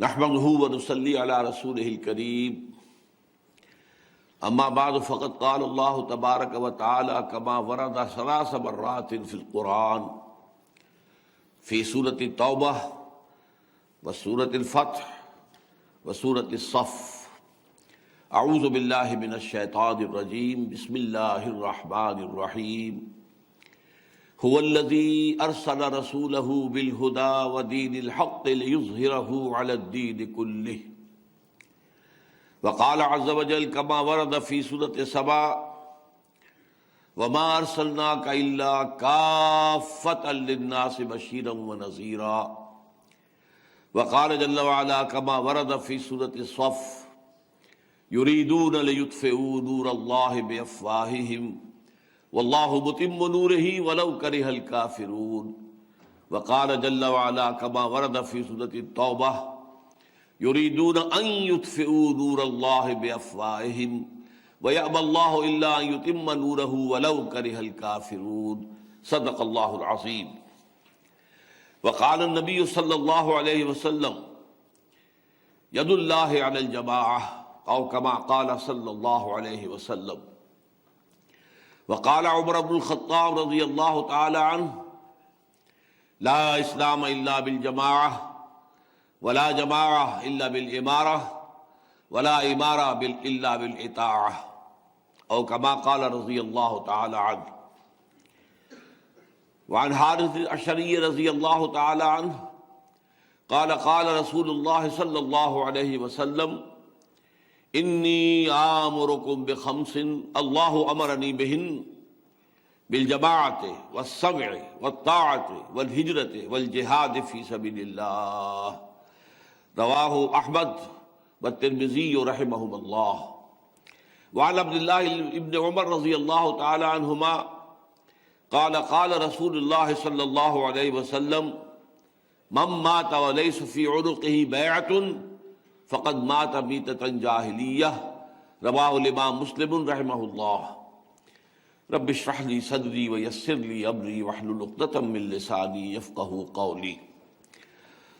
نحمده ونصلي على رسوله الكريم اما بعد فقد قال الله تبارك وتعالى كما ورد 3 مرات في القرآن في سورة التوبة وسورة الفتح وسورة الصف. اعوذ باللہ من الشیطان الرجیم بسم اللہ الرحمن الرحیم. هو الذي ارسل رسوله بالهدى ودين الحق ليظهره على الدين كله. وقال عز وجل كما ورد في سورة سبا وما ارسلناك الا كافة للناس بشيرا ونذيرا. وقال جل وعلا كما ورد في سورة الصف يريدون ليطفئوا نور الله بأفواههم واللہ متم نورہ ولو کرہ الکافرون. وقال جل وعلا كما ورد في سورة التوبہ يريدون ان يطفئوا نور اللہ بأفواہہم ويأبى اللہ الا ان يتم نورہ ولو کرہ الکافرون. صدق اللہ العظیم. وقال النبی صلی اللہ علیہ وسلم ید اللہ علی الجماعة او كما قال صلی اللہ علیہ وسلم. وقال عمر بن الخطاب رضی اللہ تعالی عنہ لا اسلام الا بالجماعة ولا جماعة الا بالامارة ولا امارة الا بالاطاعة او كما قال رضی اللہ تعالی عنہ. وعن حارث الاشعری رضی اللہ تعالی عنہ قال قال رسول اللہ صلی اللہ علیہ وسلم انی آمرکم بخمس اللہ امرنی بہن بالجماعت والسمع والطاعت والہجرت والجہاد فی سبیل اللہ. رواہ احمد والترمذی رحمہم اللہ. وعن عبد اللہ ابن عمر رضی اللہ تعالی عنہما قال قال رسول اللہ صلی اللہ علیہ وسلم من مات وليس في عنقه بیعۃ فقد مات میتۃ جاہلیہ. رواہ الامام مسلم رحمہ اللہ. رب اشرح لی صدری ویسر لی امری واحلل عقدۃ من لسانی یفقہوا قولی.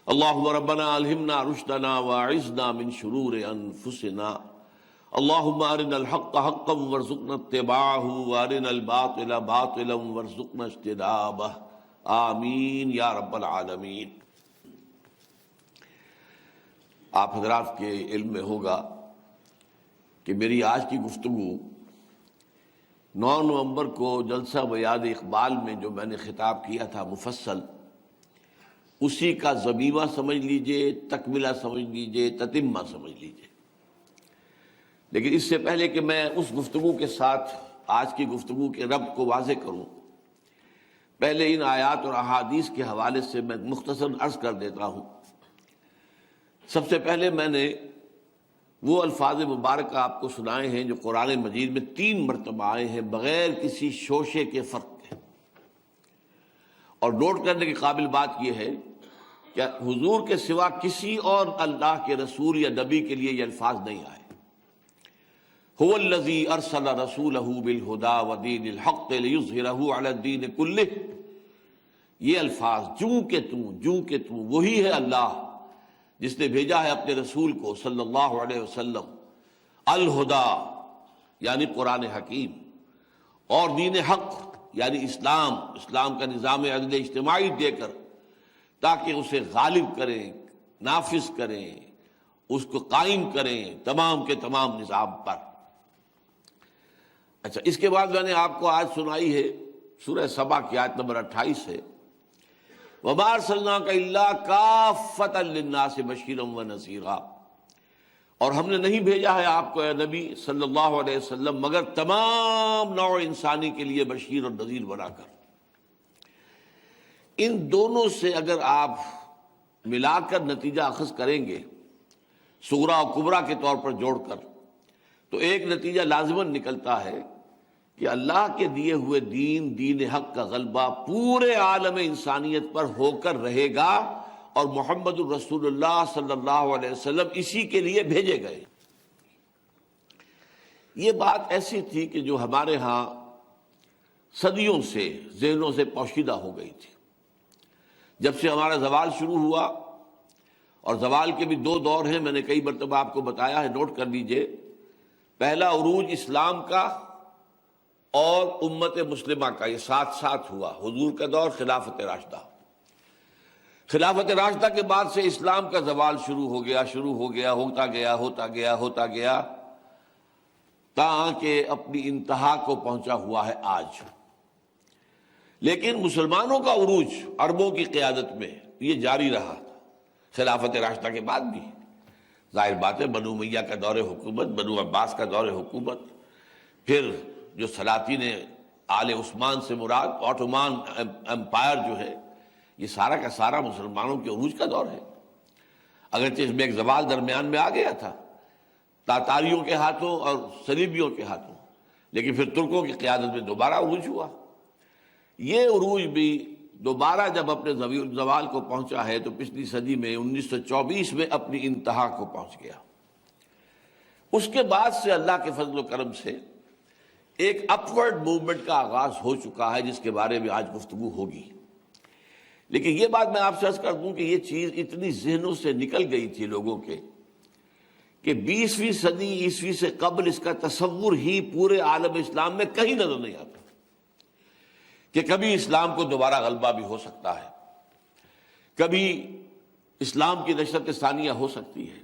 اللہم ربنا الہمنا رشدنا واعذنا من شرور انفسنا. اللہم ارنا الحق حقا وارزقنا اتباعہ وارنا الباطل باطلا وارزقنا اجتنابہ. آمین یا رب العالمین. آپ حضرات کے علم میں ہوگا کہ میری آج کی گفتگو 9 نومبر کو جلسہ بیان اقبال میں جو میں نے خطاب کیا تھا مفصل، اسی کا ضمیمہ سمجھ لیجئے، تکملہ سمجھ لیجئے، تتمہ سمجھ لیجئے. لیکن اس سے پہلے کہ میں اس گفتگو کے ساتھ آج کی گفتگو کے ربط کو واضح کروں، پہلے ان آیات اور احادیث کے حوالے سے میں مختصر عرض کر دیتا ہوں. سب سے پہلے میں نے وہ الفاظ مبارکہ آپ کو سنائے ہیں جو قرآن مجید میں 3 مرتبہ آئے ہیں بغیر کسی شوشے کے فرق کے. اور نوٹ کرنے کے قابل بات یہ ہے کہ حضور کے سوا کسی اور اللہ کے رسول یا نبی کے لیے یہ الفاظ نہیں آئے. هو الذی ارسل رسولہ بالہدی ودین الحق لیظہرہ علی الدین کلہ. یہ الفاظ جوں کہ تو وہی ہے اللہ جس نے بھیجا ہے اپنے رسول کو صلی اللہ علیہ وسلم الہدا یعنی قرآن حکیم اور دین حق یعنی اسلام کا نظام عدل اجتماعی دے کر تاکہ اسے غالب کریں، نافذ کریں، اس کو قائم کریں تمام کے تمام نظام پر. اچھا، اس کے بعد میں نے آپ کو آج سنائی ہے سورہ سبا کی آیت نمبر 28 ہے وَمَا أَرْسَلْنَاكَ إِلَّا كَافَّةً لِلنَّاسِ بَشِيرًا وَنَذِيرًا. اور ہم نے نہیں بھیجا ہے آپ کو اے نبی صلی اللہ علیہ وسلم مگر تمام نوع انسانی کے لیے بشیر اور نذیر بنا کر. ان دونوں سے اگر آپ ملا کر نتیجہ اخذ کریں گے صغریٰ و کبریٰ کے طور پر جوڑ کر، تو ایک نتیجہ لازماً نکلتا ہے کہ اللہ کے دیے ہوئے دین حق کا غلبہ پورے عالم انسانیت پر ہو کر رہے گا اور محمد الرسول اللہ صلی اللہ علیہ وسلم اسی کے لیے بھیجے گئے. یہ بات ایسی تھی کہ جو ہمارے ہاں صدیوں سے ذہنوں سے پوشیدہ ہو گئی تھی. جب سے ہمارا زوال شروع ہوا اور زوال کے بھی دو دور ہیں، میں نے کئی مرتبہ آپ کو بتایا ہے، نوٹ کر لیجئے۔ پہلا عروج اسلام کا اور امت مسلمہ کا، یہ ساتھ ساتھ ہوا۔ حضور کا دور خلافت راشدہ، خلافت راشدہ کے بعد سے اسلام کا زوال شروع ہو گیا، ہوتا گیا تاں کہ اپنی انتہا کو پہنچا ہوا ہے آج۔ لیکن مسلمانوں کا عروج عربوں کی قیادت میں یہ جاری رہا خلافت راشدہ کے بعد بھی۔ ظاہر بات ہے بنو امیہ کا دور حکومت، بنو عباس کا دور حکومت، پھر جو سلاطین آل عثمان سے مراد آٹومان امپائر جو ہے، یہ سارا کا سارا مسلمانوں کے عروج کا دور ہے۔ اگرچہ اس میں ایک زوال درمیان میں آ گیا تھا تاتاریوں کے ہاتھوں اور صلیبیوں کے ہاتھوں، لیکن پھر ترکوں کی قیادت میں دوبارہ عروج ہوا۔ یہ عروج بھی دوبارہ جب اپنے زوال کو پہنچا ہے تو پچھلی صدی میں 1924 میں اپنی انتہا کو پہنچ گیا۔ اس کے بعد سے اللہ کے فضل و کرم سے ایک اپورڈ موومنٹ کا آغاز ہو چکا ہے، جس کے بارے میں آج گفتگو ہوگی۔ لیکن یہ بات میں آپ سے عرض کر دوں کہ یہ چیز اتنی ذہنوں سے نکل گئی تھی لوگوں کے کہ 20ویں صدی عیسوی سے قبل اس کا تصور ہی پورے عالم اسلام میں کہیں نظر نہیں آتا کہ کبھی اسلام کو دوبارہ غلبہ بھی ہو سکتا ہے، کبھی اسلام کی نشرت ثانیہ ہو سکتی ہے۔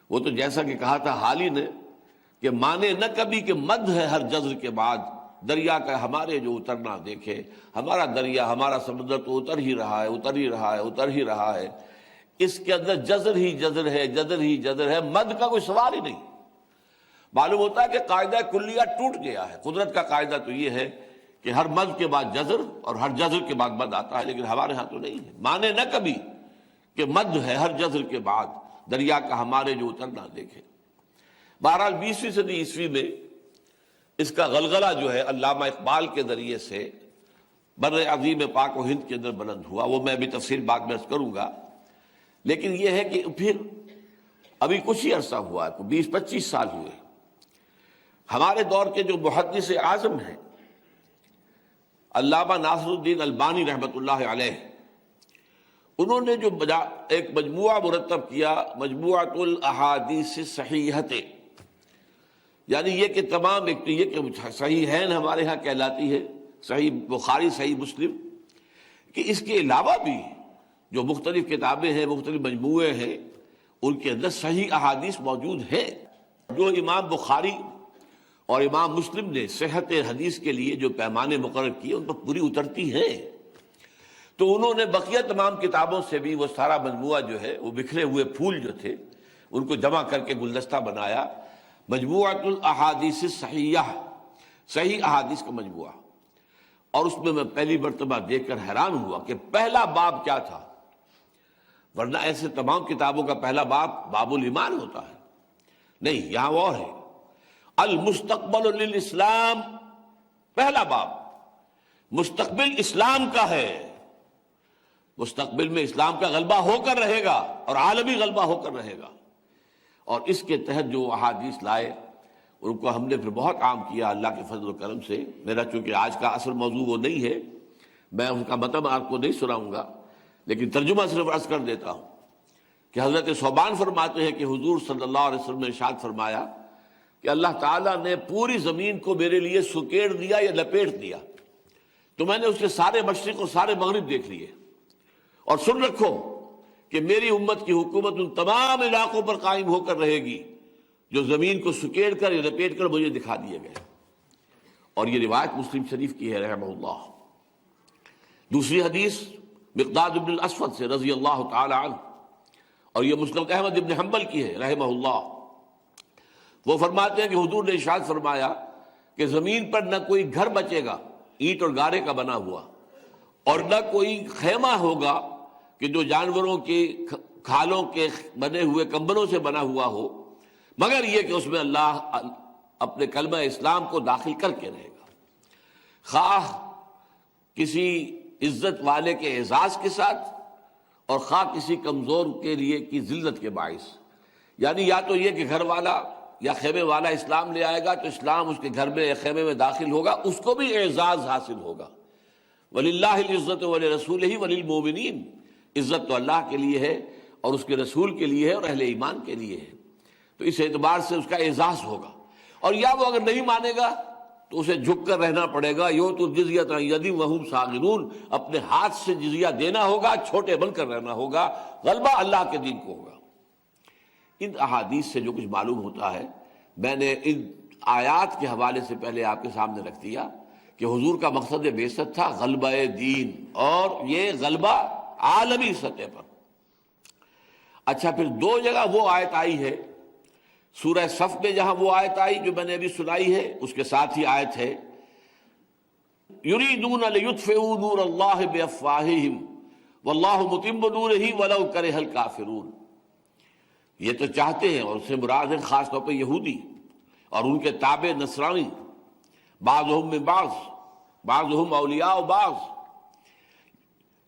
وہ تو جیسا کہ کہا تھا حالی نے کہ مانے نہ کبھی کہ مد ہے ہر جزر کے بعد، دریا کا ہمارے جو اترنا دیکھے۔ ہمارا دریا، ہمارا سمندر تو اتر ہی رہا ہے، اس کے اندر جزر ہی جزر ہے، مد کا کوئی سوال ہی نہیں۔ معلوم ہوتا ہے کہ قاعدہ کلیہ ٹوٹ گیا ہے۔ قدرت کا قاعدہ تو یہ ہے کہ ہر مد کے بعد جزر اور ہر جزر کے بعد مد آتا ہے، لیکن ہمارے ہاں تو نہیں ہے۔ مانے نہ کبھی کہ مد ہے ہر جزر کے بعد، دریا کا ہمارے جو اترنا دیکھے۔ بہرحال 20ویں صدی عیسوی میں اس کا غلغلہ جو ہے علامہ اقبال کے ذریعے سے بر عظیم پاک و ہند کے اندر بلند ہوا، وہ میں بھی تفصیل بعد میں عرض کروں گا۔ لیکن یہ ہے کہ پھر ابھی کچھ ہی عرصہ ہوا ہے، 20-25 سال ہوئے۔ ہمارے دور کے جو محدث اعظم ہیں علامہ ناصر الدین البانی رحمۃ اللہ علیہ، انہوں نے جو ایک مجموعہ مرتب کیا، مجموعۃ الاحادیث الصحیحۃ، یعنی یہ کہ تمام یہ کہ صحیحین ہمارے ہاں کہلاتی ہے، صحیح بخاری، صحیح مسلم، کہ اس کے علاوہ بھی جو مختلف کتابیں ہیں، مختلف مجموعے ہیں، ان کے اندر صحیح احادیث موجود ہیں۔ جو امام بخاری اور امام مسلم نے صحت حدیث کے لیے جو پیمانے مقرر کیے ان پر پوری اترتی ہیں، تو انہوں نے بقیہ تمام کتابوں سے بھی وہ سارا مجموعہ جو ہے، وہ بکھرے ہوئے پھول جو تھے ان کو جمع کر کے گلدستہ بنایا، مجموعۃ الاحادیث الصحیحہ، صحیح احادیث کا مجموعہ۔ اور اس میں پہلی مرتبہ دیکھ کر حیران ہوا کہ پہلا باب کیا تھا، ورنہ ایسے تمام کتابوں کا پہلا باب الایمان ہوتا ہے، نہیں، یہاں اور ہے المستقبل للاسلام، پہلا باب مستقبل اسلام کا ہے، مستقبل میں اسلام کا غلبہ ہو کر رہے گا اور عالمی غلبہ ہو کر رہے گا۔ اور اس کے تحت جو احادیث لائے ان کو ہم نے پھر بہت عام کیا اللہ کے فضل و کرم سے۔ میرا چونکہ آج کا اصل موضوع وہ نہیں ہے، میں ان کا متن آپ کو نہیں سناؤں گا، لیکن ترجمہ صرف عرض کر دیتا ہوں کہ حضرت ثوبان فرماتے ہیں کہ حضور صلی اللہ علیہ وسلم نے ارشاد فرمایا کہ اللہ تعالیٰ نے پوری زمین کو میرے لیے سکیڑ دیا یا لپیٹ دیا، تو میں نے اس کے سارے مشرق اور سارے مغرب دیکھ لیے، اور سن رکھو کہ میری امت کی حکومت ان تمام علاقوں پر قائم ہو کر رہے گی جو زمین کو سکیڑ کر یا لپیٹ کر مجھے دکھا دیے گئے۔ اور یہ روایت مسلم شریف کی ہے رحمہ اللہ۔ دوسری حدیث مقداد بن الاسود سے رضی اللہ تعالی عنہ، اور یہ مسند احمد بن حنبل کی ہے رحمہ اللہ۔ وہ فرماتے ہیں کہ حضور نے ارشاد فرمایا کہ زمین پر نہ کوئی گھر بچے گا اینٹ اور گارے کا بنا ہوا، اور نہ کوئی خیمہ ہوگا کہ جو جانوروں کی کھالوں کے بنے ہوئے کمبلوں سے بنا ہوا ہو، مگر یہ کہ اس میں اللہ اپنے کلمہ اسلام کو داخل کر کے رہے گا، خواہ کسی عزت والے کے اعزاز کے ساتھ اور خواہ کسی کمزور کے لیے کی ذلت کے باعث۔ یعنی یا تو یہ کہ گھر والا یا خیمے والا اسلام لے آئے گا تو اسلام اس کے گھر میں خیمے میں داخل ہوگا، اس کو بھی اعزاز حاصل ہوگا۔ وَلِلَّهِ الْعِزَّةُ وَلِرَسُولِهِ وَلِلْمُؤْمِنِينَ، عزت تو اللہ کے لیے ہے اور اس کے رسول کے لیے ہے اور اہل ایمان کے لیے ہے، تو اس اعتبار سے اس کا اعزاز ہوگا۔ اور یا وہ اگر نہیں مانے گا تو اسے جھک کر رہنا پڑے گا، یو تو جزیۃ عن ید وہم صاغرون، اپنے ہاتھ سے جزیہ دینا ہوگا، چھوٹے بن کر رہنا ہوگا، غلبہ اللہ کے دین کو ہوگا۔ ان احادیث سے جو کچھ معلوم ہوتا ہے میں نے ان آیات کے حوالے سے پہلے آپ کے سامنے رکھ دیا کہ حضور کا مقصد بعثت تھا غلبہ دین، اور یہ غلبہ عالمی سطح پر۔ اچھا، پھر دو جگہ وہ آیت آئی ہے، سورہ صف میں جہاں وہ آیت آئی جو میں نے ابھی سنائی ہے، اس کے ساتھ ہی آیت ہے یریدون لیطفئوا نور اللہ بافواہہم واللہ متم نورہ ولو کرہ الکافرون۔ یہ تو چاہتے ہیں، اور اس سے مراد ہے خاص طور پہ یہودی اور ان کے تابع نصرانی، بعضهم من بعض، بعضهم اولیاء بعض،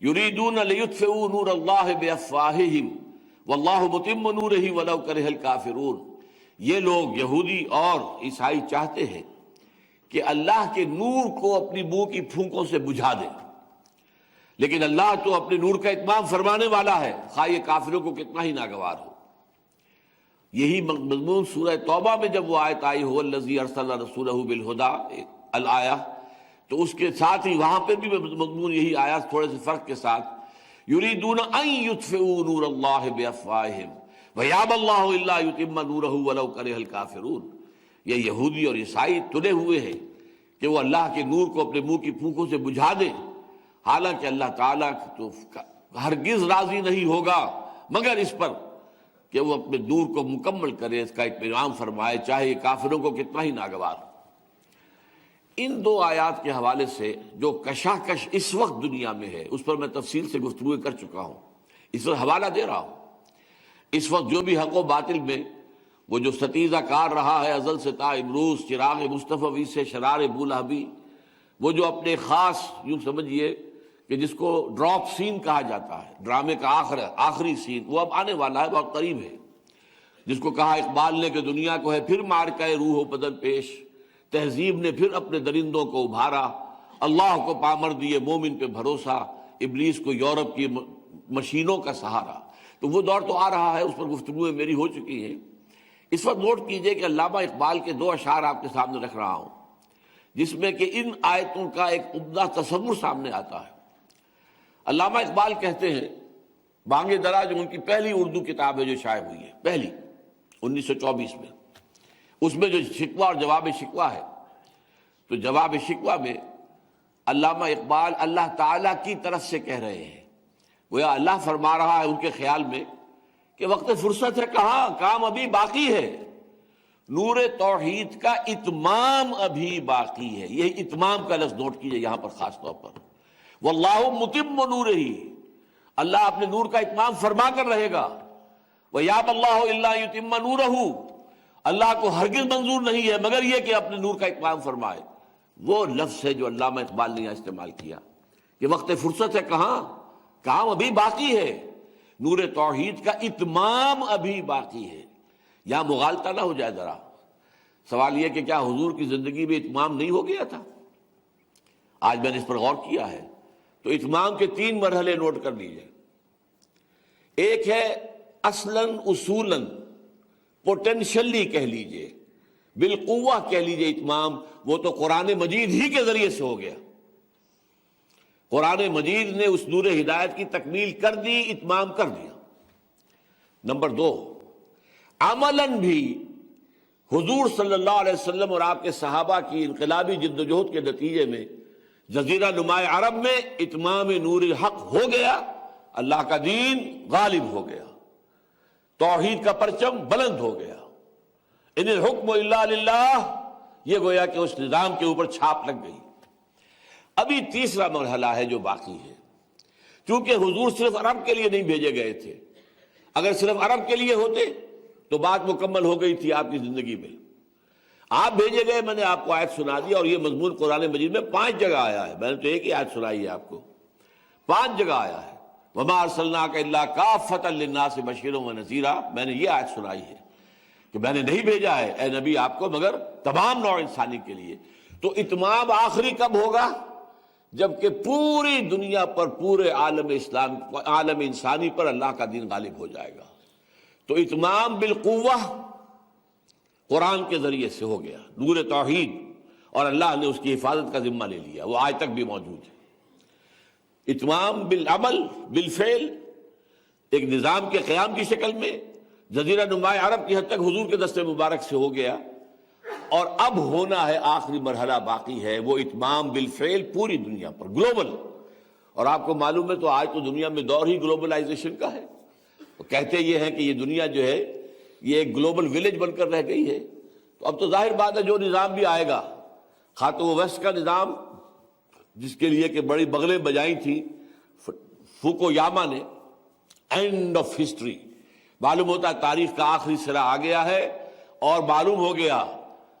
یریدون لیطفئوا نور اللہ بافواہہم واللہ متم نورہ ولو کرہ الکافرون۔ یہ لوگ یہودی اور عیسائی چاہتے ہیں کہ اللہ کے نور کو اپنی منہ کی پھونکوں سے بجھا دیں، لیکن اللہ تو اپنے نور کا اتمام فرمانے والا ہے، خواہ یہ کافروں کو کتنا ہی ناگوار ہو۔ یہی مضمون سورہ توبہ میں جب وہ آیت آئی هو الذی ارسل رسولہ بالہدی الآیہ، تو اس کے ساتھ ہی وہاں پہ بھی مضمون یہی آیا، تھوڑے سے فرق کے ساتھ، یریدون ان یطفئوا نور اللہ بافواہہم ویابی اللہ الا یتم نورہ ولو کرہ الکافرون۔ یہ یہودی اور عیسائی تلے ہوئے ہیں کہ وہ اللہ کے نور کو اپنے منہ کی پھونکوں سے بجھا دیں، حالانکہ اللہ تعالیٰ تو ہرگز راضی نہیں ہوگا مگر اس پر کہ وہ اپنے نور کو مکمل کرے، اس کا اتمام فرمائے، چاہے یہ کافروں کو کتنا ہی ناگوار ہو۔ ان دو آیات کے حوالے سے جو کشاکش اس وقت دنیا میں ہے اس پر میں تفصیل سے گفتگو کر چکا ہوں، اس پر حوالہ دے رہا ہوں۔ اس وقت جو بھی حق و باطل میں وہ جو ستیزہ کار رہا ہے ازل سے تا امروز، چراغ مصطفی سے شرار بولہبی، وہ جو اپنے خاص یوں سمجھیے کہ جس کو ڈراپ سین کہا جاتا ہے، ڈرامے کا آخری سین، وہ اب آنے والا ہے، بہت قریب ہے، جس کو کہا اقبال نے کہ دنیا کو ہے پھر مارکہ روح و بدن پیش، تہذیب نے پھر اپنے درندوں کو ابھارا، اللہ کو پامر دیے مومن پہ بھروسہ، ابلیس کو یورپ کی مشینوں کا سہارا۔ تو وہ دور تو آ رہا ہے، اس پر گفتگویں میری ہو چکی ہیں۔ اس وقت نوٹ کیجئے کہ علامہ اقبال کے دو اشعار آپ کے سامنے رکھ رہا ہوں جس میں کہ ان آیتوں کا ایک عمدہ تصور سامنے آتا ہے۔ علامہ اقبال کہتے ہیں، بانگ درا جو ان کی پہلی اردو کتاب ہے جو شائع ہوئی ہے، پہلی 1924 میں، اس میں جو شکوہ اور جواب شکوہ ہے، تو جواب شکوہ میں علامہ اقبال اللہ تعالیٰ کی طرف سے کہہ رہے ہیں، گویا اللہ فرما رہا ہے ان کے خیال میں کہ وقت فرصت ہے، کہاں، کام ابھی باقی ہے، نور توحید کا اتمام ابھی باقی ہے۔ یہ اتمام کا لفظ نوٹ کیجئے یہاں پر خاص طور پر، واللہ متم نورہ، اللہ اپنے نور کا اتمام فرما کر رہے گا، ویابی اللہ الا یتم نورہ، اللہ کو ہرگز منظور نہیں ہے مگر یہ کہ اپنے نور کا اتمام فرمائے۔ وہ لفظ ہے جو علامہ اقبال نے یہاں استعمال کیا کہ وقت فرصت ہے، کہاں، کام ابھی باقی ہے، نور توحید کا اتمام ابھی باقی ہے۔ یہاں مغالطہ نہ ہو جائے ذرا، سوال یہ کہ کیا حضور کی زندگی میں اتمام نہیں ہو گیا تھا؟ آج میں نے اس پر غور کیا ہے تو اتمام کے 3 مرحلے نوٹ کر لیجئے۔ ایک ہے اصلاً اصولاً، پوٹینشلی کہہ لیجئے، بالقوہ کہہ لیجئے اتمام، وہ تو قرآن مجید ہی کے ذریعے سے ہو گیا۔ قرآن مجید نے اس نور ہدایت کی تکمیل کر دی، اتمام کر دیا۔ نمبر 2، عملاً بھی حضور صلی اللہ علیہ وسلم اور آپ کے صحابہ کی انقلابی جد و جہد کے نتیجے میں جزیرہ نماء عرب میں اتمام نور حق ہو گیا، اللہ کا دین غالب ہو گیا، توحید کا پرچم بلند ہو گیا، ان الحکم الا للہ، یہ گویا کہ اس نظام کے اوپر چھاپ لگ گئی۔ ابھی تیسرا مرحلہ ہے جو باقی ہے، چونکہ حضور صرف عرب کے لیے نہیں بھیجے گئے تھے، اگر صرف عرب کے لیے ہوتے تو بات مکمل ہو گئی تھی آپ کی زندگی میں۔ آپ بھیجے گئے، میں نے آپ کو آیت سنا دی، اور یہ مضمون قرآن مجید میں 5 جگہ آیا ہے، میں نے تو ایک ہی آیت سنائی ہے آپ کو، 5 جگہ آیا ہے، وَمَا أَرْسَلْنَاكَ إِلَّا كَافَّةً لِلنَّاسِ بَشِيرًا وَنَذِيرًا، میں نے یہ آیت سنائی ہے کہ میں نے نہیں بھیجا ہے اے نبی آپ کو مگر تمام نوع انسانی کے لیے۔ تو اتمام آخری کب ہوگا؟ جبکہ پوری دنیا پر، پورے عالم انسانی پر اللہ کا دین غالب ہو جائے گا۔ تو اتمام بالقوہ قرآن کے ذریعے سے ہو گیا، نور توحید، اور اللہ نے اس کی حفاظت کا ذمہ لے لیا، وہ آج تک بھی موجود ہے۔ اتمام بالعمل، بالفعل، ایک نظام کے قیام کی شکل میں جزیرہ نما عرب کی حد تک حضور کے دست مبارک سے ہو گیا، اور اب ہونا ہے، آخری مرحلہ باقی ہے، وہ اتمام بالفعل پوری دنیا پر، گلوبل۔ اور آپ کو معلوم ہے تو آج تو دنیا میں دور ہی گلوبلائزیشن کا ہے۔ وہ کہتے یہ ہیں کہ یہ دنیا جو ہے یہ ایک گلوبل ولیج بن کر رہ گئی ہے۔ تو اب تو ظاہر بات ہے جو نظام بھی آئے گا، خواہ تو وہ ویسٹ کا نظام جس کے لیے کہ بڑی بغلیں بجائی تھیں فوکویاما نے، اینڈ آف ہسٹری، معلوم ہوتا ہے تاریخ کا آخری سرا آ گیا ہے، اور معلوم ہو گیا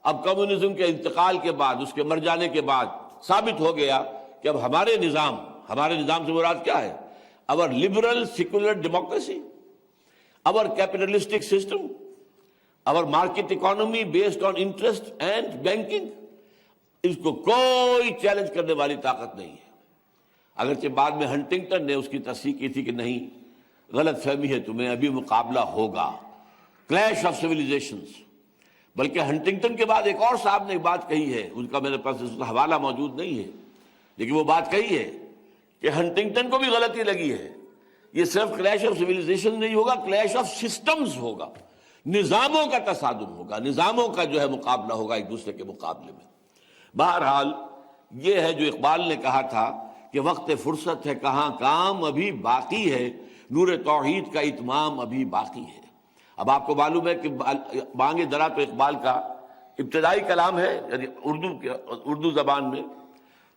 اب کمیونزم کے انتقال کے بعد، اس کے مر جانے کے بعد ثابت ہو گیا کہ اب ہمارے نظام سے مراد کیا ہے؟ our liberal secular democracy, our capitalistic system, our market economy based on interest and banking، اس کو کوئی چیلنج کرنے والی طاقت نہیں ہے۔ اگرچہ بعد میں ہنٹنگٹن نے اس کی تصحیح کی تھی کہ نہیں، غلط فہمی ہے تمہیں، ابھی مقابلہ ہوگا، کلیش آف سویلائزیشنز۔ بلکہ ہنٹنگٹن کے بعد ایک اور صاحب نے ایک بات کہی ہے، ان کا میرے پاس اس کا حوالہ موجود نہیں ہے، لیکن وہ بات کہی ہے کہ ہنٹنگٹن کو بھی غلطی لگی ہے، یہ صرف کلیش آف سویلائزیشن نہیں ہوگا، کلیش آف سسٹمز ہوگا، نظاموں کا تصادم ہوگا، نظاموں کا جو ہے مقابلہ ہوگا ایک دوسرے کے مقابلے میں۔ بہرحال یہ ہے جو اقبال نے کہا تھا کہ وقت فرصت ہے کہاں کام ابھی باقی ہے، نور توحید کا اتمام ابھی باقی ہے۔ اب آپ کو معلوم ہے کہ بانگ درا تو اقبال کا ابتدائی کلام ہے، یعنی اردو زبان میں،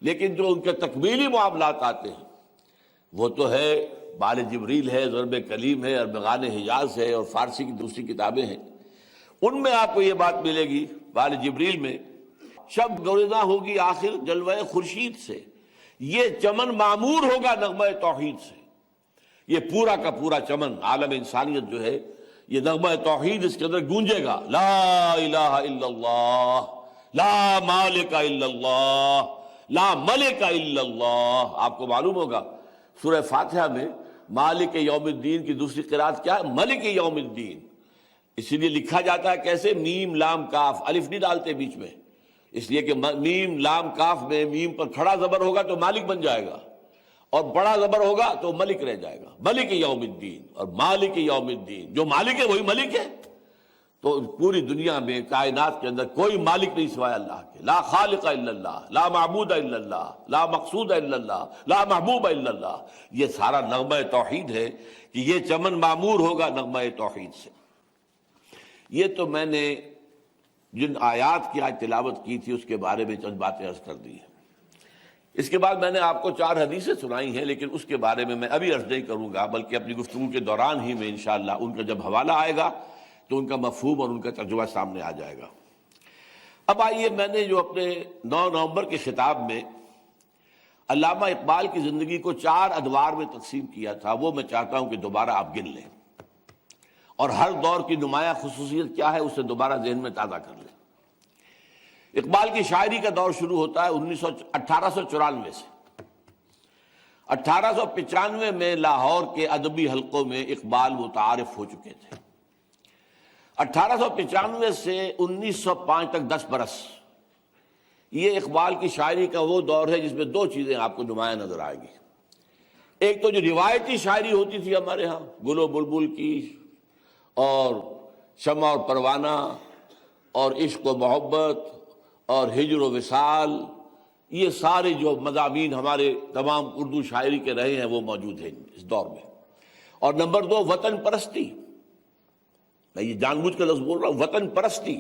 لیکن جو ان کے تکمیلی معاملات آتے ہیں وہ تو ہے بال جبریل ہے، ضرب کلیم ہے، ارمغان حجاز ہے، اور فارسی کی دوسری کتابیں ہیں۔ ان میں آپ کو یہ بات ملے گی، بال جبریل میں شب گریزاں ہوگی آخر جلوہ خورشید سے، یہ چمن معمور ہوگا نغمہ توحید سے۔ یہ پورا کا پورا چمن، عالم انسانیت جو ہے، یہ نغمہ توحید اس کے اندر گونجے گا، لا الہ الا اللہ، لا مالک الا اللہ، لا ملک الا اللہ۔ آپ کو معلوم ہوگا سورہ فاتحہ میں مالک یوم الدین کی دوسری قرات کیا ہے؟ ملک یوم الدین۔ اسی لیے لکھا جاتا ہے کیسے؟ میم لام کاف، الف نہیں ڈالتے بیچ میں، اس لیے کہ میم لام کاف میں میم پر کھڑا زبر ہوگا تو مالک بن جائے گا، اور بڑا زبر ہوگا تو ملک رہ جائے گا، ملک یوم الدین اور مالک یوم الدین۔ جو مالک ہے وہی ملک ہے۔ تو پوری دنیا میں، کائنات کے اندر کوئی مالک نہیں سوائے اللہ کے، لا خالق الا اللہ، لا معبود الا اللہ، لا مقصود الا اللہ، لا محبوب الا اللہ۔ یہ سارا نغمہ توحید ہے کہ یہ چمن معمور ہوگا نغمہ توحید سے۔ یہ تو میں نے جن آیات کی آج تلاوت کی تھی اس کے بارے میں چند باتیں عرض کر دی ہیں۔ اس کے بعد میں نے آپ کو 4 حدیثیں سنائی ہیں، لیکن اس کے بارے میں ابھی عرض نہیں کروں گا، بلکہ اپنی گفتگو کے دوران ہی میں انشاءاللہ ان کا جب حوالہ آئے گا تو ان کا مفہوم اور ان کا ترجمہ سامنے آ جائے گا۔ اب آئیے، میں نے جو اپنے 9 نومبر کے خطاب میں علامہ اقبال کی زندگی کو 4 ادوار میں تقسیم کیا تھا، وہ میں چاہتا ہوں کہ دوبارہ آپ گن لیں، اور ہر دور کی نمایاں خصوصیت کیا ہے اسے دوبارہ ذہن میں تازہ کر لیں۔ اقبال کی شاعری کا دور شروع ہوتا ہے 1894 سے۔ 1895 میں لاہور کے ادبی حلقوں میں اقبال متعارف ہو چکے تھے۔ 1895 سے 1905 تک 10 برس، یہ اقبال کی شاعری کا وہ دور ہے جس میں 2 چیزیں آپ کو نمایاں نظر آئے گی۔ ایک تو جو روایتی شاعری ہوتی تھی ہمارے ہاں، گل و بلبل کی، اور شمع اور پروانہ، اور عشق و محبت، اور ہجر و وصال، یہ سارے جو مضامین ہمارے تمام اردو شاعری کے رہے ہیں وہ موجود ہیں اس دور میں۔ اور نمبر 2 وطن پرستی، میں یہ جان بوجھ کر لفظ بول رہا ہوں، وطن پرستی،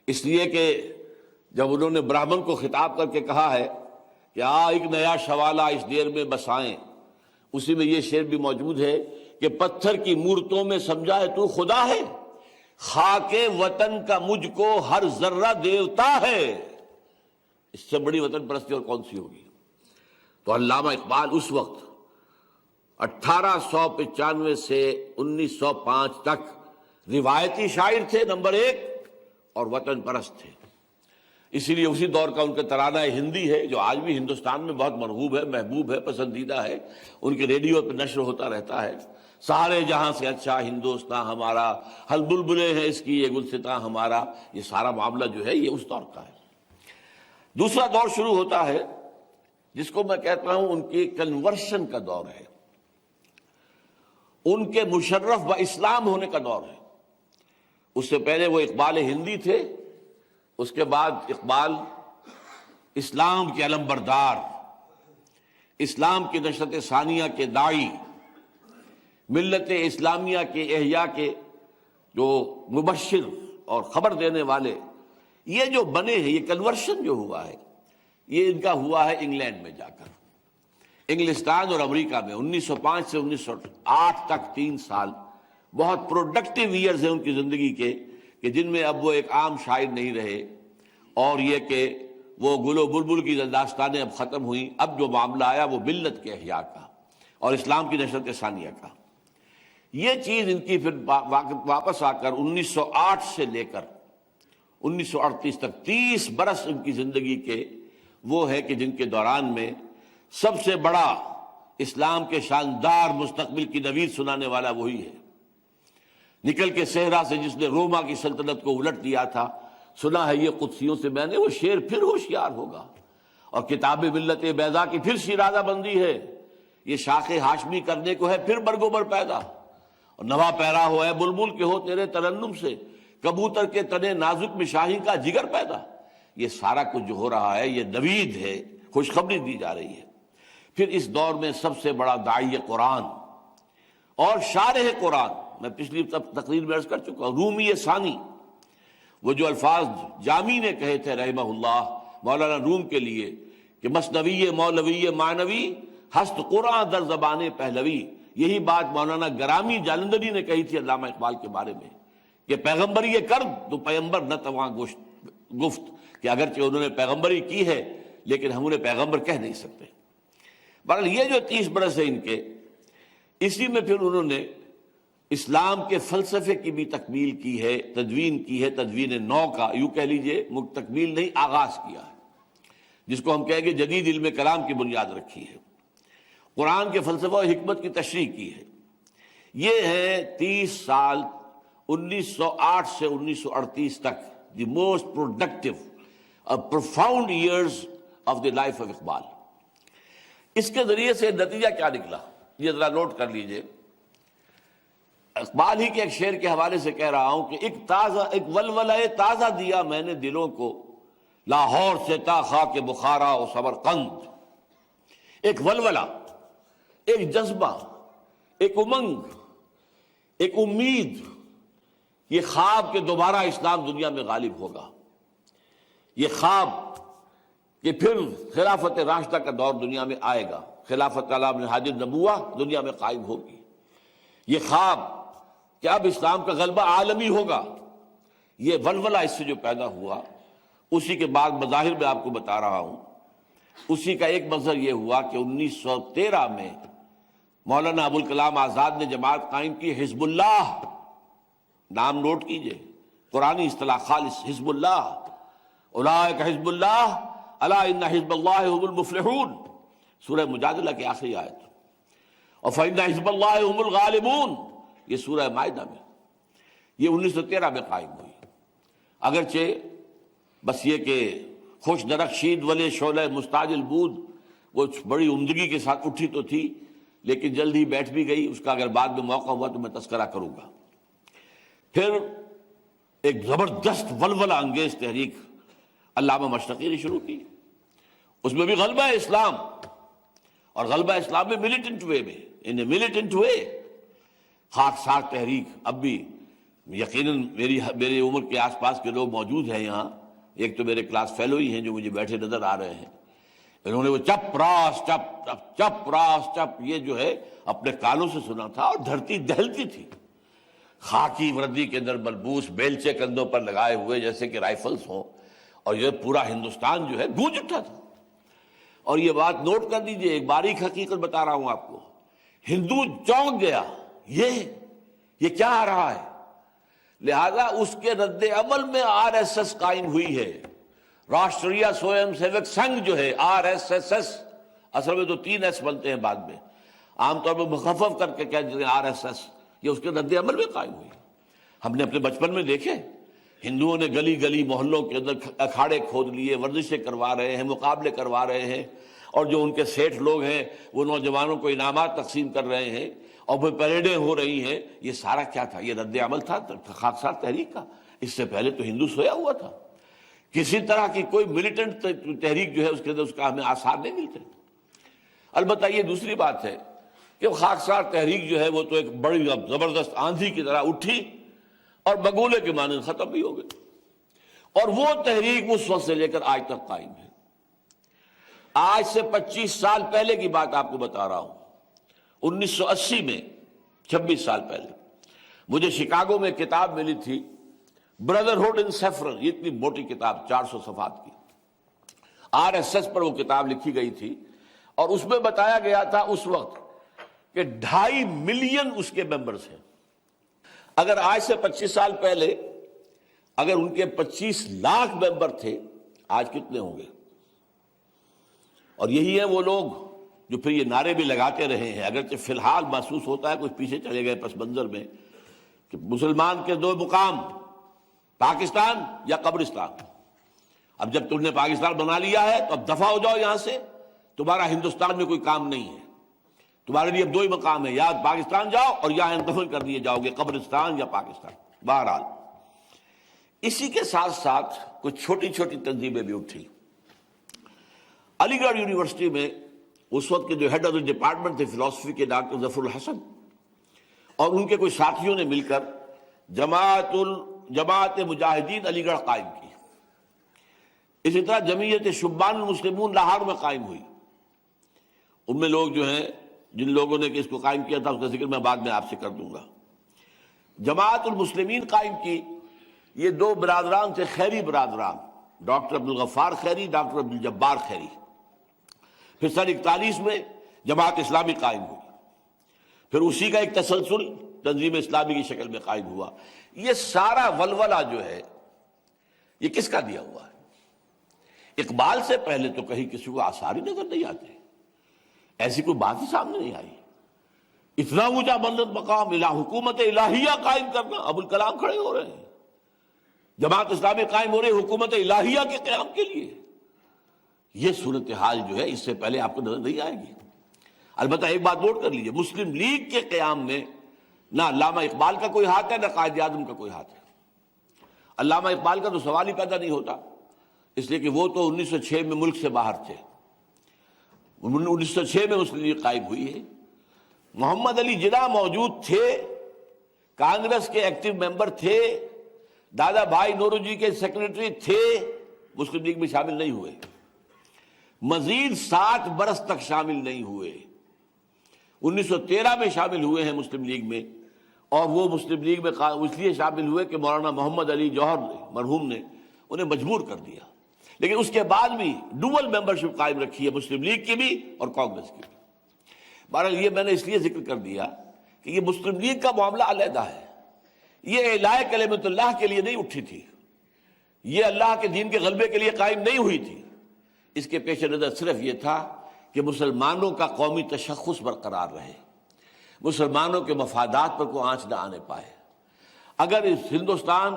اس لیے کہ جب انہوں نے براہمن کو خطاب کر کے کہا ہے کہ ایک نیا شوالہ اس دیر میں بسائیں، اسی میں یہ شعر بھی موجود ہے کہ پتھر کی مورتوں میں سمجھا ہے تو خدا ہے، خاک وطن کا مجھ کو ہر ذرہ دیوتا ہے۔ اس سے بڑی وطن پرستی اور کون سی ہوگی؟ تو علامہ اقبال اس وقت 1895 سے 1905 تک روایتی شاعر تھے نمبر 1، اور وطن پرست تھے۔ اسی لیے اسی دور کا ان کا ترانہ ہندی ہے جو آج بھی ہندوستان میں بہت مرغوب ہے، محبوب ہے، پسندیدہ ہے، ان کے ریڈیو پہ نشر ہوتا رہتا ہے۔ سارے جہاں سے اچھا ہندوستان ہمارا، ہل بلبلے ہیں اس کی یہ گلستاں ہمارا، یہ سارا معاملہ جو ہے یہ اس دور کا ہے۔ دوسرا دور شروع ہوتا ہے جس کو میں کہتا ہوں ان کے کنورشن کا دور ہے، ان کے مشرف با اسلام ہونے کا دور ہے۔ اس سے پہلے وہ اقبال ہندی تھے، اس کے بعد اقبال اسلام کے علم بردار، اسلام کی نشرت ثانیہ کے داعی، ملت اسلامیہ کے احیاء کے جو مبشر اور خبر دینے والے، یہ جو بنے ہیں، یہ کنورشن جو ہوا ہے یہ ان کا ہوا ہے انگلینڈ میں جا کر، انگلستان اور امریکہ میں 1905 سے 1908 تک 3 سال بہت پروڈکٹیو ایئرز ہیں ان کی زندگی کے، کہ جن میں اب وہ ایک عام شاعر نہیں رہے، اور یہ کہ وہ گل و بلبل کی داستانیں اب ختم ہوئیں۔ اب جو معاملہ آیا وہ ملت کے احیاء کا اور اسلام کی نشرت ثانیہ کا۔ یہ چیز ان کی پھر واپس آ کر 1908 سے لے کر 1938 تک 30 برس ان کی زندگی کے وہ ہے کہ جن کے دوران میں سب سے بڑا اسلام کے شاندار مستقبل کی نوید سنانے والا وہی ہے۔ نکل کے صحرا سے جس نے روما کی سلطنت کو الٹ دیا تھا، سنا ہے یہ قدسیوں سے میں نے، وہ شیر پھر ہوشیار ہوگا، اور کتاب ملت بیضا کی پھر شیرازہ بندی ہے، یہ شاخ ہاشمی کرنے کو ہے پھر برگوبر پیدا، اور نوا پیرا ہو ہے بلبل کے ہو تیرے ترنم سے، کبوتر کے تنے نازک میں شاہی کا جگر پیدا۔ یہ سارا کچھ جو ہو رہا ہے یہ نوید ہے، خوشخبری دی جا رہی ہے۔ پھر اس دور میں سب سے بڑا داعی قرآن اور شارح قرآن، میں پچھلی تقریر میں عرض کر چکا ہوں، رومی ثانی، وہ جو الفاظ جامی نے کہے تھے رحمہ اللہ مولانا روم کے لیے کہ مثنوی مولوی معنوی ہست قرآن در زبان پہلوی، یہی بات مولانا گرامی جالندری نے کہی تھی علامہ اقبال کے بارے میں کہ پیغمبر یہ کر تو پیغمبر نہ تواں گفت، کہ اگرچہ انہوں نے پیغمبری کی ہے لیکن ہم انہیں پیغمبر کہہ نہیں سکتے۔ بہرحال یہ جو 30 برس ہے ان کے، اسی میں پھر انہوں نے اسلام کے فلسفے کی بھی تکمیل کی ہے، تدوین کی ہے، تدوین نو کا یوں کہہ لیجئے، تکمیل نہیں آغاز کیا ہے، جس کو ہم کہیں گے جدید علم کلام کی بنیاد رکھی ہے، قرآن کے فلسفہ و حکمت کی تشریح کی ہے۔ یہ ہے 30 سال 1908 سے 1938 تک، دی موسٹ پروڈکٹیو اور profound years of the life of Iqbal. اس کے ذریعے سے نتیجہ کیا نکلا یہ ذرا نوٹ کر لیجئے۔ اقبال ہی کے ایک شعر کے حوالے سے کہہ رہا ہوں کہ ایک ولولہ تازہ دیا میں نے دلوں کو، لاہور سے تا خاک بخارا و سمرقند۔ ایک ولولہ، ایک جذبہ، ایک امنگ، ایک امید، یہ خواب کہ دوبارہ اسلام دنیا میں غالب ہوگا، یہ خواب کہ پھر خلافت راشدہ کا دور دنیا میں آئے گا، خلافت علی منہاج النبوہ دنیا میں قائم ہوگی، یہ خواب کہ اب اسلام کا غلبہ عالمی ہوگا، یہ ولولہ اس سے جو پیدا ہوا، اسی کے بعد مظاہر میں آپ کو بتا رہا ہوں۔ اسی کا ایک منظر یہ ہوا کہ 1913 میں مولانا ابوالکلام آزاد نے جماعت قائم کی، حزب اللہ، نام نوٹ کیجئے، قرآنی اصطلاح خالص، حزب اللہ، اولئک حزب اللہ الا ان حزب اللہ هم المفلحون، سورہ مجادلہ کی آخری آیت، اور فإن حزب اللہ هم الغالبون، یہ سورہ مائدہ میں، یہ 1913 میں قائم ہوئی۔ اگرچہ بس یہ کہ خوش درخشید ولے شعلہ مستعجل بود، وہ بڑی عمدگی کے ساتھ اٹھی تو تھی لیکن جلد ہی بیٹھ بھی گئی، اس کا اگر بعد میں موقع ہوا تو میں تذکرہ کروں گا۔ پھر ایک زبردست ولولہ انگیز تحریک علامہ مشرقی نے شروع کی، اس میں بھی غلبہ اسلام، اور غلبہ اسلام میں ملیٹنٹ وے میں، ان اے ملیٹنٹ وے، خاکسار تحریک۔ اب بھی یقیناً میری عمر کے آس پاس کے لوگ موجود ہیں یہاں، ایک تو میرے کلاس فیلو ہی ہیں جو مجھے بیٹھے نظر آ رہے ہیں، انہوں نے وہ چپ راس چپ چپ چپ راس چپ یہ جو ہے اپنے کانوں سے سنا تھا، اور دھرتی دہلتی تھی، خاکی وردی کے اندر ملبوس، بیلچے کندھوں پر لگائے ہوئے جیسے کہ رائفلز ہوں، اور یہ پورا ہندوستان جو ہے گونج اٹھا تھا۔ اور یہ بات نوٹ کر دیجئے، ایک باریک حقیقت بتا رہا ہوں آپ کو، ہندو چونک گیا، یہ کیا آ رہا ہے، لہذا اس کے رد عمل میں RSS قائم ہوئی ہے، راشٹریہ سویم سیوک سنگھ جو ہے RSS، اصل میں تو 3 ایس بنتے ہیں بعد میں، عام طور پر مخفف کر کے کہتے ہیں RSS، یہ اس کے رد عمل میں قائم ہوئی۔ ہم نے اپنے بچپن میں دیکھے ہندوؤں نے گلی گلی محلوں کے اندر اکھاڑے کھود لیے، ورزشیں کروا رہے ہیں، مقابلے کروا رہے ہیں، اور جو ان کے سیٹھ لوگ ہیں وہ نوجوانوں کو انعامات تقسیم کر رہے ہیں، اور وہ پیریڈیں ہو رہی ہیں۔ یہ سارا کیا تھا؟ یہ رد عمل تھا خاکسار تحریک کا۔ اس سے پہلے تو ہندو سویا ہوا تھا، کسی طرح کی کوئی ملیٹنٹ تحریک جو ہے اس کے اندر اس کا ہمیں آثار نہیں ملتے۔ البتہ یہ دوسری بات ہے کہ خاکسار تحریک جو ہے وہ تو ایک بڑی زبردست آندھی کی طرح اٹھی اور بگولے کے مانند ختم بھی ہو گئی، اور وہ تحریک اس وقت سے لے کر آج تک قائم ہے۔ آج سے 25 سال پہلے کی بات آپ کو بتا رہا ہوں، 1980 میں، 26 سال پہلے مجھے شکاگو میں کتاب ملی تھی، بردرہڈ ان سیفرن، یہ اتنی موٹی کتاب 400 صفحات کی، RSS پر وہ کتاب لکھی گئی تھی، اور اس میں بتایا گیا تھا اس وقت کہ 2.5 ملین اس کے ممبرز ہیں۔ اگر آج سے 25 سال پہلے اگر ان کے 25 لاکھ ممبر تھے، آج کتنے ہوں گے؟ اور یہی ہیں وہ لوگ جو پھر یہ نعرے بھی لگاتے رہے ہیں، اگرچہ فی الحال محسوس ہوتا ہے کچھ پیچھے چلے گئے پس منظر میں، کہ مسلمان کے 2 مقام، پاکستان یا قبرستان۔ اب جب تم نے پاکستان بنا لیا ہے تو اب دفع ہو جاؤ یہاں سے، تمہارا ہندوستان میں کوئی کام نہیں ہے، تمہارے لیے اب 2 ہی مقام ہے، یا پاکستان جاؤ اور یہاں دفن کر دیے جاؤ گے، قبرستان یا پاکستان۔ بہرحال اسی کے ساتھ ساتھ کچھ چھوٹی چھوٹی تنظیمیں بھی اٹھی۔ علی گڑھ یونیورسٹی میں اس وقت کے جو ہیڈ آف دی ڈپارٹمنٹ تھے فلاسفی کے، ڈاکٹر ظفر الحسن، اور ان کے کچھ ساتھیوں نے مل کر جماعت مجاہدین علی گڑھ قائم کی۔ اسی طرح جمعیت شبان المسلمون لاہور میں قائم ہوئی۔ ان میں لوگ جو ہیں، جن لوگوں نے اس کو قائم کیا تھا اس کا ذکر میں بعد میں آپ سے کر دوں گا۔ جماعت المسلمین قائم کی، یہ 2 برادران تھے، خیری برادران، ڈاکٹر عبدالغفار خیری، ڈاکٹر عبدالجبار خیری۔ پھر سن 41 میں جماعت اسلامی قائم ہوئی، پھر اسی کا ایک تسلسل تنظیم اسلامی کی شکل میں قائم ہوا۔ یہ سارا ولولہ جو ہے یہ کس کا دیا ہوا ہے؟ اقبال سے پہلے تو کہیں کسی کو آثار ہی نظر نہیں آتے، ایسی کوئی بات ہی سامنے نہیں آئی۔ اتنا اونچا بلند مقام، حکومت الہیہ قائم کرنا، ابوالکلام کھڑے ہو رہے ہیں، جماعت اسلامی قائم ہو رہی ہے حکومت الہیہ کے قیام کے لیے۔ یہ صورتحال جو ہے اس سے پہلے آپ کو نظر نہیں آئے گی۔ البتہ ایک بات نوٹ کر لیجئے، مسلم لیگ کے قیام میں نہ علامہ اقبال کا کوئی ہاتھ ہے نہ قائد اعظم کا کوئی ہاتھ ہے۔ علامہ اقبال کا تو سوال ہی پیدا نہیں ہوتا، اس لیے کہ وہ تو 1906 میں ملک سے باہر تھے، 1906 میں مسلم لیگ قائم ہوئی ہے۔ محمد علی جناح موجود تھے، کانگریس کے ایکٹیو ممبر تھے، دادا بھائی نورو جی کے سیکرٹری تھے، مسلم لیگ میں شامل نہیں ہوئے، مزید 60 برس تک شامل نہیں ہوئے۔ 1913 میں شامل ہوئے ہیں مسلم لیگ میں، اور وہ مسلم لیگ میں اس لیے شامل ہوئے کہ مولانا محمد علی جوہر مرحوم نے انہیں مجبور کر دیا، لیکن اس کے بعد بھی ڈوول ممبرشپ قائم رکھی ہے، مسلم لیگ کی بھی اور کانگریس کی بھی۔ بہرحال یہ میں نے اس لیے ذکر کر دیا کہ یہ مسلم لیگ کا معاملہ علیحدہ ہے، یہ اعلاء کلمۃ اللہ کے لیے نہیں اٹھی تھی، یہ اللہ کے دین کے غلبے کے لیے قائم نہیں ہوئی تھی۔ اس کے پیش نظر صرف یہ تھا کہ مسلمانوں کا قومی تشخص برقرار رہے، مسلمانوں کے مفادات پر کوئی آنچ نہ آنے پائے۔ اگر اس ہندوستان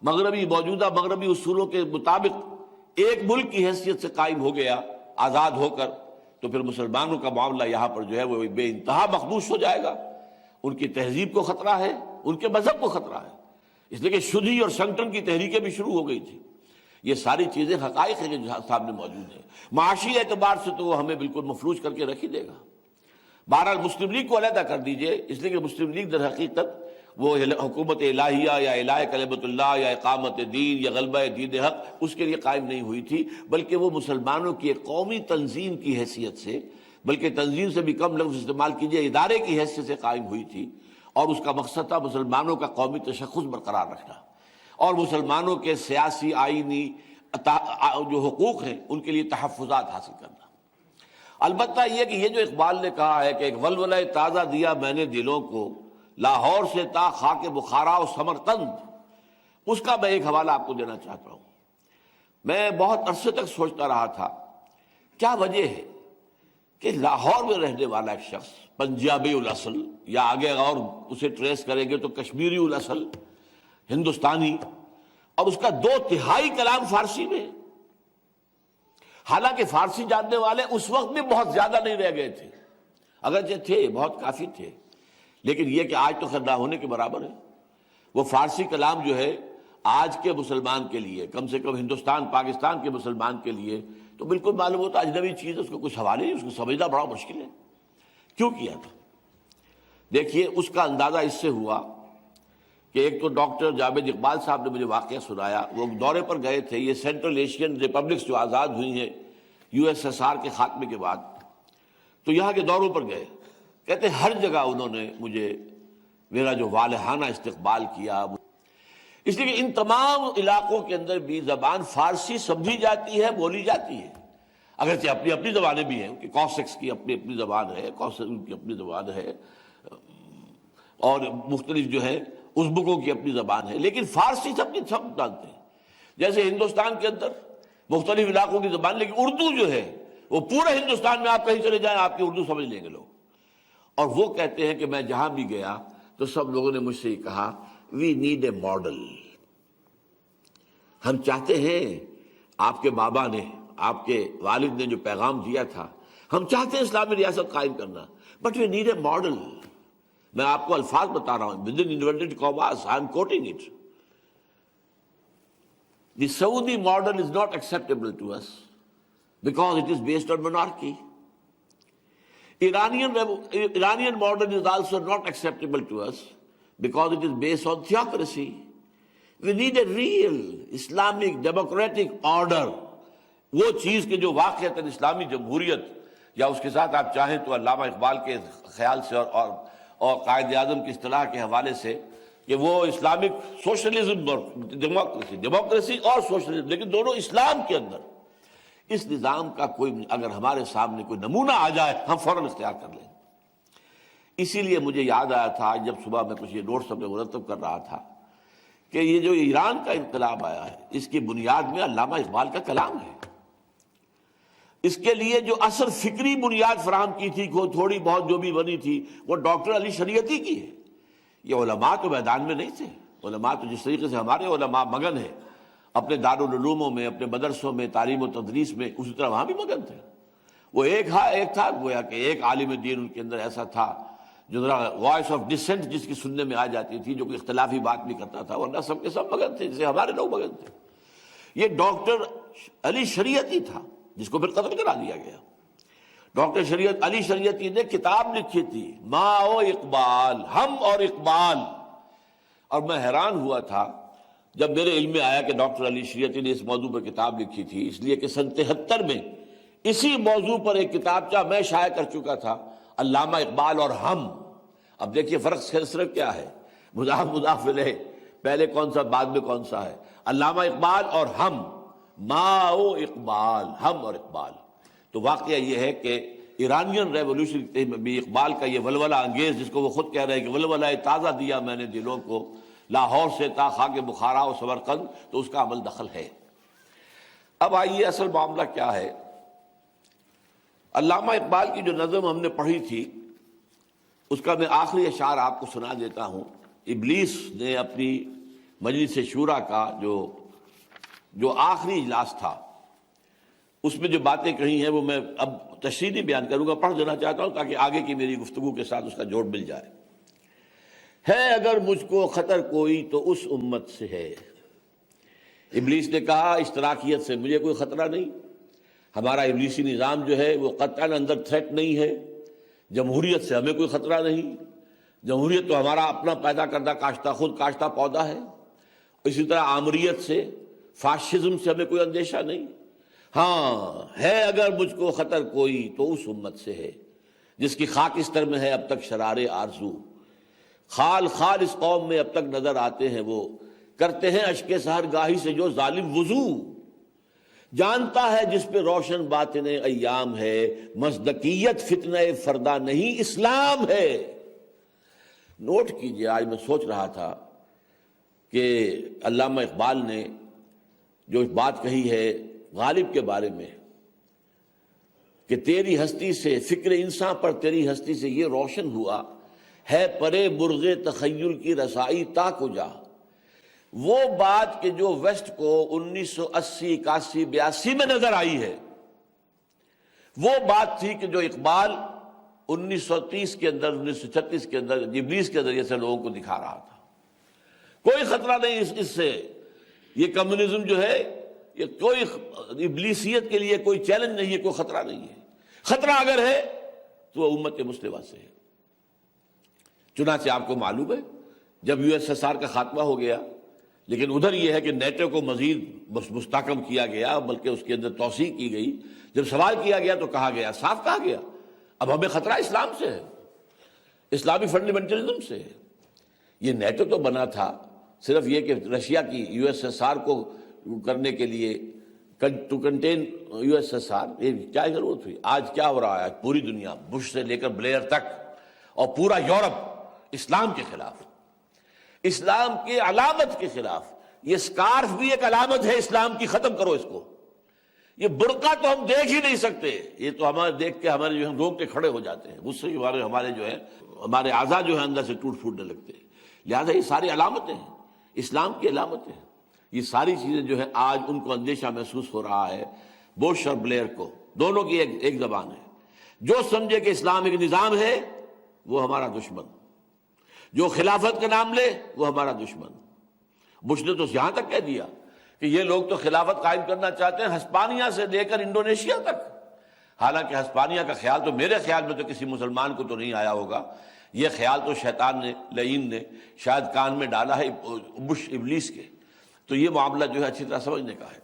موجودہ مغربی اصولوں کے مطابق ایک ملک کی حیثیت سے قائم ہو گیا آزاد ہو کر، تو پھر مسلمانوں کا معاملہ یہاں پر جو ہے وہ بے انتہا مخدوش ہو جائے گا۔ ان کی تہذیب کو خطرہ ہے، ان کے مذہب کو خطرہ ہے، اس لیے کہ شدھی اور سنگٹن کی تحریکیں بھی شروع ہو گئی تھی۔ یہ ساری چیزیں حقائق ہیں جو سامنے موجود ہیں، معاشی اعتبار سے تو وہ ہمیں بالکل مفلوج کر کے رکھ ہی دے گا۔ بہرحال مسلم لیگ کو علیحدہ کر دیجئے، اس لیے کہ مسلم لیگ در حقیقت وہ حکومت الہیہ یا اعلاء کلمۃ اللہ یا اقامت دین یا غلبہ دین حق اس کے لیے قائم نہیں ہوئی تھی، بلکہ وہ مسلمانوں کی ایک قومی تنظیم کی حیثیت سے، بلکہ تنظیم سے بھی کم لفظ استعمال کیجئے، ادارے کی حیثیت سے قائم ہوئی تھی، اور اس کا مقصد تھا مسلمانوں کا قومی تشخص برقرار رکھنا اور مسلمانوں کے سیاسی آئینی جو حقوق ہیں ان کے لیے تحفظات حاصل کرنا۔ البتہ یہ کہ یہ جو اقبال نے کہا ہے کہ ایک ولولہ تازہ دیا میں نے دلوں کو، لاہور سے تا خاک بخارا و سمرقند، اس کا میں ایک حوالہ آپ کو دینا چاہتا ہوں۔ میں بہت عرصے تک سوچتا رہا تھا کیا وجہ ہے کہ لاہور میں رہنے والا ایک شخص پنجابی الاصل، یا آگے اور اسے ٹریس کریں گے تو کشمیری الاصل، ہندوستانی، اور اس کا 2/3 کلام فارسی میں، حالانکہ فارسی جاننے والے اس وقت بھی بہت زیادہ نہیں رہ گئے تھے، اگرچہ تھے بہت کافی تھے، لیکن یہ کہ آج تو خیر نہ ہونے کے برابر ہے۔ وہ فارسی کلام جو ہے آج کے مسلمان کے لیے، کم سے کم ہندوستان پاکستان کے مسلمان کے لیے تو بالکل معلوم ہوتا اجنبی چیز، اس کو کچھ حوالے نہیں، اس کو سمجھنا بڑا مشکل ہے۔ کیوں کیا تھا؟ دیکھیے اس کا اندازہ اس سے ہوا کہ ایک تو ڈاکٹر جاوید اقبال صاحب نے مجھے واقعہ سنایا، وہ دورے پر گئے تھے، یہ سینٹرل ایشین ریپبلکس جو آزاد ہوئی ہیں USSR کے خاتمے کے بعد، تو یہاں کے دوروں پر گئے، کہتے ہر جگہ انہوں نے مجھے میرا جو والہانہ استقبال کیا، اس لیے کہ ان تمام علاقوں کے اندر بھی زبان فارسی سمجھی جاتی ہے، بولی جاتی ہے، اگرچہ اپنی اپنی زبانیں بھی ہیں، کہ کوسکس کی اپنی اپنی زبان ہے، کوسکس کی اپنی زبان ہے، اور مختلف جو ہے ازبکوں کی اپنی زبان ہے، لیکن فارسی سب جانتے ہیں۔ جیسے ہندوستان کے اندر مختلف علاقوں کی زبان، لیکن اردو جو ہے وہ پورے ہندوستان میں آپ کہیں چلے جائیں آپ کی اردو سمجھ لیں گے لوگ۔ اور وہ کہتے ہیں کہ میں جہاں بھی گیا تو سب لوگوں نے مجھ سے یہ کہا وی نیڈ اے ماڈل، ہم چاہتے ہیں آپ کے بابا نے، آپ کے والد نے جو پیغام دیا تھا، ہم چاہتے ہیں اسلامی ریاست قائم کرنا، but we need a model. میں آپ کو الفاظ بتا رہا ہوں within inverted commas, I am quoting it. The Saudi model is not acceptable to us because it is based on monarchy. Iranian model is also not acceptable to us because it is based on theocracy. We need a real Islamic democratic order. وہ چیز کہ جو واقعتاً اسلامی جمہوریت، یا اس کے ساتھ آپ چاہیں تو علامہ اقبال کے خیال سے اور قائد اعظم کی اصطلاح کے حوالے سے کہ وہ اسلامک سوشلزم اور ڈیموکریسی اور سوشلزم، لیکن دونوں اسلام کے اندر، اس نظام کا کوئی اگر ہمارے سامنے کوئی نمونہ آ جائے ہم فوراً اختیار کر لیں۔ اسی لیے مجھے یاد آیا تھا جب صبح میں کچھ یہ نوٹس اپنے مرتب کر رہا تھا کہ یہ جو ایران کا انقلاب آیا ہے اس کی بنیاد میں علامہ اقبال کا کلام ہے۔ اس کے لیے جو اصل فکری بنیاد فراہم کی تھی، وہ تھوڑی بہت جو بھی بنی تھی، وہ ڈاکٹر علی شریعتی کی ہے۔ یہ علماء تو میدان میں نہیں تھے، علماء تو جس طریقے سے ہمارے علماء مگن ہیں اپنے دارالعلوموں میں، اپنے مدرسوں میں، تعلیم و تدریس میں، اسی طرح وہاں بھی مگن تھے۔ وہ ایک تھا گویا کہ ایک عالم دین ان کے اندر ایسا تھا جو ذرا وائس آف ڈسینٹ جس کی سننے میں آ جاتی تھی، جو کوئی اختلافی بات نہیں کرتا تھا، ورنہ سب کے سب مگن تھے جیسے ہمارے لوگ مگن تھے۔ یہ ڈاکٹر علی شریعتی تھا جس کو پھر قتل کرا دیا گیا۔ ڈاکٹر علی شریعتی نے کتاب لکھی تھی ماں و اقبال، ہم اور اقبال، اور میں حیران ہوا تھا جب میرے علم میں آیا کہ ڈاکٹر علی شریعتی نے اس موضوع پر کتاب لکھی تھی، اس لیے کہ سن 73 میں اسی موضوع پر ایک کتابچہ میں شائع کر چکا تھا، علامہ اقبال اور ہم۔ اب دیکھیے فرق صرف کیا ہے، مضاف الیہ، پہلے کون سا بعد میں کون سا ہے، علامہ اقبال اور ہم، ماں و اقبال، ہم اور اقبال۔ تو واقعہ یہ ہے کہ ایرانین ریولوشن میں اقبال کا یہ ولولہ انگیز، جس کو وہ خود کہہ رہے ہیں کہ ولولہ تازہ دیا میں نے دلوں کو، لاہور سے تا خاک بخارا و سمرقند، تو اس کا عمل دخل ہے۔ اب آئیے اصل معاملہ کیا ہے۔ علامہ اقبال کی جو نظم ہم نے پڑھی تھی اس کا میں آخری اشعار آپ کو سنا دیتا ہوں۔ ابلیس نے اپنی مجلس شورا کا جو آخری اجلاس تھا اس میں جو باتیں کہی ہیں وہ میں اب تشریح نہیں بیان کروں گا، پڑھ دینا چاہتا ہوں تاکہ آگے کی میری گفتگو کے ساتھ اس کا جوڑ مل جائے۔ ہے اگر مجھ کو خطر کوئی تو اس امت سے ہے۔ ابلیس نے کہا اشتراکیت سے مجھے کوئی خطرہ نہیں، ہمارا ابلیسی نظام جو ہے وہ قطعاً اندر تھریٹ نہیں ہے، جمہوریت سے ہمیں کوئی خطرہ نہیں، جمہوریت تو ہمارا اپنا پیدا کردہ خود کاشتہ پودا ہے۔ اسی طرح آمریت سے، فاشزم سے ہمیں کوئی اندیشہ نہیں۔ ہاں ہے اگر مجھ کو خطر کوئی تو اس امت سے ہے جس کی خاکستر میں ہے اب تک شرار آرزو، خال خال اس قوم میں اب تک نظر آتے ہیں وہ، کرتے ہیں اشک سحر گاہی سے جو ظالم وضو، جانتا ہے جس پہ روشن باطن ایام ہے، مصدقیت فتنہ فردا نہیں اسلام ہے۔ نوٹ کیجئے، آج میں سوچ رہا تھا کہ علامہ اقبال نے جو بات کہی ہے غالب کے بارے میں کہ تیری ہستی سے، فکر انسان پر تیری ہستی سے یہ روشن ہوا ہے پرے مرغ تخیل کی رسائی تا کو جا، وہ بات کہ جو ویسٹ کو 1980، 81، 82 میں نظر آئی ہے، وہ بات تھی کہ جو اقبال 1930 کے اندر، 1936 کے اندر ابلیس کے ذریعے سے لوگوں کو دکھا رہا تھا۔ کوئی خطرہ نہیں اس سے، یہ کمیونزم جو ہے یہ کوئی ابلیسیت کے لیے کوئی چیلنج نہیں ہے، کوئی خطرہ نہیں ہے۔ خطرہ اگر ہے تو وہ امت مسلمہ سے ہے۔ چنانچہ آپ کو معلوم ہے جب USSR کا خاتمہ ہو گیا، لیکن ادھر یہ ہے کہ نیٹو کو مزید مستحکم کیا گیا، بلکہ اس کے اندر توسیع کی گئی۔ جب سوال کیا گیا تو کہا گیا، صاف کہا گیا، اب ہمیں خطرہ اسلام سے ہے، اسلامی فنڈامنٹلزم سے ہے۔ یہ نیٹو تو بنا تھا صرف یہ کہ رشیا کی USSR کو کرنے کے لیے، ٹو کنٹین USSR، یہ کیا ضرورت ہوئی؟ آج کیا ہو رہا ہے؟ پوری دنیا بش سے لے کر بلیئر تک اور پورا یورپ اسلام کے خلاف، اسلام کی علامت کے خلاف۔ یہ سکارف بھی ایک علامت ہے اسلام کی، ختم کرو اس کو۔ یہ برقع تو ہم دیکھ ہی نہیں سکتے، یہ تو ہمارے دیکھ کے ہمارے جو ہے روک کے کھڑے ہو جاتے ہیں، اس سے ہمارے جو ہے ہمارے اعضاء جو ہے اندر سے ٹوٹ پھوٹنے لگتے ہیں۔ لہٰذا یہ ساری علامتیں ہیں، اسلام کی علامتیں ہیں۔ یہ ساری چیزیں جو ہے آج ان کو اندیشہ محسوس ہو رہا ہے، بش اور بلیئر کو، دونوں کی ایک زبان ہے۔ جو سمجھے کہ اسلام ایک نظام ہے وہ ہمارا دشمن، جو خلافت کا نام لے وہ ہمارا دشمن۔ بش نے تو یہاں تک کہہ دیا کہ یہ لوگ تو خلافت قائم کرنا چاہتے ہیں ہسپانیہ سے لے کر انڈونیشیا تک۔ حالانکہ ہسپانیہ کا خیال تو میرے خیال میں تو کسی مسلمان کو تو نہیں آیا ہوگا، یہ خیال تو شیطان نے، لعین نے شاید کان میں ڈالا ہے بش ابلیس کے۔ تو یہ معاملہ جو ہے اچھی طرح سمجھنے کا ہے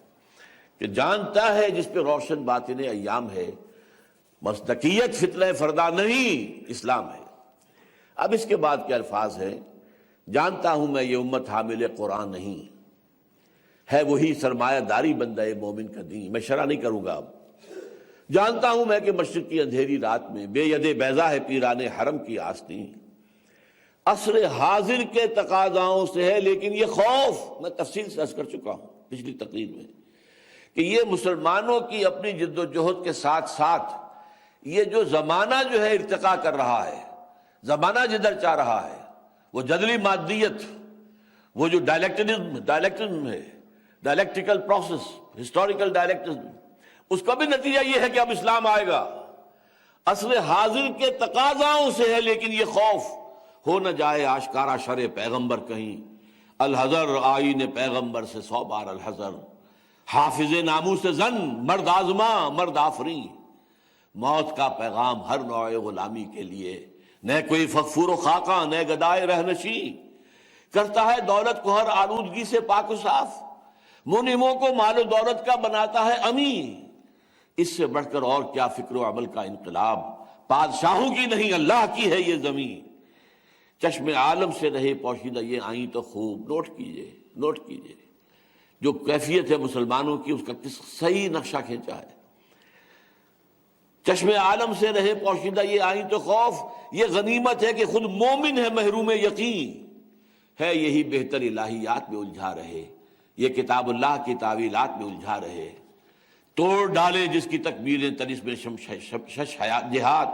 کہ جانتا ہے جس پہ روشن باطن ایام ہے، مصداقیت فتنہ فردہ نہیں، اسلام ہے۔ اب اس کے بعد کے الفاظ ہیں، جانتا ہوں میں یہ امت حامل قرآن نہیں ہے، وہی سرمایہ داری بندہ مومن کا دین۔ میں شرح نہیں کروں گا اب۔ جانتا ہوں میں کہ مشرق کی اندھیری رات میں بے ید بیضا ہے پیران حرم کی آستین، عصر حاضر کے تقاضاؤں سے ہے لیکن یہ خوف، میں تفصیل سے عرض کر چکا ہوں پچھلی تقریر میں کہ یہ مسلمانوں کی اپنی جد و جہد کے ساتھ ساتھ یہ جو زمانہ جو ہے ارتقا کر رہا ہے، زمانہ جدھر چاہ رہا ہے، وہ جدلی مادیت، وہ جو ڈائلیکٹزم ہے، ڈائلیکٹیکل پروسیس، ہسٹوریکل ڈائلیکٹزم، اس کا بھی نتیجہ یہ ہے کہ اب اسلام آئے گا۔ عصر حاضر کے تقاضاؤں سے ہے لیکن یہ خوف، ہو نہ جائے آشکارا شر پیغمبر کہیں، الحذر آئین پیغمبر سے 100 بار الحذر، حافظ ناموس زن مرد آزما مرد آفری، موت کا پیغام ہر نوع غلامی کے لیے، نہ کوئی فغفور و خاکہ نہ گدائے رہنشی، کرتا ہے دولت کو ہر آلودگی سے پاک و صاف، منعموں کو مال و دولت کا بناتا ہے امین، اس سے بڑھ کر اور کیا فکر و عمل کا انقلاب، بادشاہوں کی نہیں اللہ کی ہے یہ زمین، چشم عالم سے رہے پوشیدہ یہ آئیں تو خوب، نوٹ کیجئے جو کیفیت ہے مسلمانوں کی، اس کا کس صحیح نقشہ کھینچا ہے۔ چشم عالم سے رہے پوشیدہ یہ آئیں تو خوف، یہ غنیمت ہے کہ خود مومن ہے محروم یقین، ہے یہی بہتر الہیات میں الجھا رہے، یہ کتاب اللہ کی تعویلات میں الجھا رہے، توڑ ڈالے جس کی تکبیریں تنس میں شش جہاد،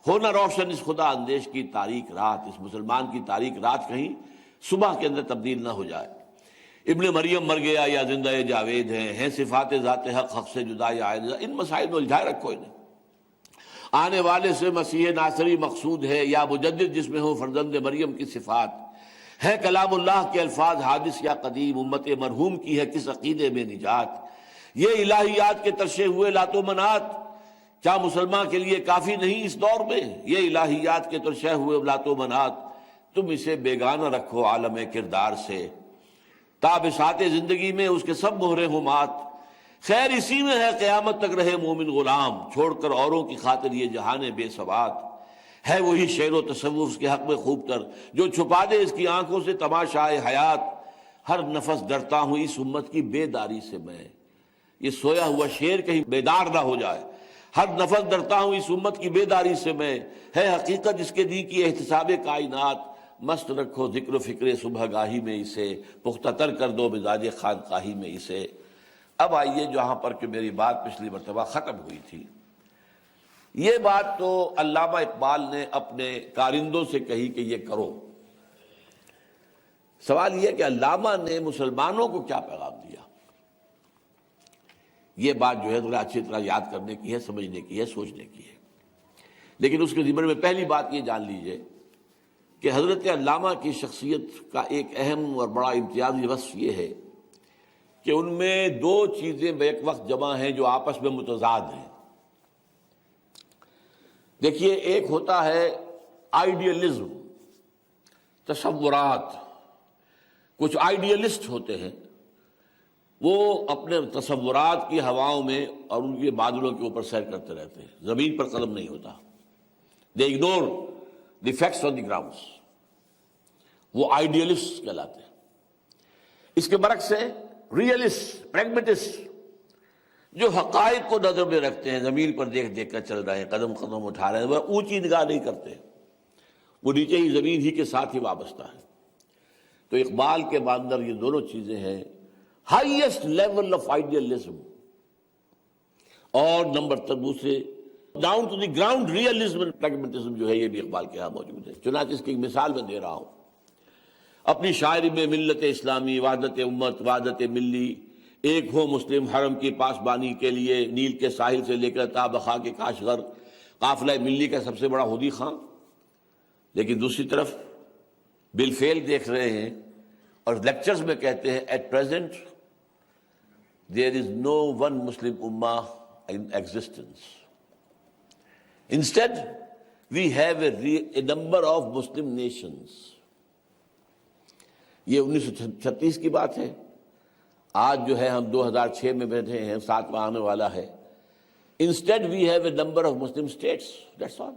ہو نہ روشن اس خدا اندیش کی تاریک رات، اس مسلمان کی تاریک رات کہیں صبح کے اندر تبدیل نہ ہو جائے۔ ابن مریم مر گیا یا زندہ جاوید ہیں صفات ذات حق سے جدا یا عائد، ان مسائل میں الجھائے رکھو انہیں۔ آنے والے سے مسیح ناصری مقصود ہے یا مجدد جس میں ہو فرزند مریم کی صفات، ہے کلام اللہ کے الفاظ حادث یا قدیم، امت مرحوم کی ہے کس عقیدے میں نجات، یہ الہیات کے ترشے ہوئے لات و منات کیا مسلمان کے لیے کافی نہیں اس دور میں، یہ الہیات کے ترشے ہوئے لات و منات، تم اسے بیگانہ رکھو عالم کردار سے، تا بساط زندگی میں اس کے سب مہرے ہمات، خیر اسی میں ہے قیامت تک رہے مومن غلام، چھوڑ کر اوروں کی خاطر یہ جہان بے ثبات، ہے وہی شعر و تصوف کے حق میں خوب تر، جو چھپا دے اس کی آنکھوں سے تماشائے حیات، ہر نفس ڈرتا ہوں اس امت کی بیداری سے میں، یہ سویا ہوا شعر کہیں بیدار نہ ہو جائے، ہر نفس ڈرتا ہوں اس امت کی بیداری سے میں، ہے حقیقت جس کے دی کی احتساب کائنات، مست رکھو ذکر و فکر صبح گاہی میں اسے، پختہ تر کر دو مزاج خانقاہی میں اسے، اب آئیے جہاں پر کہ میری بات پچھلی مرتبہ ختم ہوئی تھی، یہ بات تو علامہ اقبال نے اپنے کارندوں سے کہی کہ یہ کرو۔ سوال یہ کہ علامہ نے مسلمانوں کو کیا پیغام دیا؟ یہ بات جو ہے ذرا اچھی طرح یاد کرنے کی ہے، سمجھنے کی ہے، سوچنے کی ہے۔ لیکن اس کے ضمن میں پہلی بات یہ جان لیجئے کہ حضرت علامہ کی شخصیت کا ایک اہم اور بڑا امتیازی وصف یہ ہے کہ ان میں دو چیزیں بیک وقت جمع ہیں جو آپس میں متضاد ہیں۔ دیکھیے، ایک ہوتا ہے آئیڈیلزم، تصورات۔ کچھ آئیڈیلسٹ ہوتے ہیں، وہ اپنے تصورات کی ہواؤں میں اور ان کے بادلوں کے اوپر سیر کرتے رہتے ہیں، زمین پر قدم نہیں ہوتا۔ They ignore the facts on the grounds, وہ آئیڈیلسٹ کہلاتے ہیں۔ اس کے برعکس ہے ریئلسٹ، پریگمیٹسٹ، جو حقائق کو نظر میں رکھتے ہیں، زمین پر دیکھ دیکھ کر چل رہے ہیں، قدم قدم اٹھا رہے ہیں، وہ اونچی نگاہ نہیں کرتے، وہ نیچے ہی زمین ہی کے ساتھ ہی وابستہ ہے۔ تو اقبال کے اندر یہ دونوں چیزیں ہیں، ہائیسٹ لیول آف آئیڈیلزم، اور نمبر دوسرے down to the ground realism and pragmatism جو ہے، یہ بھی اقبال کے ہاں موجود ہے۔ چنانچہ اس کی ایک مثال میں دے رہا ہوں۔ اپنی شاعری میں ملت اسلامی، وحدت امت، وحدت ملی، ایک ہو مسلم حرم کی پاسبانی کے لیے، نیل کے ساحل سے لے کر تا بخا کے کاشغر، قافلہ ملی کا سب سے بڑا ہودی خان۔ لیکن دوسری طرف بالفعل دیکھ رہے ہیں اور لیکچرز میں کہتے ہیں at present there is no one Muslim ummah in existence, instead we have a number of Muslim nations. یہ 1936 کی بات ہے، آج جو ہے ہم 2006 میں بیٹھے ہیں، 7واں آنے والا ہے۔ Instead we have a number of Muslim states, that's all.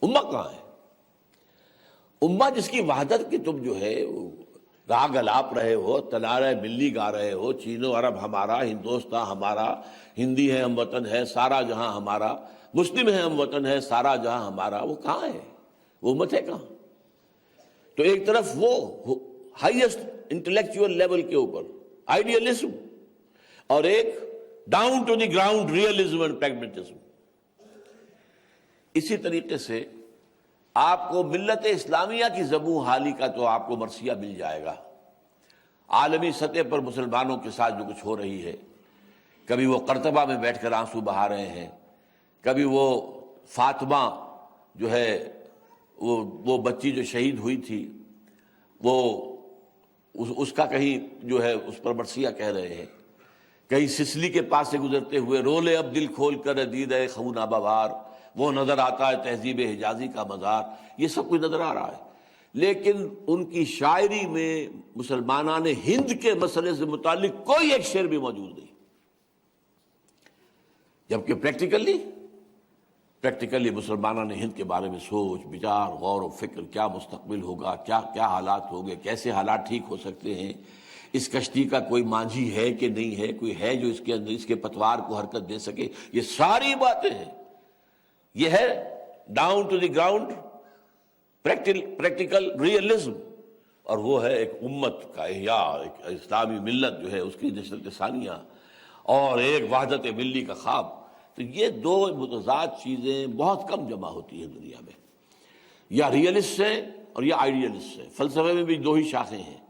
امہ کہاں ہے؟ امہ جس کی وحدت کی تم جو ہے راگ الاپ رہے ہو، تنارہ ملی گا رہے ہو، چین و عرب ہمارا، ہندوستان ہمارا، ہندی ہے ہم وطن ہے، سارا جہاں ہمارا، مسلم ہے ہم وطن ہے، سارا جہاں ہمارا، وہ کہاں ہے؟ وہ امت ہے کہاں؟ تو ایک طرف وہ ہائیسٹ انٹلیکچوئل لیول کے اوپر آئیڈیلزم، اور ایک down to the ground realism and pragmatism. اسی طریقے سے آپ کو ملت اسلامیہ کی زبوں حالی کا تو آپ کو مرثیہ مل جائے گا۔ عالمی سطح پر مسلمانوں کے ساتھ جو کچھ ہو رہی ہے، کبھی وہ قرطبہ میں بیٹھ کر آنسو بہا رہے ہیں، کبھی وہ فاطمہ جو ہے وہ بچی جو شہید ہوئی تھی، وہ اس کا کہیں جو ہے اس پر مرثیہ کہہ رہے ہیں، کہیں سسلی کے پاس سے گزرتے ہوئے رولے اب دل کھول کر دیدہ خون آباوار، وہ نظر آتا ہے تہذیب حجازی کا مزار۔ یہ سب کچھ نظر آ رہا ہے، لیکن ان کی شاعری میں مسلمانان ہند کے مسئلے سے متعلق کوئی ایک شعر بھی موجود نہیں، جبکہ پریکٹیکلی مسلمانان ہند کے بارے میں سوچ بچار، غور و فکر، کیا مستقبل ہوگا، کیا حالات ہوں گے، کیسے حالات ٹھیک ہو سکتے ہیں، اس کشتی کا کوئی مانجھی ہے کہ نہیں ہے، کوئی ہے جو اس کے اندر اس کے پتوار کو حرکت دے سکے، یہ ساری باتیں ہیں۔ یہ ہے down to the ground practical realism, اور وہ ہے ایک امت کا احیاء، ایک اسلامی ملت جو ہے اس کی نشرت ثانیہ، اور ایک وحدت ملی کا خواب۔ تو یہ دو متضاد چیزیں بہت کم جمع ہوتی ہیں دنیا میں، یا ریئلسٹ ہے اور یا آئیڈیلسٹ ہے۔ فلسفے میں بھی دو ہی شاخیں ہیں۔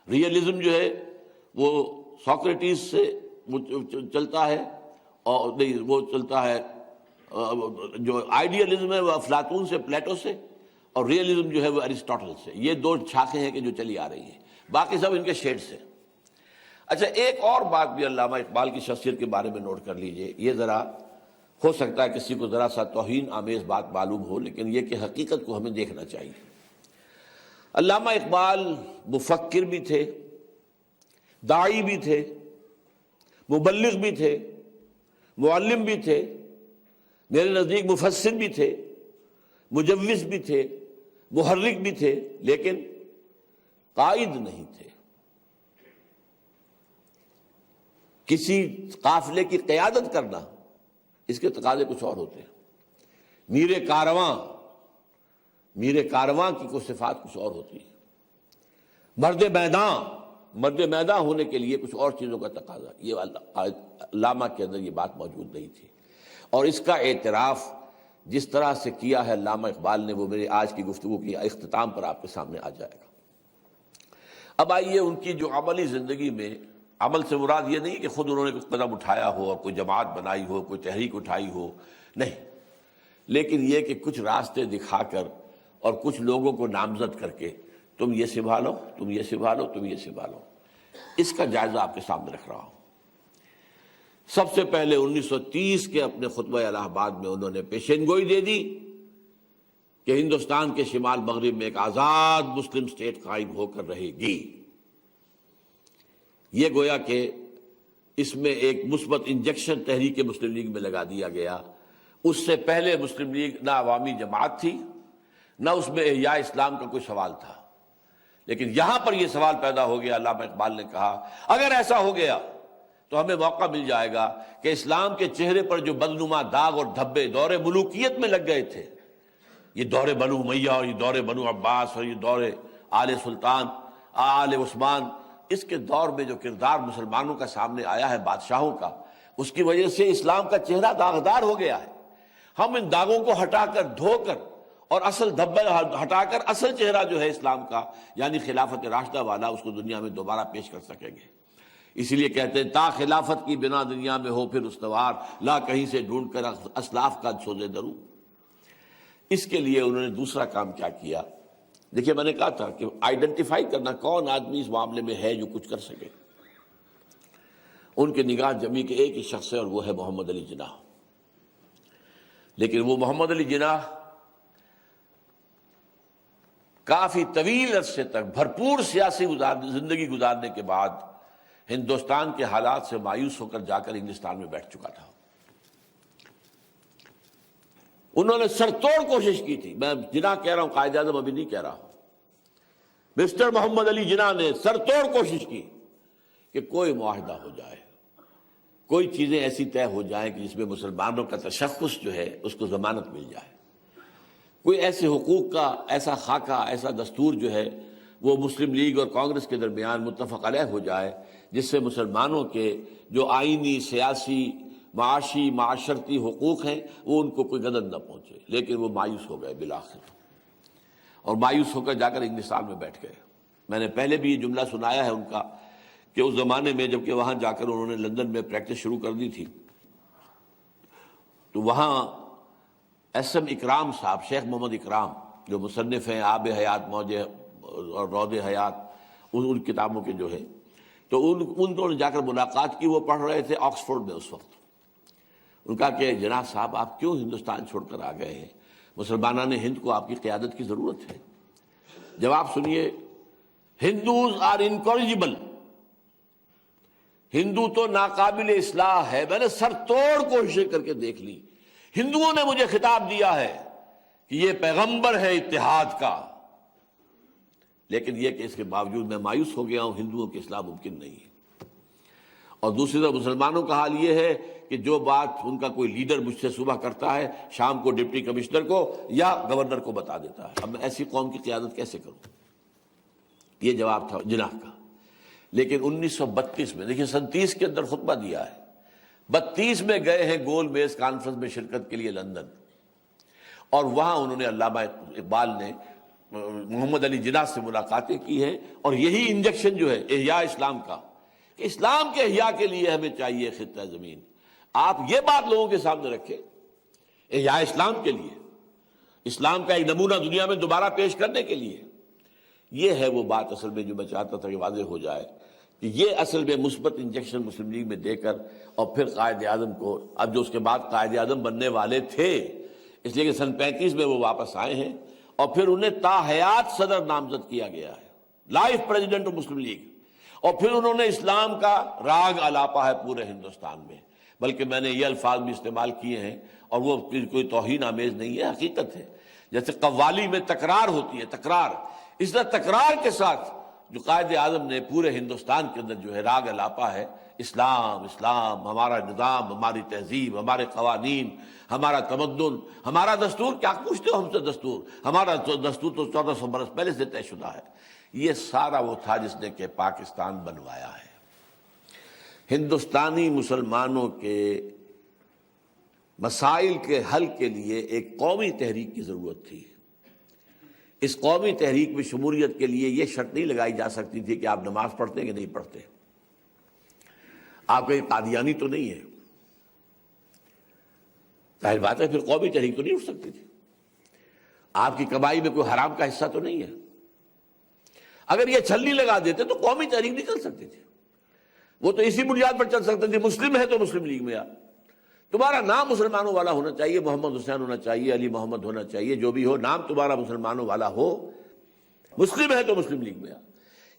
ریئلزم جو ہے وہ سوکریٹیز سے چلتا ہے، اور نہیں وہ چلتا ہے، جو آئیڈیلزم ہے وہ افلاطون سے، پلیٹو سے، اور ریئلزم جو ہے وہ ارسطاٹل سے۔ یہ دو شاخیں ہیں کہ جو چلی آ رہی ہیں، باقی سب ان کے شیڈز ہیں۔ اچھا، ایک اور بات بھی علامہ اقبال کی شخصیت کے بارے میں نوٹ کر لیجئے، یہ ذرا ہو سکتا ہے کسی کو ذرا سا توہین آمیز بات معلوم ہو، لیکن یہ کہ حقیقت کو ہمیں دیکھنا چاہیے۔ علامہ اقبال مفکر بھی تھے، داعی بھی تھے، مبلغ بھی تھے، معلم بھی تھے، میرے نزدیک مفسر بھی تھے، مجوز بھی تھے، محرک بھی تھے، لیکن قائد نہیں تھے۔ کسی قافلے کی قیادت کرنا، اس کے تقاضے کچھ اور ہوتے ہیں۔ میر کارواں کی کچھ صفات کچھ اور ہوتی ہیں۔ مرد میدان، مرد میدان ہونے کے لیے کچھ اور چیزوں کا تقاضا، یہ علامہ کے اندر یہ بات موجود نہیں تھی، اور اس کا اعتراف جس طرح سے کیا ہے علامہ اقبال نے، وہ میری آج کی گفتگو کی اختتام پر آپ کے سامنے آ جائے گا۔ اب آئیے ان کی جو عملی زندگی میں، عمل سے مراد یہ نہیں کہ خود انہوں نے کوئی قدم اٹھایا ہو اور کوئی جماعت بنائی ہو، کوئی تحریک اٹھائی ہو، نہیں، لیکن یہ کہ کچھ راستے دکھا کر اور کچھ لوگوں کو نامزد کر کے تم یہ سنبھالو، تم یہ سنبھالو، تم یہ سنبھالو، اس کا جائزہ آپ کے سامنے رکھ رہا ہوں۔ سب سے پہلے 1930 کے اپنے خطبہ الہ آباد میں انہوں نے پیشین گوئی دے دی کہ ہندوستان کے شمال مغرب میں ایک آزاد مسلم اسٹیٹ قائم ہو کر رہے گی۔ یہ گویا کہ اس میں ایک مثبت انجیکشن تحریک مسلم لیگ میں لگا دیا گیا۔ اس سے پہلے مسلم لیگ نہ عوامی جماعت تھی، نہ اس میں احیاء اسلام کا کوئی سوال تھا، لیکن یہاں پر یہ سوال پیدا ہو گیا۔ علامہ اقبال نے کہا اگر ایسا ہو گیا تو ہمیں موقع مل جائے گا کہ اسلام کے چہرے پر جو بدنما داغ اور دھبے دور ملوکیت میں لگ گئے تھے، یہ دور بنو امیہ اور یہ دور بنو عباس اور یہ دور آل سلطان آل عثمان، اس کے دور میں جو کردار مسلمانوں کا سامنے آیا ہے بادشاہوں کا، اس کی وجہ سے اسلام کا چہرہ داغدار ہو گیا ہے۔ ہم ان داغوں کو ہٹا کر، دھو کر، اور اصل دھبے ہٹا کر اصل چہرہ جو ہے اسلام کا، یعنی خلافت راشدہ والا، اس کو دنیا میں دوبارہ پیش کر سکیں گے۔ اسی لیے کہتے ہیں تا خلافت کی بنا دنیا میں ہو پھر استوار، لا کہیں سے ڈھونڈ کر اسلاف کا سوزے درو۔ اس کے لیے انہوں نے دوسرا کام کیا کیا؟ دیکھیے میں نے کہا تھا کہ آئیڈینٹیفائی کرنا کون آدمی اس معاملے میں ہے جو کچھ کر سکے۔ ان کے نگاہ جمی کے ایک ہی شخص ہے اور وہ ہے محمد علی جناح۔ لیکن وہ محمد علی جناح کافی طویل عرصے تک بھرپور سیاسی زندگی گزارنے کے بعد ہندوستان کے حالات سے مایوس ہو کر جا کر انگلستان میں بیٹھ چکا تھا۔ انہوں نے سرتوڑ کوشش کی تھی، میں جناح کہہ رہا ہوں، قائد اعظم ابھی نہیں کہہ رہا ہوں، مسٹر محمد علی جناح نے سرتوڑ کوشش کی کہ کوئی معاہدہ ہو جائے، کوئی چیزیں ایسی طے ہو جائیں کہ جس میں مسلمانوں کا تشخص جو ہے اس کو ضمانت مل جائے، کوئی ایسے حقوق کا ایسا خاکہ، ایسا دستور جو ہے وہ مسلم لیگ اور کانگریس کے درمیان متفق علیہ ہو جائے، جس سے مسلمانوں کے جو آئینی، سیاسی، معاشی، معاشرتی حقوق ہیں وہ ان کو کوئی گدن نہ پہنچے۔ لیکن وہ مایوس ہو گئے بالآخر، اور مایوس ہو کر جا کر انگلستان میں بیٹھ گئے۔ میں نے پہلے بھی یہ جملہ سنایا ہے ان کا کہ اس زمانے میں جبکہ وہاں جا کر انہوں نے لندن میں پریکٹس شروع کر دی تھی، تو وہاں ایس ایم اکرام صاحب، شیخ محمد اکرام جو مصنف ہیں آب حیات موج اور رود حیات، ان کتابوں کے جو ہے، تو انہوں نے جا کر ملاقات کی۔ وہ پڑھ رہے تھے آکسفورڈ میں اس وقت۔ ان کا کہ جناح صاحب آپ کیوں ہندوستان چھوڑ کر آ گئے ہیں؟ مسلمانان ہند کو آپ کی قیادت کی ضرورت ہے۔ جواب سنیے، ہندوز آر انکورجبل، ہندو تو ناقابل اصلاح ہے۔ میں نے سر توڑ کوششیں کر کے دیکھ لی، ہندوؤں نے مجھے خطاب دیا ہے کہ یہ پیغمبر ہے اتحاد کا، لیکن یہ کہ اس کے باوجود میں مایوس ہو گیا ہوں، ہندوؤں کی اصلاح ممکن نہیں ہے۔ اور دوسری طرف مسلمانوں کا حال یہ ہے کہ جو بات ان کا کوئی لیڈر مجھ سے صبح کرتا ہے، شام کو ڈپٹی کمشنر کو یا گورنر کو بتا دیتا ہے۔ اب میں ایسی قوم کی قیادت کیسے کروں؟ یہ جواب تھا جناح کا۔ لیکن 1932 میں، دیکھیے 37 کے اندر خطبہ دیا ہے، 32 میں گئے ہیں گول میز کانفرنس میں شرکت کے لیے لندن، اور وہاں انہوں نے علامہ اقبال نے محمد علی جناح سے ملاقاتیں کی ہیں، اور یہی انجیکشن جو ہے احیاء اسلام کا، کہ اسلام کے احیاء کے لیے ہمیں چاہیے خطہ زمین۔ آپ یہ بات لوگوں کے سامنے رکھیں، احیاء اسلام کے لیے، اسلام کا ایک نمونہ دنیا میں دوبارہ پیش کرنے کے لیے۔ یہ ہے وہ بات اصل میں جو میں چاہتا تھا کہ واضح ہو جائے کہ یہ اصل میں مثبت انجیکشن مسلم لیگ میں دے کر، اور پھر قائد اعظم کو، اب جو اس کے بعد قائد اعظم بننے والے تھے، اس لیے کہ سن 35 میں وہ واپس آئے ہیں، اور پھر انہیں تا حیات صدر نامزد کیا گیا ہے، life president of Muslim league, اور پھر انہوں نے اسلام کا راگ الاپا ہے پورے ہندوستان میں۔ بلکہ میں نے یہ الفاظ بھی استعمال کیے ہیں، اور وہ کوئی توہین آمیز نہیں ہے، حقیقت ہے۔ جیسے قوالی میں تکرار ہوتی ہے، تکرار، اس طرح تکرار کے ساتھ جو قائد اعظم نے پورے ہندوستان کے اندر جو ہے راگ الاپا ہے، اسلام، اسلام، ہمارا نظام، ہماری تہذیب، ہمارے قوانین، ہمارا تمدن، ہمارا دستور۔ کیا پوچھتے ہو ہم سے دستور؟ ہمارا دستور تو 1400 برس پہلے سے طے شدہ ہے۔ یہ سارا وہ تھا جس نے کہ پاکستان بنوایا ہے۔ ہندوستانی مسلمانوں کے مسائل کے حل کے لیے ایک قومی تحریک کی ضرورت تھی۔ اس قومی تحریک میں شمولیت کے لیے یہ شرط نہیں لگائی جا سکتی تھی کہ آپ نماز پڑھتے ہیں کہ نہیں پڑھتے، آپ کہیں قادیانی تو نہیں ہے، ظاہر بات ہے پھر قومی تحریک تو نہیں اٹھ سکتی تھی۔ آپ کی کمائی میں کوئی حرام کا حصہ تو نہیں ہے۔ اگر یہ چھلنی لگا دیتے تو قومی تحریک نہیں چل سکتی تھی، وہ تو اسی بنیاد پر چل سکتے تھے مسلم ہے تو مسلم لیگ میں آپ، تمہارا نام مسلمانوں والا ہونا چاہیے، محمد حسین ہونا چاہیے، علی محمد ہونا چاہیے، جو بھی ہو نام تمہارا مسلمانوں والا ہو، مسلم ہے تو مسلم لیگ میں آپ۔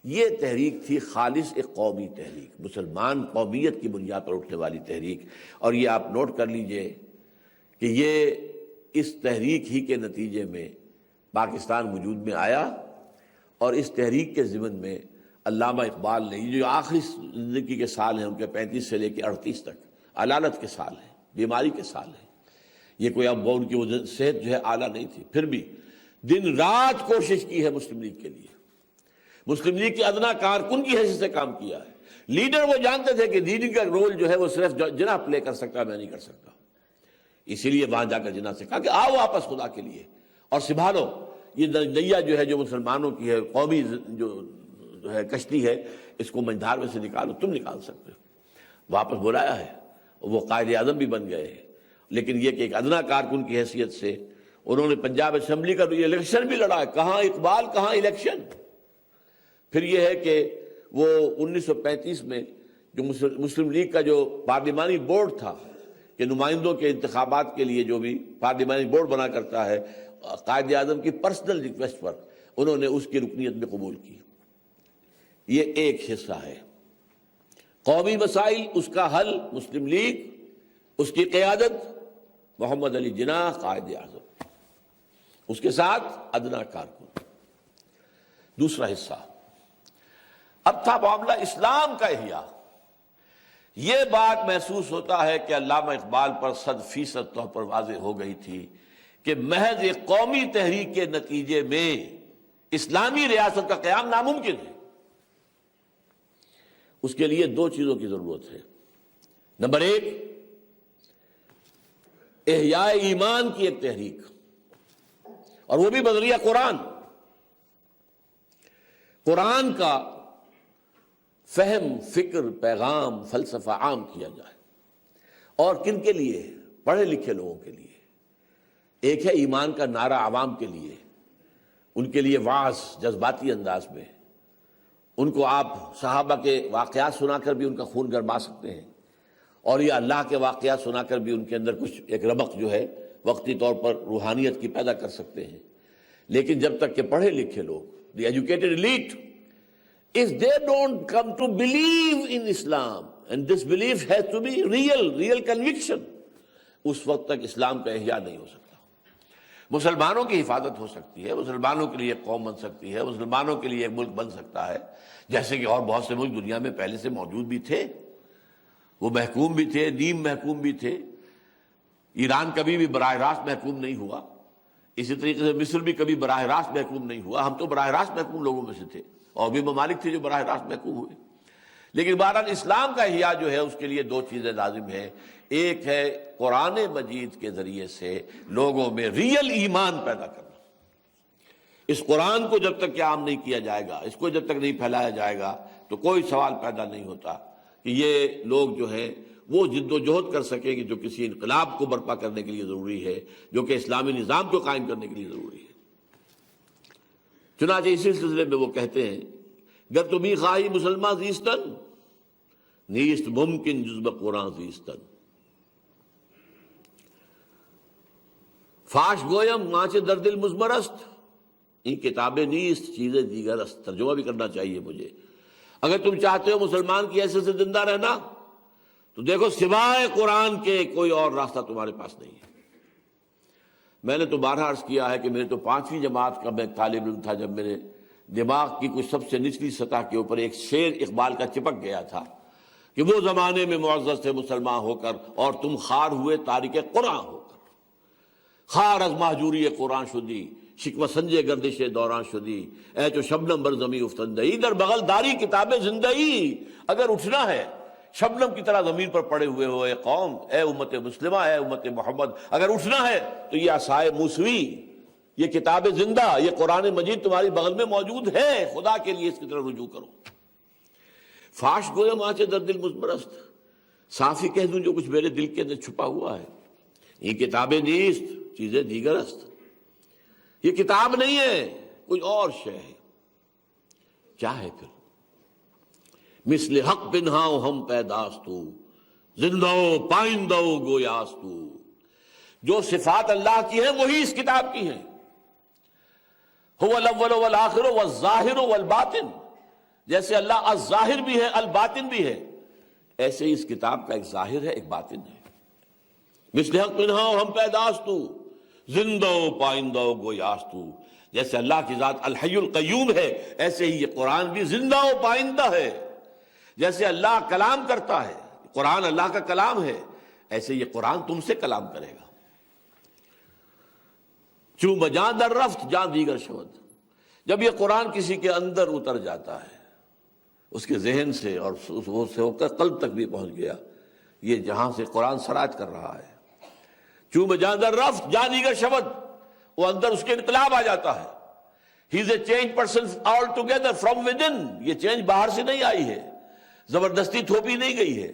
یہ تحریک تھی خالص ایک قومی تحریک، مسلمان قومیت کی بنیاد پر اٹھنے والی تحریک۔ اور یہ آپ نوٹ کر لیجئے کہ یہ اس تحریک ہی کے نتیجے میں پاکستان وجود میں آیا، اور اس تحریک کے ضمن میں علامہ اقبال نے، یہ جو آخری زندگی کے سال ہیں ان کے 35 سے لے کے 38 تک، علالت کے سال ہیں، بیماری کے سال ہیں، یہ کوئی اب ان کی صحت جو ہے اعلیٰ نہیں تھی، پھر بھی دن رات کوشش کی ہے مسلم لیگ کے لیے، مسلم لیگ کے ادنا کارکن کی حیثیت سے کام کیا ہے۔ لیڈر وہ جانتے تھے کہ دین کا رول جو ہے وہ صرف جناح پلے کر سکتا، میں نہیں کر سکتا، اسی لیے وہاں جا کر جناح سے کہا کہ آؤ واپس خدا کے لیے اور سنبھالو یہ نیا جو ہے جو مسلمانوں کی ہے، قومی جو ہے کشتی ہے، اس کو منجھار میں سے نکالو، تم نکال سکتے ہو۔ واپس بلایا ہے، وہ قائد اعظم بھی بن گئے ہیں، لیکن یہ کہ ایک ادنا کارکن کی حیثیت سے انہوں نے پنجاب اسمبلی کا بھی الیکشن بھی لڑا ہے، کہاں اقبال کہاں الیکشن۔ پھر یہ ہے کہ وہ 1935 میں جو مسلم لیگ کا جو پارلیمانی بورڈ تھا کہ نمائندوں کے انتخابات کے لیے جو بھی پارلیمانی بورڈ بنا کرتا ہے، قائد اعظم کی پرسنل ریکویسٹ پر انہوں نے اس کی رکنیت میں قبول کی۔ یہ ایک حصہ ہے قومی مسائل، اس کا حل مسلم لیگ، اس کی قیادت محمد علی جناح قائد اعظم، اس کے ساتھ ادنا کارکن۔ دوسرا حصہ اب تھا معاملہ اسلام کا احیاء۔ یہ بات محسوس ہوتا ہے کہ علامہ اقبال پر 100% طور پر واضح ہو گئی تھی کہ محض ایک قومی تحریک کے نتیجے میں اسلامی ریاست کا قیام ناممکن ہے۔ اس کے لیے دو چیزوں کی ضرورت ہے۔ نمبر ایک، احیاء ایمان کی ایک تحریک، اور وہ بھی بذریعہ قرآن کا فہم، فکر، پیغام، فلسفہ عام کیا جائے۔ اور کن کے لیے؟ پڑھے لکھے لوگوں کے لیے۔ ایک ہے ایمان کا نعرہ عوام کے لیے، ان کے لیے وعظ جذباتی انداز میں، ان کو آپ صحابہ کے واقعات سنا کر بھی ان کا خون گرما سکتے ہیں، اور یہ اللہ کے واقعات سنا کر بھی ان کے اندر کچھ ایک رمق جو ہے وقتی طور پر روحانیت کی پیدا کر سکتے ہیں۔ لیکن جب تک کہ پڑھے لکھے لوگ، the educated elite, if they don't come to believe in Islam, and this belief has to be real conviction, اس وقت تک اسلام کا احیاء نہیں ہو سکتا۔ مسلمانوں کی حفاظت ہو سکتی ہے، مسلمانوں کے لیے ایک قوم بن سکتی ہے، مسلمانوں کے لیے ایک ملک بن سکتا ہے، جیسے کہ اور بہت سے ملک دنیا میں پہلے سے موجود بھی تھے، وہ محکوم بھی تھے، نیم محکوم بھی تھے۔ ایران کبھی بھی براہ راست محکوم نہیں ہوا، اسی طریقے سے مصر بھی کبھی براہ راست محکوم نہیں ہوا، ہم تو براہ راست محکوم لوگوں میں سے تھے، اور بھی ممالک تھے جو براہ راست محکوم ہوئے۔ لیکن بہرحال اسلام کا احیاء جو ہے اس کے لیے دو چیزیں لازم ہیں۔ ایک ہے قرآن مجید کے ذریعے سے لوگوں میں ریئل ایمان پیدا کرنا۔ اس قرآن کو جب تک کہ عام نہیں کیا جائے گا، اس کو جب تک نہیں پھیلایا جائے گا، تو کوئی سوال پیدا نہیں ہوتا کہ یہ لوگ جو ہیں وہ جد و جہد کر سکیں کہ جو کسی انقلاب کو برپا کرنے کے لیے ضروری ہے، جو کہ اسلامی نظام کو قائم کرنے کے لیے ضروری ہے۔ چنانچہ اسی سلسلے میں وہ کہتے ہیں، گر تمہیں خواہی مسلمان زیستن، نیست ممکن جز قرآن زیستن، فاش گویم ماچ در دل مزمر است، این کتابیں نیست چیزیں دیگر است۔ ترجمہ بھی کرنا چاہیے مجھے۔ اگر تم چاہتے ہو مسلمان کی حیثیت سے زندہ رہنا تو دیکھو سوائے قرآن کے کوئی اور راستہ تمہارے پاس نہیں ہے۔ میں نے تو بارہا عرض کیا ہے کہ میرے تو 5ویں جماعت کا میں طالب علم تھا جب میرے دماغ کی کچھ سب سے نچلی سطح کے اوپر ایک شعر اقبال کا چپک گیا تھا کہ وہ زمانے میں معزز تھے مسلمان ہو کر، اور تم خار ہوئے تارک قرآن ہو کر، خار از مہجوری قرآن شدی، شکوہ سنجے گردش دوران شدی، اے جو شبنم بر زمیں افتندہی، در بغل داری کتاب زندگی۔ اگر اٹھنا ہے شبنم کی طرح زمین پر پڑے ہوئے ہو اے قوم، اے امت مسلمہ، اے امت محمد، اگر اٹھنا ہے تو یہ عصائے موسوی، یہ کتاب زندہ، یہ قرآن مجید تمہاری بغل میں موجود ہے، خدا کے لیے اس کی طرف رجوع کرو۔ فاش گویا ماں سے در دل مزبرست، صافی کہہ دوں جو کچھ میرے دل کے اندر چھپا ہوا ہے۔ یہ کتابیں نیست چیزیں دیگر است، یہ کتاب نہیں ہے، کوئی اور شے ہے۔ کیا ہے پھر؟ مثل حق پنہاؤ ہم پیداستو، زندہ پائندہ گویاستو۔ جو صفات اللہ کی ہیں وہی اس کتاب کی ہیں۔ هو الاول والآخر والظاہر والباطن، جیسے اللہ الظاہر بھی ہے الباطن بھی ہے، ایسے ہی اس کتاب کا ایک ظاہر ہے ایک باطن ہے۔ مثل حق پنہاؤ ہم پیداستو، زندہ پائندہ گویاستو، جیسے اللہ کی ذات الحی القیوم ہے ایسے ہی یہ قرآن بھی زندہ و پائندہ ہے۔ جیسے اللہ کلام کرتا ہے، قرآن اللہ کا کلام ہے، ایسے یہ قرآن تم سے کلام کرے گا۔ چوں بجان در رفت جان دیگر شود، جب یہ قرآن کسی کے اندر اتر جاتا ہے، اس کے ذہن سے اور وہ سے ہو کر قلب تک بھی پہنچ گیا، یہ جہاں سے قرآن سراج کر رہا ہے۔ چوں بجان در رفت جان دیگر شود، وہ اندر اس کے انقلاب آ جاتا ہے۔ He is a change person altogether from within, یہ چینج باہر سے نہیں آئی ہے، زبردستی تھوپی نہیں گئی ہے،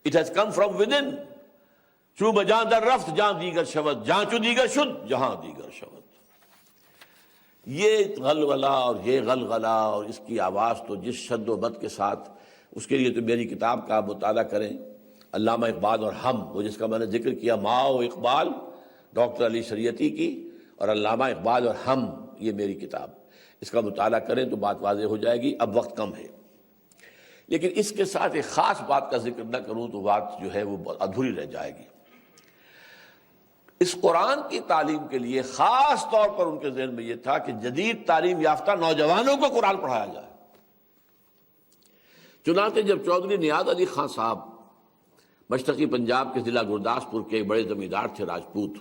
it has come from with in. چوں بجان در رفت جہاں دیگر شود، جہاں چوں دیگر شد جہاں دیگر شود۔ یہ غلغلہ اور یہ غلغلہ اور اس کی آواز تو جس شد و بد کے ساتھ، اس کے لیے تو میری کتاب کا مطالعہ کریں، علامہ اقبال اور ہم، وہ جس کا میں نے ذکر کیا، ماں و اقبال ڈاکٹر علی شریعتی کی، اور علامہ اقبال اور ہم، یہ میری کتاب، اس کا مطالعہ کریں تو بات واضح ہو جائے گی۔ اب وقت کم ہے، لیکن اس کے ساتھ ایک خاص بات کا ذکر نہ کروں تو بات جو ہے وہ ادھوری رہ جائے گی۔ اس قرآن کی تعلیم کے لیے خاص طور پر ان کے ذہن میں یہ تھا کہ جدید تعلیم یافتہ نوجوانوں کو قرآن پڑھایا جائے۔ چنانچہ جب چودھری نیاز علی خان صاحب مشرقی پنجاب کے ضلع گرداسپور کے ایک بڑے زمیندار تھے، راجپوت،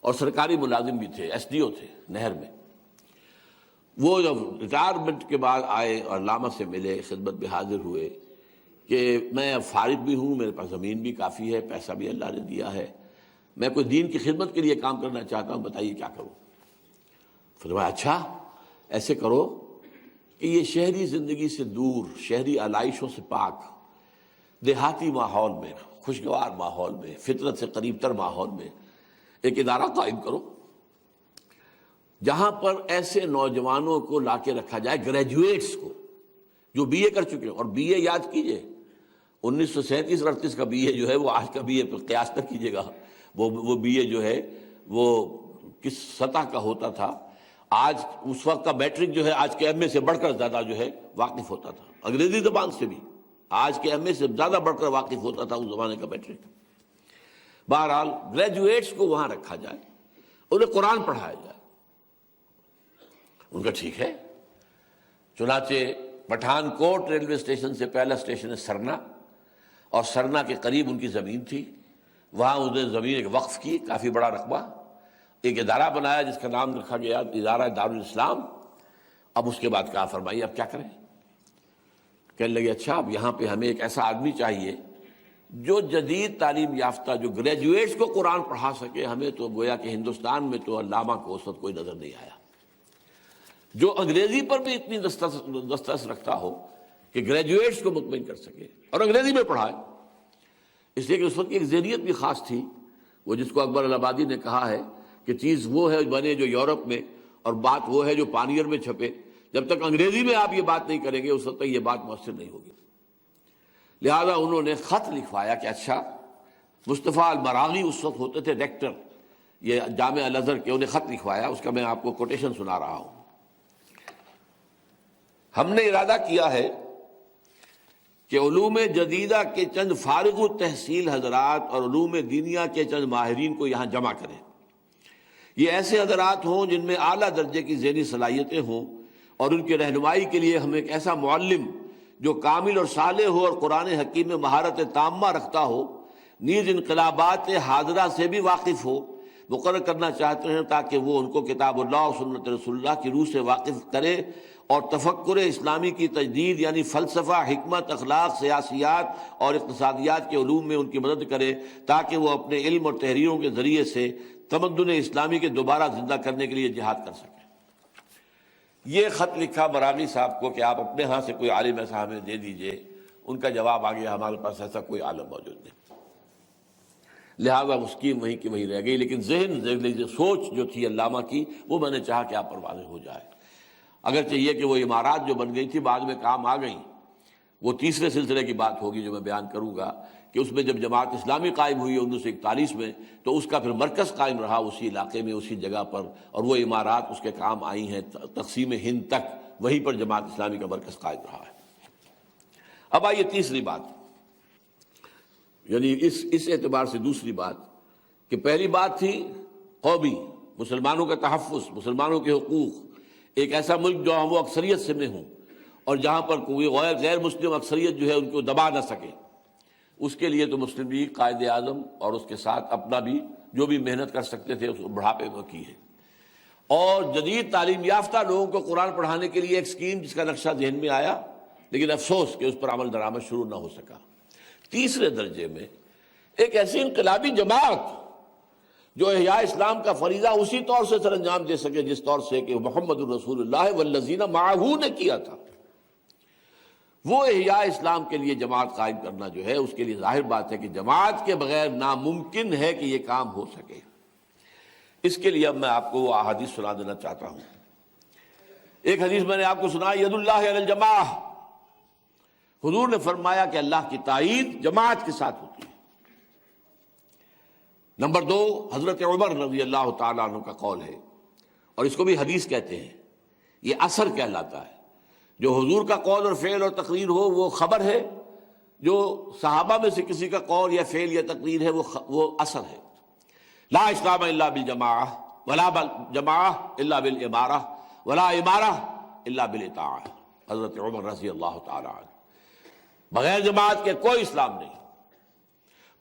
اور سرکاری ملازم بھی تھے، ایس ڈی او تھے نہر میں، وہ جب ریٹائرمنٹ کے بعد آئے اور علامہ سے ملے، خدمت میں حاضر ہوئے کہ میں اب فارغ بھی ہوں، میرے پاس زمین بھی کافی ہے، پیسہ بھی اللہ نے دیا ہے، میں کوئی دین کی خدمت کے لیے کام کرنا چاہتا ہوں، بتائیے کیا کروں؟ فرمایا اچھا ایسے کرو کہ یہ شہری زندگی سے دور، شہری علائشوں سے پاک، دیہاتی ماحول میں، خوشگوار ماحول میں، فطرت سے قریب تر ماحول میں ایک ادارہ قائم کرو جہاں پر ایسے نوجوانوں کو لا کے رکھا جائے، گریجویٹس کو جو بی اے کر چکے ہیں، اور بی اے یاد کیجئے 1937-38 کا بی اے جو ہے وہ آج کا بی اے پر قیاس کر کیجئے گا، وہ بی اے جو ہے وہ کس سطح کا ہوتا تھا۔ آج اس وقت کا میٹرک جو ہے آج کے ایم اے سے بڑھ کر زیادہ جو ہے واقف ہوتا تھا، انگریزی زبان سے بھی آج کے ایم اے سے زیادہ بڑھ کر واقف ہوتا تھا اس زمانے کا میٹرک۔ بہرحال گریجویٹس کو وہاں رکھا جائے، انہیں قرآن پڑھایا جائے۔ ان کا ٹھیک ہے۔ چنانچہ پٹھان کوٹ ریلوے اسٹیشن سے پہلا اسٹیشن ہے سرنا، اور سرنا کے قریب ان کی زمین تھی، وہاں اس نے زمین ایک وقف کی، کافی بڑا رقبہ، ایک ادارہ بنایا جس کا نام رکھا گیا ادارہ دارالاسلام۔ اب اس کے بعد کہا فرمائیے اب کیا کریں؟ کہنے لگے اچھا اب یہاں پہ ہمیں ایک ایسا آدمی چاہیے جو جدید تعلیم یافتہ، جو گریجویٹس کو قرآن پڑھا سکے۔ ہمیں تو گویا کہ ہندوستان میں تو علامہ کو اس وقت کوئی نظر نہیں آیا جو انگریزی پر بھی اتنی دسترس رکھتا ہو کہ گریجویٹس کو مطمئن کر سکے اور انگریزی میں پڑھائے۔ اس لیے کہ اس وقت کی ایک ذہنیت بھی خاص تھی، وہ جس کو اکبر الہآبادی نے کہا ہے کہ چیز وہ ہے بنے جو یورپ میں، اور بات وہ ہے جو پانیئر میں چھپے۔ جب تک انگریزی میں آپ یہ بات نہیں کریں گے اس وقت تک یہ بات مؤثر نہیں ہوگی۔ لہذا انہوں نے خط لکھوایا کہ اچھا، مصطفیٰ المراغی اس وقت ہوتے تھے ریکٹر یہ جامعہ الازہر کے، انہیں خط لکھوایا، اس کا میں آپ کو کوٹیشن سنا رہا ہوں۔ ہم نے ارادہ کیا ہے کہ علوم جدیدہ کے چند فارغ التحصیل حضرات اور علوم دینیہ کے چند ماہرین کو یہاں جمع کریں۔ یہ ایسے حضرات ہوں جن میں اعلیٰ درجے کی ذہنی صلاحیتیں ہوں، اور ان کی رہنمائی کے لیے ہم ایک ایسا معلم جو کامل اور صالح ہو اور قرآن حکیم میں مہارت تامہ رکھتا ہو، نیز انقلابات حاضرہ سے بھی واقف ہو، مقرر کرنا چاہتے ہیں تاکہ وہ ان کو کتاب اللہ اور سنت رسول اللہ کی روح سے واقف کرے اور تفکر اسلامی کی تجدید یعنی فلسفہ، حکمت، اخلاق، سیاسیات اور اقتصادیات کے علوم میں ان کی مدد کرے تاکہ وہ اپنے علم اور تحریروں کے ذریعے سے تمدن اسلامی کے دوبارہ زندہ کرنے کے لیے جہاد کر سکیں۔ یہ خط لکھا مراغی صاحب کو کہ آپ اپنے ہاں سے کوئی عالم ایسا ہمیں دے دیجئے۔ ان کا جواب آ گیا ہمارے پاس ایسا کوئی عالم موجود نہیں، لہذا اس کی وہیں کی وہیں رہ گئی، لیکن ذہن سوچ جو تھی علامہ کی وہ میں نے چاہا کہ آپ پر واضح ہو جائے۔ اگرچہ یہ کہ وہ عمارات جو بن گئی تھی بعد میں کام آ گئیں، وہ تیسرے سلسلے کی بات ہوگی جو میں بیان کروں گا کہ اس میں جب جماعت اسلامی قائم ہوئی 1941 میں تو اس کا پھر مرکز قائم رہا اسی علاقے میں، اسی جگہ پر، اور وہ عمارات اس کے کام آئی ہیں تقسیم ہند تک، وہیں پر جماعت اسلامی کا مرکز قائم رہا ہے۔ اب آئیے تیسری بات، یعنی اس اعتبار سے دوسری بات کہ پہلی بات تھی قومی مسلمانوں کا تحفظ، مسلمانوں کے حقوق، ایک ایسا ملک جو وہ اکثریت سے میں ہوں اور جہاں پر کوئی غیر مسلم اکثریت جو ہے ان کو دبا نہ سکے، اس کے لیے تو مسلم لیگ قائد اعظم اور اس کے ساتھ اپنا بھی جو بھی محنت کر سکتے تھے اس بڑھاپے میں کی ہے، اور جدید تعلیم یافتہ لوگوں کو قرآن پڑھانے کے لیے ایک اسکیم جس کا نقشہ ذہن میں آیا، لیکن افسوس کہ اس پر عمل درآمد شروع نہ ہو سکا۔ تیسرے درجے میں ایک ایسی انقلابی جماعت جو احیاء اسلام کا فریضہ اسی طور سے سر انجام دے سکے جس طور سے کہ محمد الرسول اللہ والذین معہ نے کیا تھا، وہ احیاء اسلام کے لیے جماعت قائم کرنا جو ہے اس کے لیے ظاہر بات ہے کہ جماعت کے بغیر ناممکن ہے کہ یہ کام ہو سکے۔ اس کے لیے اب میں آپ کو وہ احادیث سنا دینا چاہتا ہوں۔ ایک حدیث میں نے آپ کو سنا، ید اللہ علی الجماعہ، حضور نے فرمایا کہ اللہ کی تائید جماعت کے ساتھ ہوتی ہے۔ نمبر 2 حضرت عمر رضی اللہ تعالیٰ عنہ کا قول ہے، اور اس کو بھی حدیث کہتے ہیں، یہ اثر کہلاتا ہے۔ جو حضور کا قول اور فعل اور تقریر ہو وہ خبر ہے، جو صحابہ میں سے کسی کا قول یا فعل یا تقریر ہے وہ اثر ہے۔ لا اسلام الا بالجماعہ ولا جماعہ الا بالامارہ ولا امارہ الا بالاطاعہ، حضرت عمر رضی اللہ تعالیٰ عنہ۔ بغیر جماعت کے کوئی اسلام نہیں،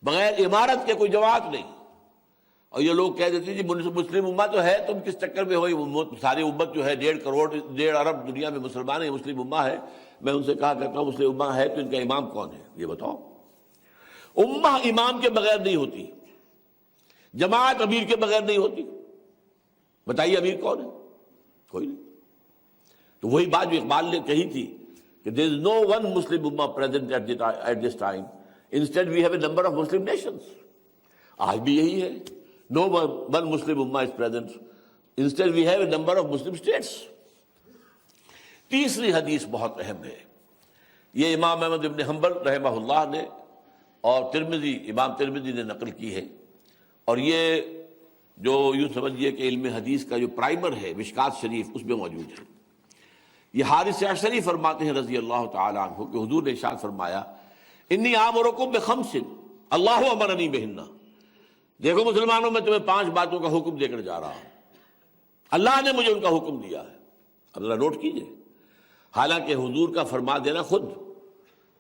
بغیر امارت کے کوئی جماعت نہیں۔ اور یہ لوگ کہہ دیتے ہیں جی مسلم امت تو ہے، تم کس چکر میں ہوئی؟ ساری امت جو ہے 1.5 کروڑ 1.5 ارب دنیا میں مسلمان ہیں، مسلم امہ ہے۔ میں ان سے کہا کرتا ہوں مسلم امہ ہے تو ان کا امام کون ہے یہ بتاؤ؟ امہ امام کے بغیر نہیں ہوتی، جماعت امیر کے بغیر نہیں ہوتی۔ بتائیے امیر کون ہے؟ کوئی نہیں۔ تو وہی بات جو اقبال نے کہی تھی کہ there is no one Muslim ummah present at this time. Instead we have a number of Muslim nations. آج بھی یہی ہے، no one Muslim ummah is present. Instead we have a number of Muslim states. تیسری حدیث بہت اہم ہے، یہ امام احمد بن حنبل رحمہ اللہ نے اور امام ترمذی نے نقل کی ہے، اور یہ جو یوں سمجھیے کہ علم حدیث کا جو پرائمر ہے مشکات شریف اس میں موجود ہے۔ یہ حارث عشری فرماتے ہیں رضی اللہ تعالیٰ عنہ کہ حضور نے ارشاد فرمایا، انی آمرکم بخمس اللہ امرنی بہن، دیکھو مسلمانوں میں تمہیں 5 باتوں کا حکم دے کر جا رہا ہوں، اللہ نے مجھے ان کا حکم دیا ہے۔ اب ذرا نوٹ کیجئے، حالانکہ حضور کا فرما دینا خود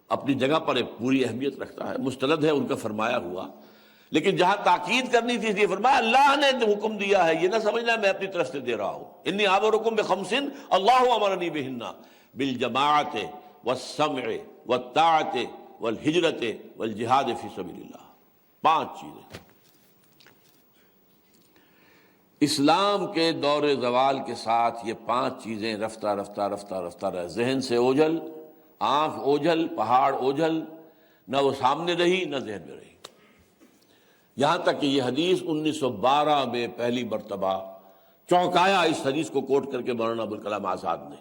اپنی جگہ پر ایک پوری اہمیت رکھتا ہے، مستند ہے ان کا فرمایا ہوا، لیکن جہاں تاکید کرنی تھی اس لیے فرمایا اللہ نے حکم دیا ہے، یہ نہ سمجھنا میں اپنی طرف سے دے رہا ہوں۔ انی آمرکم بخمس اللہ امرنی بہن بالجماعت والسمع والطاعت والہجرت والجہاد فی سبیل اللہ۔ 5 چیزیں اسلام کے دور زوال کے ساتھ، یہ 5 چیزیں رفتہ رفتہ رفتہ رفتہ رہ ذہن سے اوجھل، آنکھ اوجھل، پہاڑ اوجھل، نہ وہ سامنے رہی نہ ذہن میں رہی، یہاں تک کہ یہ حدیث 1912 میں پہلی مرتبہ چونکایا اس حدیث کو کوٹ کر کے مولانا ابوالکلام آزاد نے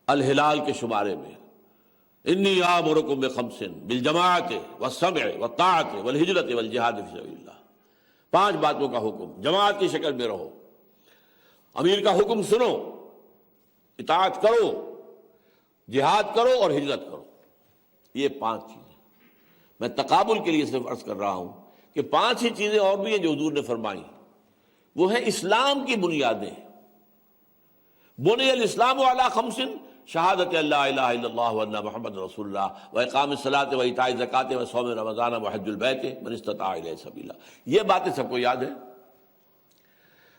الہلال کے شمارے میں، انی آمرکم بخمس بالجماعت والسمع والطاعت والہجرت والجہاد فی سبیل اللہ۔ 5 باتوں کا حکم، جماعت کی شکل میں رہو، امیر کا حکم سنو، اطاعت کرو، جہاد کرو اور ہجرت کرو۔ یہ 5 چیزیں میں تقابل کے لیے صرف عرض کر رہا ہوں کہ 5 ہی چیزیں اور بھی ہیں جو حضور نے فرمائی، وہ ہیں اسلام کی بنیادیں۔ بنی الاسلام علی 5 شہادت اللہ الہ الا اللہ وان محمد رسول اللہ واقام الصلاۃ وایتاء الزکوٰۃ وصوم رمضان وحج البیت من استطاع الیہ سبیلا۔ یہ باتیں سب کو یاد ہے،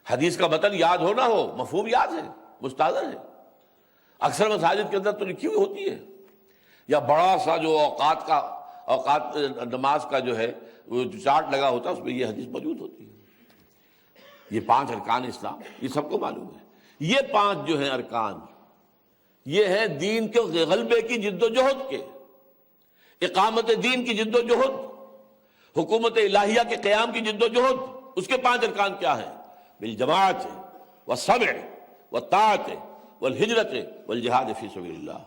حدیث کا متن یاد ہو نہ ہو، مفہوم یاد ہے، مستحضر ہے، اکثر مساجد کے اندر تو لکھی ہوئی ہوتی ہے، یا بڑا سا جو اوقات نماز کا جو ہے وہ چارٹ لگا ہوتا ہے، اس میں یہ حدیث موجود ہوتی ہے۔ یہ 5 ارکان اسلام، یہ سب کو معلوم ہے۔ یہ 5 جو ہیں ارکان، یہ ہے دین کے غلبے کی جد و جہد کے، اقامت دین کی جد و جہد، حکومت الہیہ کے قیام کی جد و جہد۔ اس کے 5 ارکان کیا ہیں؟ بالجماعت والسمع والطاعت والہجرت والجہاد فی سبیل اللہ۔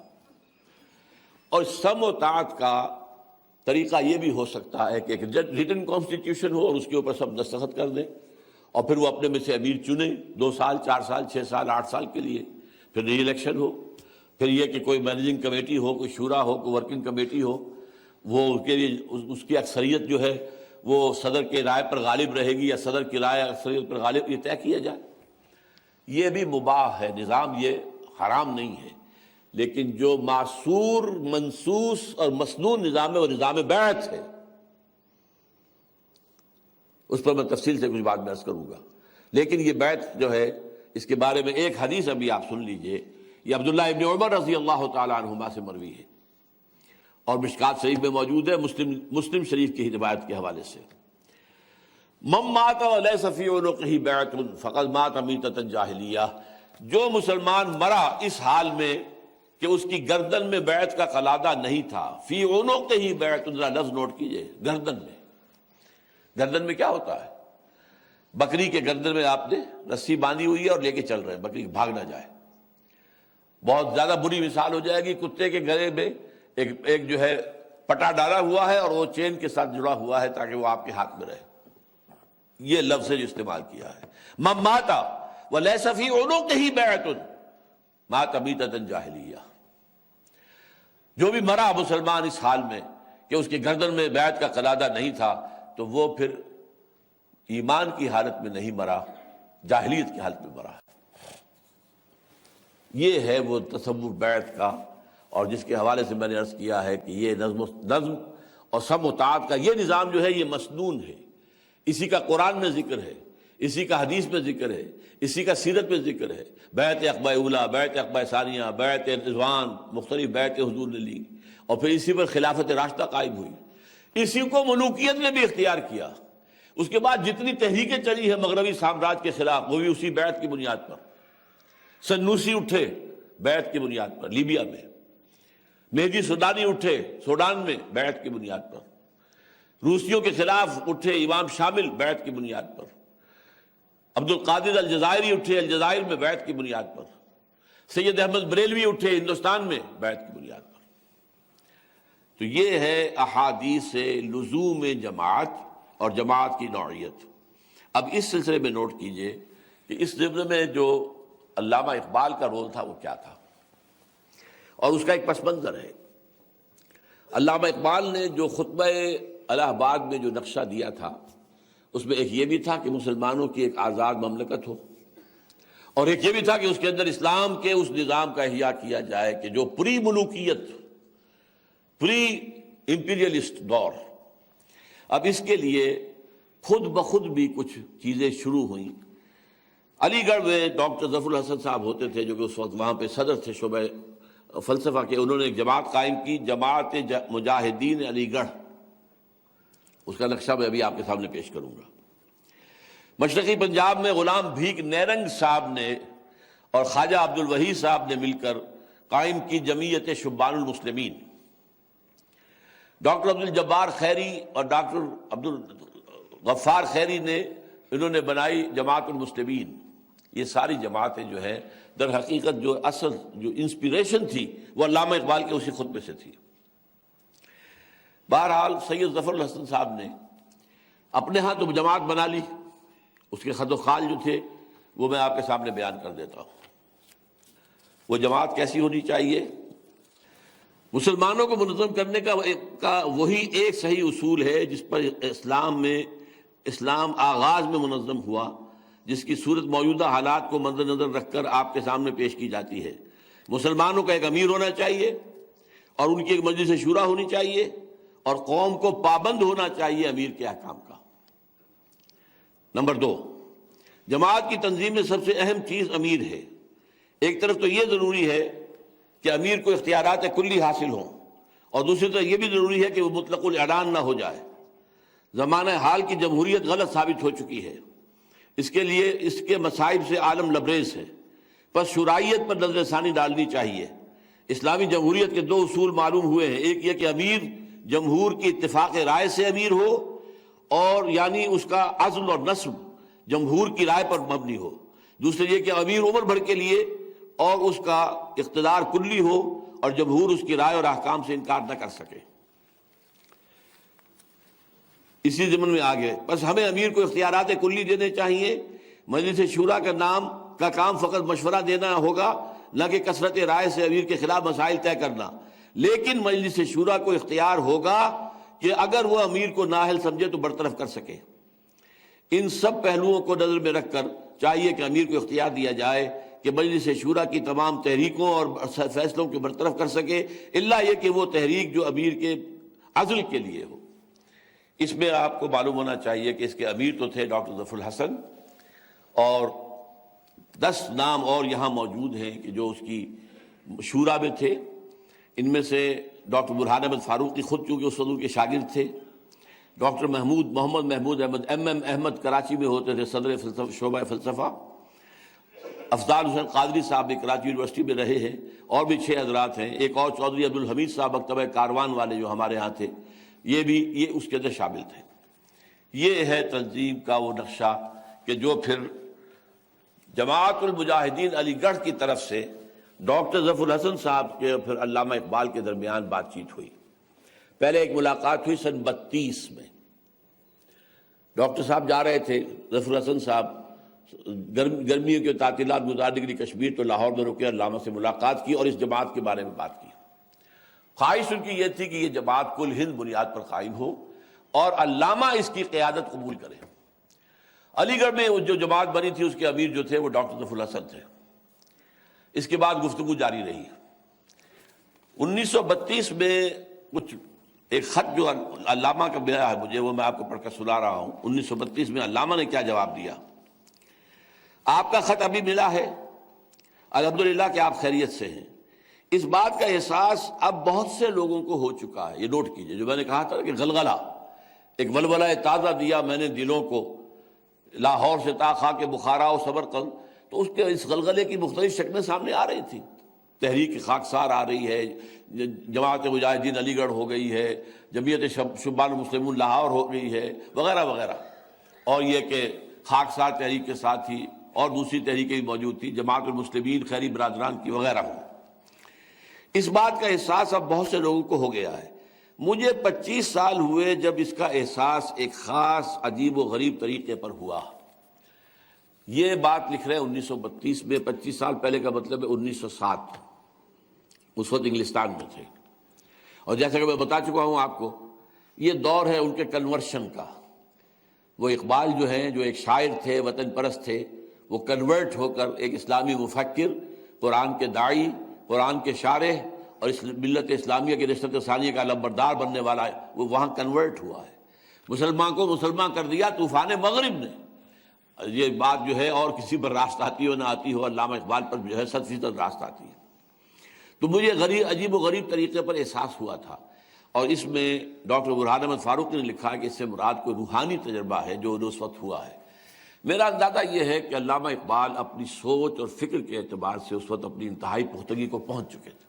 اور سمع و طاعت کا طریقہ یہ بھی ہو سکتا ہے کہ ایک ریٹن کانسٹیٹیوشن ہو اور اس کے اوپر سب دستخط کر دیں، اور پھر وہ اپنے میں سے امیر چنیں 2 سال 4 سال 6 سال 8 سال کے لیے، پھر ری الیکشن ہو، پھر یہ کہ کوئی مینیجنگ کمیٹی ہو، کوئی شورا ہو، کوئی ورکنگ کمیٹی ہو، وہ اس کے لیے اس کی اکثریت جو ہے وہ صدر کے رائے پر غالب رہے گی یا صدر کی رائے اکثریت پر غالب، یہ طے کیا جائے۔ یہ بھی مباح ہے نظام، یہ حرام نہیں ہے، لیکن جو معصور منصوص اور مسنون نظام ہے وہ نظام بیعت ہے، اس پر میں تفصیل سے کچھ بات عرض کروں گا۔ لیکن یہ بیعت جو ہے، اس کے بارے میں ایک حدیث ابھی آپ سن لیجئے، یہ عبداللہ ابن عمر رضی اللہ تعالی عنہما سے مروی ہے اور مشکات شریف میں موجود ہے، مسلم شریف کی روایت کے حوالے سے۔ من مات ولیس فی عنقہ بیعۃ فقد مات میتۃ جاہلیہ، جو مسلمان مرا اس حال میں کہ اس کی گردن میں بیعت کا قلادہ نہیں تھا، فی عنقہ بیعۃ، لفظ نوٹ کیجئے، گردن میں۔ گردن میں کیا ہوتا ہے؟ بکری کے گردن میں آپ نے رسی باندھی ہوئی ہے اور لے کے چل رہے ہیں، بکری بھاگ نہ جائے۔ بہت زیادہ بری مثال ہو جائے گی، کتے کے گلے میں ایک جو ہے پٹا ڈالا ہوا ہے اور وہ چین کے ساتھ جڑا ہوا ہے تاکہ وہ آپ کے ہاتھ میں رہے۔ یہ لفظ جو استعمال کیا ہے، من مات ولیس فی عنقہ بیعۃ مات میتۃ جاہلیہ، جو بھی مرا مسلمان اس حال میں کہ اس کی گردن میں بیعت کا قلادہ نہیں تھا، تو وہ پھر ایمان کی حالت میں نہیں مرا، جاہلیت کی حالت میں مرا۔ یہ ہے وہ تصور بیعت کا، اور جس کے حوالے سے میں نے عرض کیا ہے کہ یہ نظم اور سمع و طاعت کا یہ نظام جو ہے یہ مسنون ہے، اسی کا قرآن میں ذکر ہے، اسی کا حدیث میں ذکر ہے، اسی کا سیرت میں ذکر ہے۔ بیعت عقبہ اولیٰ، بیعت عقبہ ثانیہ، بیعت رضوان، مختلف بیعت حضور نے لی، اور پھر اسی پر خلافت راشدہ قائم ہوئی، اسی کو ملوکیت نے بھی اختیار کیا۔ اس کے بعد جتنی تحریکیں چلی ہیں مغربی سامراج کے خلاف، وہ بھی اسی بیعت کی بنیاد پر۔ سنوسی اٹھے بیعت کی بنیاد پر لیبیا میں، مہدی سودانی اٹھے سوڈان میں بیعت کی بنیاد پر، روسیوں کے خلاف اٹھے امام شامل بیعت کی بنیاد پر، عبد القادر الجزائری اٹھے الجزائر میں بیعت کی بنیاد پر، سید احمد بریلوی اٹھے ہندوستان میں بیعت کی بنیاد پر۔ تو یہ ہے احادیث لزوم جماعت اور جماعت کی نوعیت۔ اب اس سلسلے میں نوٹ کیجئے کہ اس ضمن میں جو علامہ اقبال کا رول تھا وہ کیا تھا، اور اس کا ایک پس منظر ہے۔ علامہ اقبال نے جو خطبہ الہ آباد میں جو نقشہ دیا تھا، اس میں ایک یہ بھی تھا کہ مسلمانوں کی ایک آزاد مملکت ہو، اور ایک یہ بھی تھا کہ اس کے اندر اسلام کے اس نظام کا احیاء کیا جائے کہ جو پری ملوکیت، پری امپیریلسٹ دور۔ اب اس کے لیے خود بخود بھی کچھ چیزیں شروع ہوئیں۔ علی گڑھ میں ڈاکٹر ظفر الحسن صاحب ہوتے تھے جو کہ اس وقت وہاں پہ صدر تھے شعبہ فلسفہ کے، انہوں نے ایک جماعت قائم کی، جماعت مجاہدین علی گڑھ۔ اس کا نقشہ میں ابھی آپ کے سامنے پیش کروں گا۔ مشرقی پنجاب میں غلام بھیک نیرنگ صاحب نے اور خواجہ عبد الوحید صاحب نے مل کر قائم کی جمعیت شبان المسلمین۔ ڈاکٹر عبد الجبار خیری اور ڈاکٹر عبد الغفار خیری نے انہوں نے بنائی جماعت المسلمین۔ یہ ساری جماعتیں جو ہیں در حقیقت جو اصل جو انسپیریشن تھی وہ علامہ اقبال کے اسی خطبے سے تھی۔ بہرحال سید ظفر الحسن صاحب نے اپنے ہاں تو جماعت بنا لی، اس کے خط و خال جو تھے وہ میں آپ کے سامنے بیان کر دیتا ہوں۔ وہ جماعت کیسی ہونی چاہیے؟ مسلمانوں کو منظم کرنے کا وہی ایک صحیح اصول ہے جس پر اسلام آغاز میں منظم ہوا، جس کی صورت موجودہ حالات کو مد نظر رکھ کر آپ کے سامنے پیش کی جاتی ہے۔ مسلمانوں کا ایک امیر ہونا چاہیے اور ان کی ایک مجلس شورا ہونی چاہیے، اور قوم کو پابند ہونا چاہیے امیر کے احکام کا۔ نمبر 2، جماعت کی تنظیم میں سب سے اہم چیز امیر ہے۔ ایک طرف تو یہ ضروری ہے کہ امیر کو اختیارات کلی حاصل ہوں، اور دوسری طرف یہ بھی ضروری ہے کہ وہ مطلق الاعلان نہ ہو جائے۔ زمانہ حال کی جمہوریت غلط ثابت ہو چکی ہے، اس کے لیے اس کے مصائب سے عالم لبریز ہے، پس شرائعیت پر نظر ثانی ڈالنی چاہیے۔ اسلامی جمہوریت کے دو اصول معلوم ہوئے ہیں، ایک یہ کہ امیر جمہور کی اتفاق رائے سے امیر ہو، اور یعنی اس کا عزل اور نصب جمہور کی رائے پر مبنی ہو، دوسرے یہ کہ امیر عمر بھر کے لیے اور اس کا اقتدار کلی ہو اور جمہور اس کی رائے اور احکام سے انکار نہ کر سکے۔ اسی ضمن میں آگے بس ہمیں امیر کو اختیارات کلی دینے چاہیے۔ مجلس شورا کا کام فقط مشورہ دینا ہوگا، نہ کہ کثرت رائے سے امیر کے خلاف مسائل طے کرنا، لیکن مجلس شورا کو اختیار ہوگا کہ اگر وہ امیر کو نااہل سمجھے تو برطرف کر سکے۔ ان سب پہلوؤں کو نظر میں رکھ کر چاہیے کہ امیر کو اختیار دیا جائے کہ مجلس شورا کی تمام تحریکوں اور فیصلوں کو برطرف کر سکے، الا یہ کہ وہ تحریک جو امیر کے عزل کے لیے ہو۔ اس میں آپ کو معلوم ہونا چاہیے کہ اس کے امیر تو تھے ڈاکٹر ظفر الحسن، اور 10 نام اور یہاں موجود ہیں کہ جو اس کی شورا میں تھے۔ ان میں سے ڈاکٹر برہان احمد فاروقی خود چونکہ اس وقت کے شاگرد تھے، ڈاکٹر محمد محمود احمد ایم احمد کراچی میں ہوتے تھے صدر شعبہ فلسفہ، افضال حسین قادری صاحب بھی کراچی یونیورسٹی میں رہے ہیں، اور بھی 6 حضرات ہیں، ایک اور چودھری عبدالحمید صاحب مکتبہ کاروان والے جو ہمارے ہاں تھے، یہ اس کے اندر شامل تھے۔ یہ ہے تنظیم کا وہ نقشہ کہ جو پھر جماعت المجاہدین علی گڑھ کی طرف سے ڈاکٹر ظفر الحسن صاحب کے اور پھر علامہ اقبال کے درمیان بات چیت ہوئی۔ پہلے ایک ملاقات ہوئی سن 32 میں، ڈاکٹر صاحب جا رہے تھے، ظفر الحسن صاحب گرمیوں کے تعطیلات گزارنے کے لیے کشمیر تو لاہور میں رکے، علامہ سے ملاقات کی اور اس جماعت کے بارے میں بات کی۔ خواہش ان کی یہ تھی کہ یہ جماعت کل ہند بنیاد پر قائم ہو اور علامہ اس کی قیادت قبول کرے۔ علی گڑھ میں جو جماعت بنی تھی اس کے امیر جو تھے وہ ڈاکٹر ظفر الحسن تھے۔ اس کے بعد گفتگو جاری رہی۔ 1932 میں کچھ ایک خط جو علامہ کا ملا ہے مجھے، وہ میں آپ کو پڑھ کر سنا رہا ہوں۔ 1932 میں علامہ نے کیا جواب دیا: آپ کا خط ابھی ملا ہے، الحمدللہ کہ آپ خیریت سے ہیں۔ اس بات کا احساس اب بہت سے لوگوں کو ہو چکا ہے، یہ نوٹ کیجئے، جو میں نے کہا تھا کہ غلغلہ، ایک ولولہ تازہ دیا میں نے دلوں کو، لاہور سے تا خاک بخارا و سمرقند، تو اس غلغلے کی مختلف شکلیں سامنے آ رہی تھیں۔ تحریک خاکسار آ رہی ہے، جماعت مجاہدین علی گڑھ ہو گئی ہے، جمعیت شبان المسلمون لاہور ہو گئی ہے، وغیرہ وغیرہ، اور یہ کہ خاکسار تحریک کے ساتھ ہی اور دوسری تحریکیں بھی موجود تھیں، جماعت المسلمین خیری برادران کی وغیرہ ہوں۔ اس بات کا احساس اب بہت سے لوگوں کو ہو گیا ہے۔ مجھے 25 سال ہوئے جب اس کا احساس ایک خاص عجیب و غریب طریقے پر ہوا۔ یہ بات لکھ رہے ہیں 1932 میں، 25 سال پہلے کا مطلب ہے 1907، اس وقت انگلستان میں تھے۔ اور جیسا کہ میں بتا چکا ہوں آپ کو، یہ دور ہے ان کے کنورشن کا۔ وہ اقبال جو ہیں، جو ایک شاعر تھے، وطن پرست تھے، وہ کنورٹ ہو کر ایک اسلامی مفکر، قرآن کے داعی، قرآن کے شارح اور اس ملت اسلامیہ کے نشرت ثانیہ کا علمبردار بننے والا ہے، وہ وہاں کنورٹ ہوا ہے۔ مسلمان کو مسلمان کر دیا طوفان مغرب نے۔ یہ بات جو ہے اور کسی پر راست آتی ہو نہ آتی ہو، علامہ اقبال پر جو ہے 100% راست آتی ہے۔ تو مجھے عجیب و غریب طریقے پر احساس ہوا تھا، اور اس میں ڈاکٹر برہان احمد فاروقی نے لکھا کہ اس سے مراد کوئی روحانی تجربہ ہے جو اس وقت ہوا ہے۔ میرا اندازہ یہ ہے کہ علامہ اقبال اپنی سوچ اور فکر کے اعتبار سے اس وقت اپنی انتہائی پختگی کو پہنچ چکے تھے۔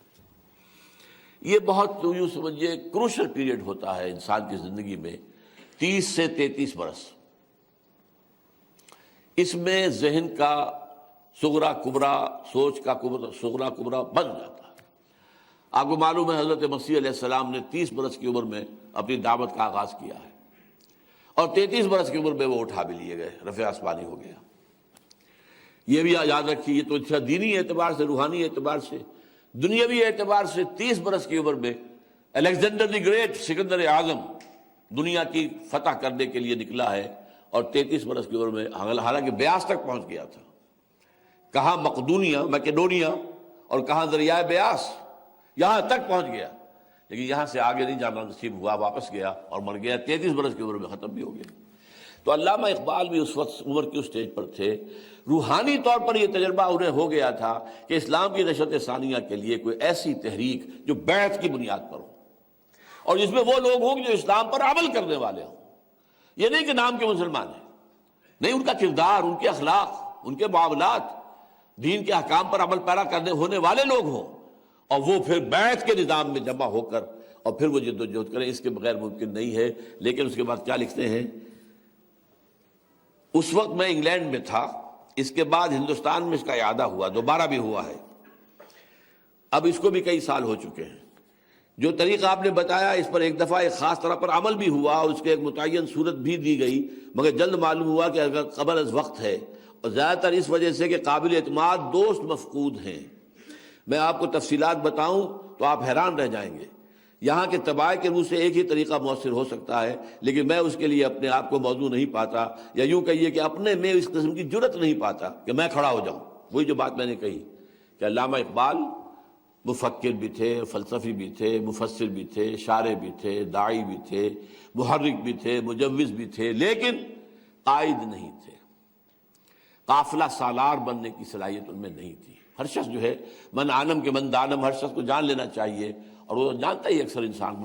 یہ بہت یوں سمجھیے کروشل پیریڈ ہوتا ہے انسان کی زندگی میں، 30 سے 33 برس۔ اس میں ذہن کا صغرا کبرا، سوچ کا صغرا کبرا بن جاتا ہے۔ آپ کو معلوم ہے حضرت مسیح علیہ السلام نے 30 برس کی عمر میں اپنی دعوت کا آغاز کیا ہے، اور 33 برس کی عمر میں وہ اٹھا بھی لیے گئے، رفع آسمانی ہو گیا۔ یہ بھی یاد رکھیے، یہ تو دینی اعتبار سے، روحانی اعتبار سے، دنیاوی اعتبار سے 30 برس کی عمر میں الیگزینڈر دی گریٹ، سکندر اعظم، دنیا کی فتح کرنے کے لیے نکلا ہے، اور 33 برس کی عمر میں حالانکہ بیاس تک پہنچ گیا تھا، کہاں میکیڈونیا اور کہاں دریائے بیاس، یہاں تک پہنچ گیا، لیکن یہاں سے آگے نہیں جانا نصیب ہوا، واپس گیا اور مر گیا، 33 برس کی عمر میں ختم بھی ہو گیا۔ تو علامہ اقبال بھی اس وقت عمر کی اسٹیج پر تھے، روحانی طور پر یہ تجربہ انہیں ہو گیا تھا کہ اسلام کی نشرت ثانیہ کے لیے کوئی ایسی تحریک جو بیعت کی بنیاد پر ہو، اور جس میں وہ لوگ ہوں جو اسلام پر عمل کرنے والے ہوں، یہ نہیں کہ نام کے مسلمان ہیں، نہیں، ان کا کردار، ان کے اخلاق، ان کے معاملات دین کے احکام پر عمل پیرا کرنے ہونے والے لوگ ہوں، اور وہ پھر بیعت کے نظام میں جمع ہو کر اور پھر وہ جد و جہد کریں، اس کے بغیر ممکن نہیں ہے۔ لیکن اس کے بعد کیا لکھتے ہیں، اس وقت میں انگلینڈ میں تھا، اس کے بعد ہندوستان میں اس کا اعادہ ہوا، دوبارہ بھی ہوا ہے، اب اس کو بھی کئی سال ہو چکے ہیں۔ جو طریقہ آپ نے بتایا اس پر ایک دفعہ ایک خاص طرح پر عمل بھی ہوا اور اس کے ایک متعین صورت بھی دی گئی، مگر جلد معلوم ہوا کہ اگر قبل از وقت ہے، اور زیادہ تر اس وجہ سے کہ قابل اعتماد دوست مفقود ہیں۔ میں آپ کو تفصیلات بتاؤں تو آپ حیران رہ جائیں گے۔ یہاں کے طباع کے روح سے ایک ہی طریقہ مؤثر ہو سکتا ہے، لیکن میں اس کے لیے اپنے آپ کو موضوع نہیں پاتا، یا یوں کہیے کہ اپنے میں اس قسم کی جرت نہیں پاتا کہ میں کھڑا ہو جاؤں۔ وہی جو بات میں نے کہی کہ علامہ اقبال مفکر بھی تھے، فلسفی بھی تھے، مفسر بھی تھے، شارع بھی تھے، داعی بھی تھے، محرک بھی تھے، مجوز بھی تھے، لیکن قائد نہیں تھے، قافلہ سالار بننے کی صلاحیت ان میں نہیں تھی۔ ہر شخص جو ہے من عالم کے من دانم، ہر شخص کو جان لینا چاہیے، اور وہ جانتا ہی اکثر انسان،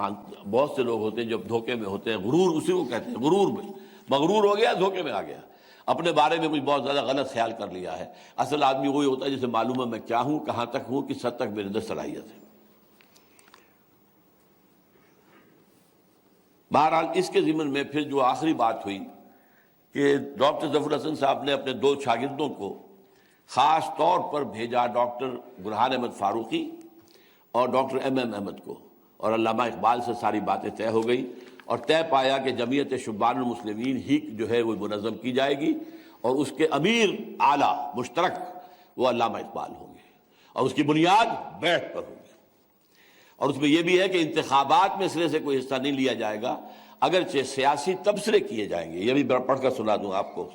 بہت سے لوگ ہوتے ہیں جو دھوکے میں ہوتے ہیں، غرور اسی کو کہتے ہیں، غرور میں مغرور ہو گیا، دھوکے میں آ گیا، اپنے بارے میں کچھ بہت زیادہ غلط خیال کر لیا ہے۔ اصل آدمی وہی ہوتا ہے جسے معلوم ہے میں کیا ہوں، کہاں تک ہوں، کس حد تک میرے اندر صلاحیت ہے۔ بہرحال اس کے ضمن میں پھر جو آخری بات ہوئی کہ ڈاکٹر ظفر حسن صاحب نے اپنے 2 شاگردوں کو خاص طور پر بھیجا، ڈاکٹر برہان احمد فاروقی اور ڈاکٹر ایم احمد کو، اور علامہ اقبال سے ساری باتیں طے ہو گئی، اور طے پایا کہ جمعیت شبان المسلمین ہی جو ہے وہ منظم کی جائے گی، اور اس کے امیر اعلیٰ مشترک وہ علامہ اقبال ہوں گے، اور اس کی بنیاد بیعت پر ہوگی، اور اس میں یہ بھی ہے کہ انتخابات میں سرے سے کوئی حصہ نہیں لیا جائے گا، اگرچہ سیاسی تبصرے کیے جائیں گے۔ یہ بھی پڑھ کر سنا دوں آپ کو۔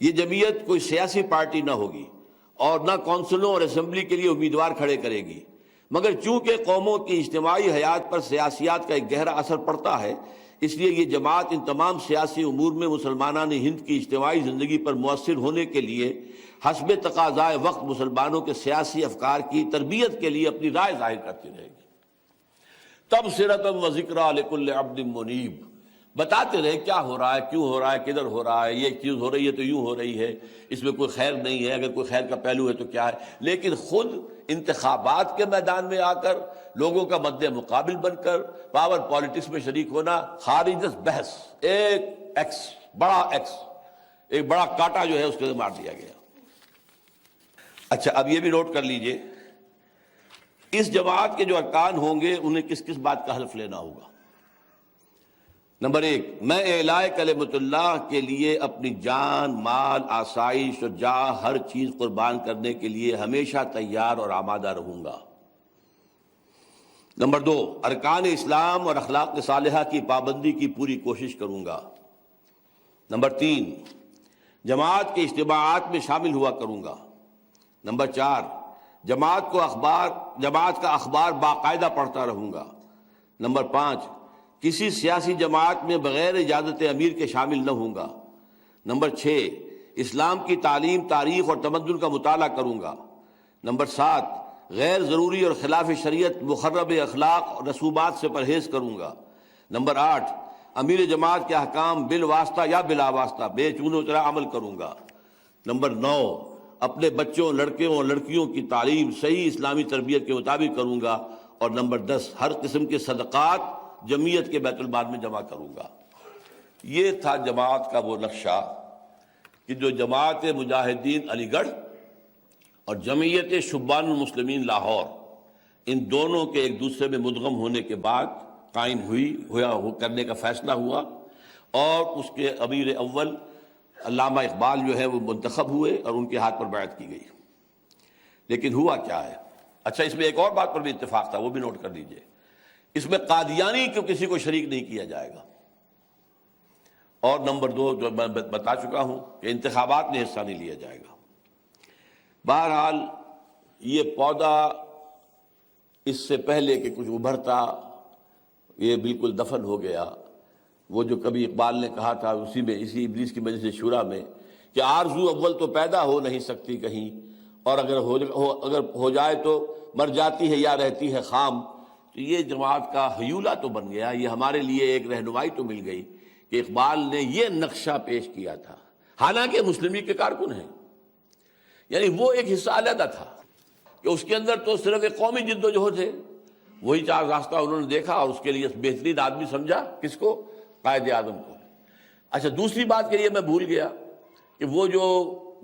یہ جمعیت کوئی سیاسی پارٹی نہ ہوگی، اور نہ کونسلوں اور اسمبلی کے لیے امیدوار کھڑے کرے گی، مگر چونکہ قوموں کی اجتماعی حیات پر سیاسیات کا ایک گہرا اثر پڑتا ہے، اس لیے یہ جماعت ان تمام سیاسی امور میں مسلمانان ہند کی اجتماعی زندگی پر مؤثر ہونے کے لیے حسب تقاضائے وقت مسلمانوں کے سیاسی افکار کی تربیت کے لیے اپنی رائے ظاہر کرتی رہے گی۔ تبصرۃ و ذکریٰ لکل عبد منیب، بتاتے رہے کیا ہو رہا ہے، کیوں ہو رہا ہے، کدھر ہو رہا ہے، یہ چیز ہو رہی ہے تو یوں ہو رہی ہے، اس میں کوئی خیر نہیں ہے، اگر کوئی خیر کا پہلو ہے تو کیا ہے، لیکن خود انتخابات کے میدان میں آ کر لوگوں کا مد مقابل بن کر پاور پالیٹکس میں شریک ہونا، خارج از بحث، ایک بڑا کاٹا جو ہے اس کے مار دیا گیا۔ اچھا، اب یہ بھی نوٹ کر لیجئے، اس جماعت کے جو ارکان ہوں گے انہیں کس کس بات کا حلف لینا ہوگا۔ نمبر 1، میں اعلاء کلمت اللہ کے لیے اپنی جان، مال، آسائش اور جاہ، ہر چیز قربان کرنے کے لیے ہمیشہ تیار اور آمادہ رہوں گا۔ نمبر 2، ارکان اسلام اور اخلاق صالحہ کی پابندی کی پوری کوشش کروں گا۔ نمبر 3، جماعت کے اجتماعات میں شامل ہوا کروں گا۔ نمبر 4، جماعت کا اخبار باقاعدہ پڑھتا رہوں گا۔ نمبر 5، کسی سیاسی جماعت میں بغیر اجازت امیر کے شامل نہ ہوں گا۔ نمبر 6، اسلام کی تعلیم، تاریخ اور تمدن کا مطالعہ کروں گا۔ نمبر 7، غیر ضروری اور خلاف شریعت مخرب اخلاق اور رسومات سے پرہیز کروں گا۔ نمبر 8، امیر جماعت کے احکام بالواسطہ یا بلا واسطہ بے چون و چرا عمل کروں گا۔ نمبر 9، اپنے بچوں، لڑکیوں اور لڑکیوں کی تعلیم صحیح اسلامی تربیت کے مطابق کروں گا۔ اور نمبر 10، ہر قسم کے صدقات جمعیت کے بیت المال میں جمع کروں گا۔ یہ تھا جماعت کا وہ نقشہ کہ جو جماعت مجاہدین علی گڑھ اور جمعیت شبان المسلمین لاہور، ان دونوں کے ایک دوسرے میں مدغم ہونے کے بعد قائم کرنے کا فیصلہ ہوا، اور اس کے امیر اول علامہ اقبال جو ہے وہ منتخب ہوئے اور ان کے ہاتھ پر بیعت کی گئی۔ لیکن ہوا کیا ہے؟ اچھا، اس میں ایک اور بات پر بھی اتفاق تھا، وہ بھی نوٹ کر لیجئے، اس میں قادیانی کو کسی کو شریک نہیں کیا جائے گا، اور نمبر 2 جو میں بتا چکا ہوں کہ انتخابات میں حصہ نہیں لیا جائے گا۔ بہرحال یہ پودا اس سے پہلے کہ کچھ ابھرتا، یہ بالکل دفن ہو گیا، وہ جو کبھی اقبال نے کہا تھا اسی میں، اسی ابلیس کی مجلس شورا میں، کہ آرزو اول تو پیدا ہو نہیں سکتی کہیں، اور اگر ہو جائے تو مر جاتی ہے یا رہتی ہے خام۔ تو یہ جماعت کا حیولہ تو بن گیا، یہ ہمارے لیے ایک رہنمائی تو مل گئی کہ اقبال نے یہ نقشہ پیش کیا تھا، حالانکہ مسلم لیگ کے کارکن ہیں، یعنی وہ ایک حصہ علیحدہ تھا کہ اس کے اندر تو صرف ایک قومی جد و جہد ہے، وہی چار راستہ انہوں نے دیکھا اور اس کے لیے بہترین آدمی سمجھا کس کو؟ قائد اعظم کو۔ اچھا، دوسری بات کے لیے میں بھول گیا کہ وہ جو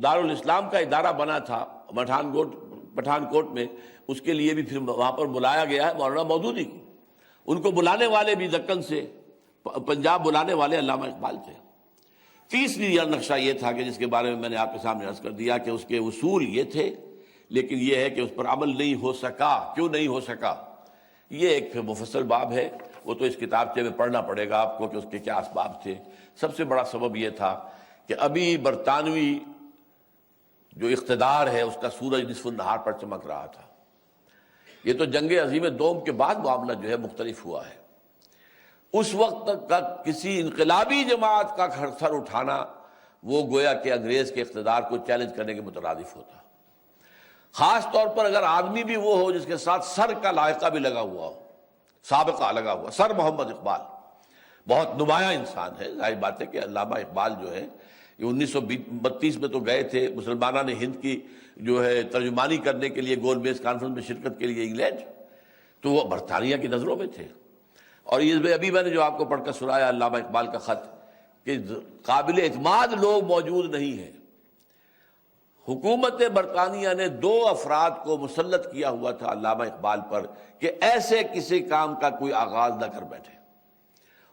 دارالاسلام کا ادارہ بنا تھا پٹھان کوٹ میں، اس کے لیے بھی پھر وہاں پر بلایا گیا ہے مولانا مودودی کو، ان کو بلانے والے بھی دکن سے، پنجاب بلانے والے علامہ اقبال تھے۔ تیسری نقشہ یہ تھا کہ جس کے بارے میں میں نے آپ کے سامنے عرض کر دیا کہ اس کے اصول یہ تھے، لیکن یہ ہے کہ اس پر عمل نہیں ہو سکا۔ کیوں نہیں ہو سکا؟ یہ ایک مفصل باب ہے، وہ تو اس کتابچے میں پڑھنا پڑے گا آپ کو کہ اس کے کیا اسباب تھے۔ سب سے بڑا سبب یہ تھا کہ ابھی برطانوی جو اقتدار ہے اس کا سورج نصف النہار پر چمک رہا تھا۔ یہ تو جنگ عظیم دوم کے بعد معاملہ جو ہے مختلف ہوا ہے۔ اس وقت تک کا کسی انقلابی جماعت کا سر اٹھانا وہ گویا کہ انگریز کے اقتدار کو چیلنج کرنے کے مترادف ہوتا، خاص طور پر اگر آدمی بھی وہ ہو جس کے ساتھ سر کا لائقہ بھی لگا ہوا ہو، سابقہ لگا ہوا۔ سر محمد اقبال بہت نمایاں انسان ہے، ظاہر بات ہے کہ علامہ اقبال جو ہے یہ 1932 میں تو گئے تھے مسلمانان ہند کی جو ہے ترجمانی کرنے کے لیے گول میز کانفرنس میں شرکت کے لیے انگلینڈ، تو وہ برطانیہ کی نظروں میں تھے۔ اور یہ ابھی میں نے جو آپ کو پڑھ کر سنایا علامہ اقبال کا خط، کہ قابل اعتماد لوگ موجود نہیں ہیں۔ حکومت برطانیہ نے 2 افراد کو مسلط کیا ہوا تھا علامہ اقبال پر کہ ایسے کسی کام کا کوئی آغاز نہ کر بیٹھے۔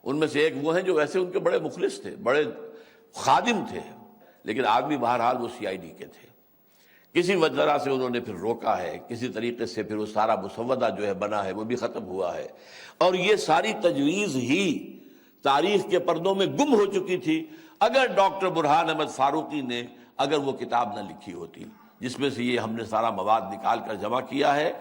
ان میں سے ایک وہ ہیں جو ویسے ان کے بڑے مخلص تھے، بڑے خادم تھے، لیکن آدمی بہرحال وہ CID کے تھے۔ کسی وجہ سے انہوں نے پھر روکا ہے، کسی طریقے سے پھر وہ سارا مسودہ جو ہے بنا ہے وہ بھی ختم ہوا ہے، اور یہ ساری تجویز ہی تاریخ کے پردوں میں گم ہو چکی تھی اگر ڈاکٹر برہان احمد فاروقی نے اگر وہ کتاب نہ لکھی ہوتی جس میں سے یہ ہم نے سارا مواد نکال کر جمع کیا ہے۔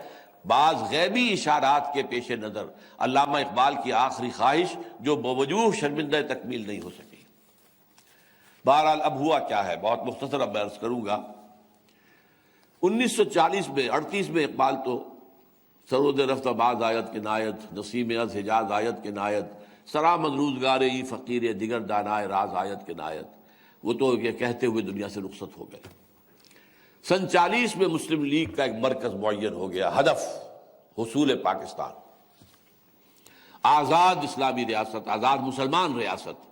بعض غیبی اشارات کے پیش نظر علامہ اقبال کی آخری خواہش جو بوجوہ شرمندہ تکمیل نہیں ہو سکی۔ بہرحال اب ہوا کیا ہے، بہت مختصر اب میں عرض کروں گا۔ 1940 میں 38 میں اقبال تو سرود رفت باز آیت کے نایت، نسیم از حجاز آیت کے نایت، سرآمد روزگار ای فقیر دیگر دانائے راز آیت کے نایت، وہ تو یہ کہتے ہوئے دنیا سے رخصت ہو گئے۔ سن 40 میں مسلم لیگ کا ایک مرکز معین ہو گیا، ہدف حصول پاکستان، آزاد اسلامی ریاست، آزاد مسلمان ریاست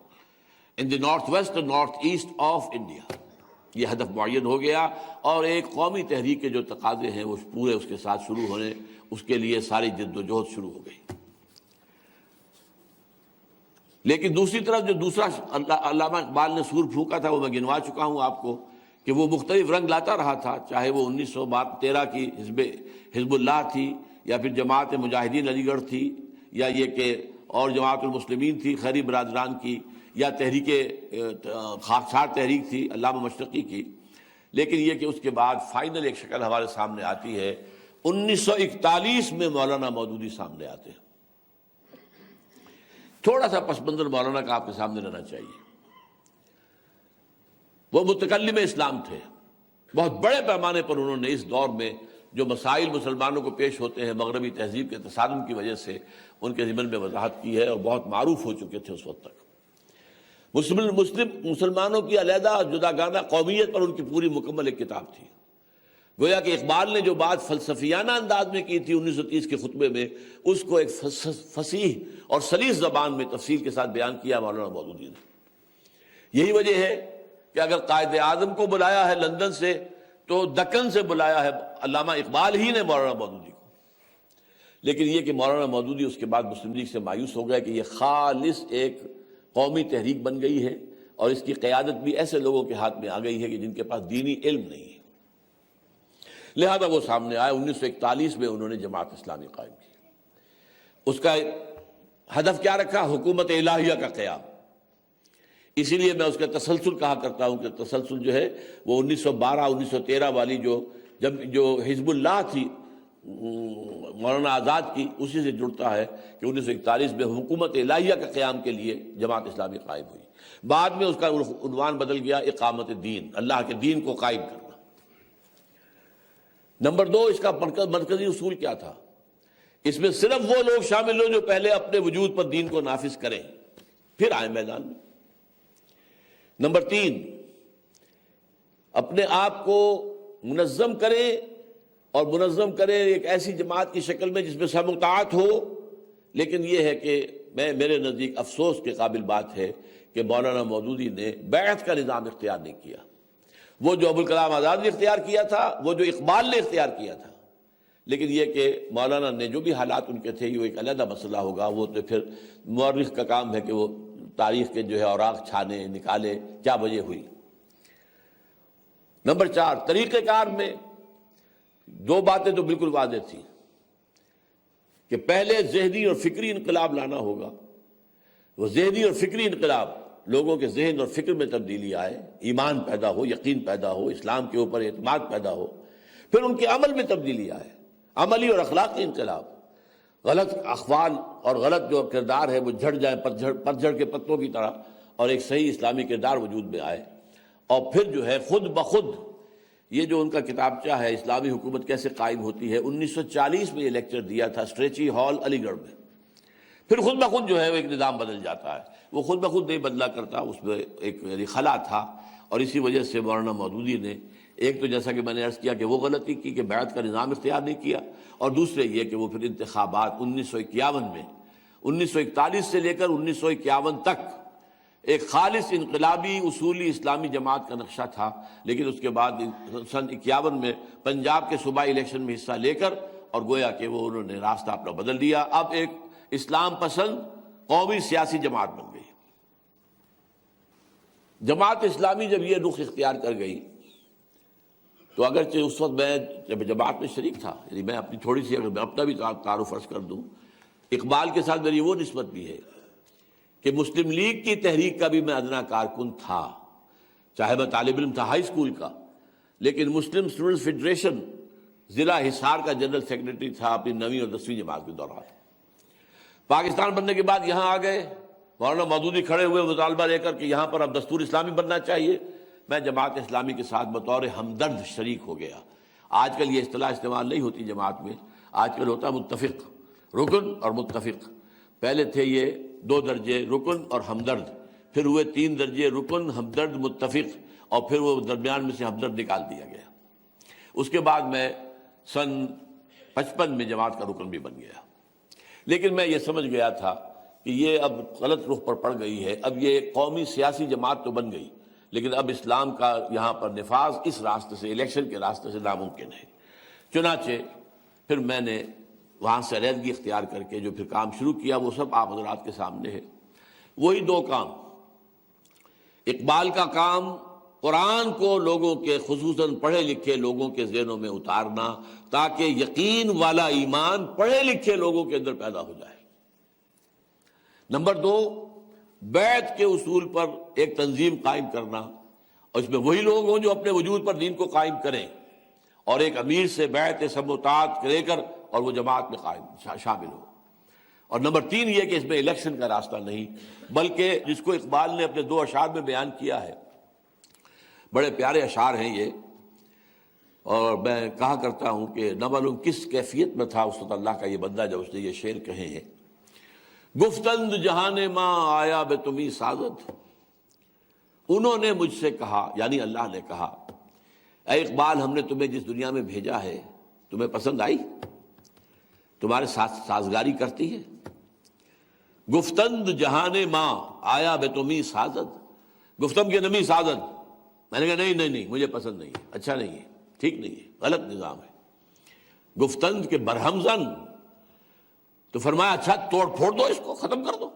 ان دی نارتھ ویسٹ اور نارتھ ایسٹ آف انڈیا، یہ ہدف معین ہو گیا، اور ایک قومی تحریک کے جو تقاضے ہیں وہ پورے اس کے ساتھ شروع ہونے، اس کے لیے ساری جد و جہد شروع ہو گئی۔ لیکن دوسری طرف جو دوسرا علامہ اقبال نے سور پھونکا تھا وہ میں گنوا چکا ہوں آپ کو، کہ وہ مختلف رنگ لاتا رہا تھا، چاہے وہ 1913 کی حزب اللہ تھی، یا پھر جماعت مجاہدین علی گڑھ تھی، یا یہ کہ اور جماعت المسلمین تھی خیری برادران کی، یا تحریک خاکسار تحریک تھی علامہ مشرقی کی۔ لیکن یہ کہ اس کے بعد فائنل ایک شکل ہمارے سامنے آتی ہے، 1941 میں مولانا مودودی سامنے آتے ہیں۔ تھوڑا سا پس منظر مولانا کا آپ کے سامنے رہنا چاہیے۔ وہ متکلم اسلام تھے، بہت بڑے پیمانے پر انہوں نے اس دور میں جو مسائل مسلمانوں کو پیش ہوتے ہیں مغربی تہذیب کے تصادم کی وجہ سے ان کے ضمن میں وضاحت کی ہے، اور بہت معروف ہو چکے تھے اس وقت تک۔ مسلمانوں کی علیحدہ جداگانہ قومیت پر ان کی پوری مکمل ایک کتاب تھی۔ گویا کہ اقبال نے جو بات فلسفیانہ انداز میں کی تھی 1930 کے خطبے میں، اس کو ایک فصیح اور سلیس زبان میں تفصیل کے ساتھ بیان کیا مولانا مودودی نے۔ یہی وجہ ہے کہ اگر قائد اعظم کو بلایا ہے لندن سے تو دکن سے بلایا ہے علامہ اقبال ہی نے مولانا مودودی کو۔ لیکن یہ کہ مولانا مودودی اس کے بعد مسلم لیگ سے مایوس ہو گیا کہ یہ خالص ایک قومی تحریک بن گئی ہے، اور اس کی قیادت بھی ایسے لوگوں کے ہاتھ میں آ گئی ہے کہ جن کے پاس دینی علم نہیں ہے، لہذا وہ سامنے آئے۔ 1941 میں انہوں نے جماعت اسلامی قائم کی۔ اس کا ہدف کیا رکھا؟ حکومت الہیہ کا قیام۔ اسی لیے میں اس کا تسلسل کہا کرتا ہوں کہ تسلسل جو ہے وہ 1912 1913 والی جو حزب اللہ تھی مولانا آزاد کی، اسی سے جڑتا ہے کہ 1941 میں حکومت الہیہ کے قیام کے لیے جماعت اسلامی قائم ہوئی۔ بعد میں اس کا عنوان بدل گیا اقامت دین، اللہ کے دین کو قائم کرنا۔ نمبر 2، اس کا مرکزی اصول کیا تھا؟ اس میں صرف وہ لوگ شامل ہوں جو پہلے اپنے وجود پر دین کو نافذ کریں، پھر آئیں میدان میں۔ نمبر 3، اپنے آپ کو منظم کریں، اور منظم کریں ایک ایسی جماعت کی شکل میں جس میں سب مطاعت ہو۔ لیکن یہ ہے کہ میرے نزدیک افسوس کے قابل بات ہے کہ مولانا مودودی نے بیعت کا نظام اختیار نہیں کیا۔ وہ جو ابوالکلام آزاد نے اختیار کیا تھا، وہ جو اقبال نے اختیار کیا تھا، لیکن یہ کہ مولانا نے جو بھی حالات ان کے تھے، وہ ایک علیحدہ مسئلہ ہوگا، وہ تو پھر مورخ کا کام ہے کہ وہ تاریخ کے جو ہے اوراق چھانے نکالے کیا وجہ ہوئی۔ نمبر 4، طریقہ کار میں 2 باتیں تو بالکل واضح تھیں کہ پہلے ذہنی اور فکری انقلاب لانا ہوگا۔ وہ ذہنی اور فکری انقلاب، لوگوں کے ذہن اور فکر میں تبدیلی آئے، ایمان پیدا ہو، یقین پیدا ہو، اسلام کے اوپر اعتماد پیدا ہو۔ پھر ان کے عمل میں تبدیلی آئے، عملی اور اخلاقی انقلاب، غلط اقوال اور غلط جو کردار ہے وہ جھڑ جائیں پتجھڑ کے پتوں کی طرح، اور ایک صحیح اسلامی کردار وجود میں آئے۔ اور پھر جو ہے خود بخود یہ جو ان کا کتابچہ ہے اسلامی حکومت کیسے قائم ہوتی ہے، 1940 میں یہ لیکچر دیا تھا اسٹریچی ہال علی گڑھ میں۔ پھر خود بخود جو ہے وہ ایک نظام بدل جاتا ہے، وہ خود بخود نہیں بدلا کرتا، اس میں ایک خلا تھا۔ اور اسی وجہ سے مولانا مودودی نے ایک تو جیسا کہ میں نے عرض کیا کہ وہ غلطی کی کہ بیعت کا نظام اختیار نہیں کیا، اور دوسرے یہ کہ وہ پھر انتخابات 1951 میں 1941 سے لے کر 1951 تک ایک خالص انقلابی اصولی اسلامی جماعت کا نقشہ تھا، لیکن اس کے بعد سن 51 میں پنجاب کے صوبائی الیکشن میں حصہ لے کر اور گویا کہ وہ انہوں نے راستہ اپنا بدل دیا، اب ایک اسلام پسند قومی سیاسی جماعت بن گئی۔ جماعت اسلامی جب یہ رخ اختیار کر گئی تو اگرچہ اس وقت میں جب جماعت میں شریک تھا، یعنی میں اپنی تھوڑی سی اگر میں اپنا بھی تعارف عرض کر دوں، اقبال کے ساتھ میری وہ نسبت بھی ہے کہ مسلم لیگ کی تحریک کا بھی میں ادنا کارکن تھا، چاہے میں طالب علم تھا ہائی اسکول کا، لیکن مسلم اسٹوڈنٹس فیڈریشن ضلع حصار کا جنرل سیکرٹری تھا اپنی 9ویں اور 10ویں جماعت کے دوران۔ پاکستان بننے کے بعد یہاں آ گئے، مولانا مودودی کھڑے ہوئے مطالبہ لے کر کہ یہاں پر اب دستور اسلامی بننا چاہیے، میں جماعت اسلامی کے ساتھ بطور ہمدرد شریک ہو گیا۔ آج کل یہ اصطلاح استعمال نہیں ہوتی جماعت میں، آج کل ہوتا متفق، رکن اور متفق۔ پہلے تھے یہ 2 درجے رکن اور ہمدرد، پھر ہوئے 3 درجے رکن ہمدرد متفق، اور پھر وہ درمیان میں سے ہمدرد نکال دیا گیا۔ اس کے بعد میں سن 55 میں جماعت کا رکن بھی بن گیا، لیکن میں یہ سمجھ گیا تھا کہ یہ اب غلط رخ پر پڑ گئی ہے، اب یہ قومی سیاسی جماعت تو بن گئی، لیکن اب اسلام کا یہاں پر نفاذ اس راستے سے، الیکشن کے راستے سے ناممکن ہے۔ چنانچہ پھر میں نے وہاں سے علیحدگی اختیار کر کے جو پھر کام شروع کیا وہ سب آپ حضرات کے سامنے ہے۔ وہی 2 کام، اقبال کا کام قرآن کو لوگوں کے خصوصاً پڑھے لکھے لوگوں کے ذہنوں میں اتارنا تاکہ یقین والا ایمان پڑھے لکھے لوگوں کے اندر پیدا ہو جائے۔ نمبر 2، بیعت کے اصول پر ایک تنظیم قائم کرنا، اور اس میں وہی لوگ ہوں جو اپنے وجود پر دین کو قائم کریں، اور ایک امیر سے بیعت سب اطاعت لے کر اور وہ جماعت میں قائم شامل ہو۔ اور نمبر 3 یہ کہ اس میں الیکشن کا راستہ نہیں، بلکہ جس کو اقبال نے اپنے 2 اشعار میں بیان کیا ہے، بڑے پیارے اشعار ہیں یہ، اور میں کہا کرتا ہوں کہ نہ معلوم کس کیفیت میں تھا اس وقت اللہ کا یہ بندہ جب اس نے یہ شعر کہے ہیں۔ گفتند جہان ماں آیا بے تمہیں سازد، انہوں نے مجھ سے کہا، یعنی اللہ نے کہا، اے اقبال ہم نے تمہیں جس دنیا میں بھیجا ہے تمہیں پسند آئی، تمہارے ساتھ سازگاری کرتی ہے؟ گفتند جہان ماں آیا بے تمہیں سازد، گفتم کے نمی سازد، میں نے کہا نہیں مجھے پسند نہیں ہے، اچھا نہیں ہے، ٹھیک نہیں ہے، غلط نظام ہے۔ گفتند کے برہم زن، تو فرمایا اچھا توڑ پھوڑ دو، اس کو ختم کر دو۔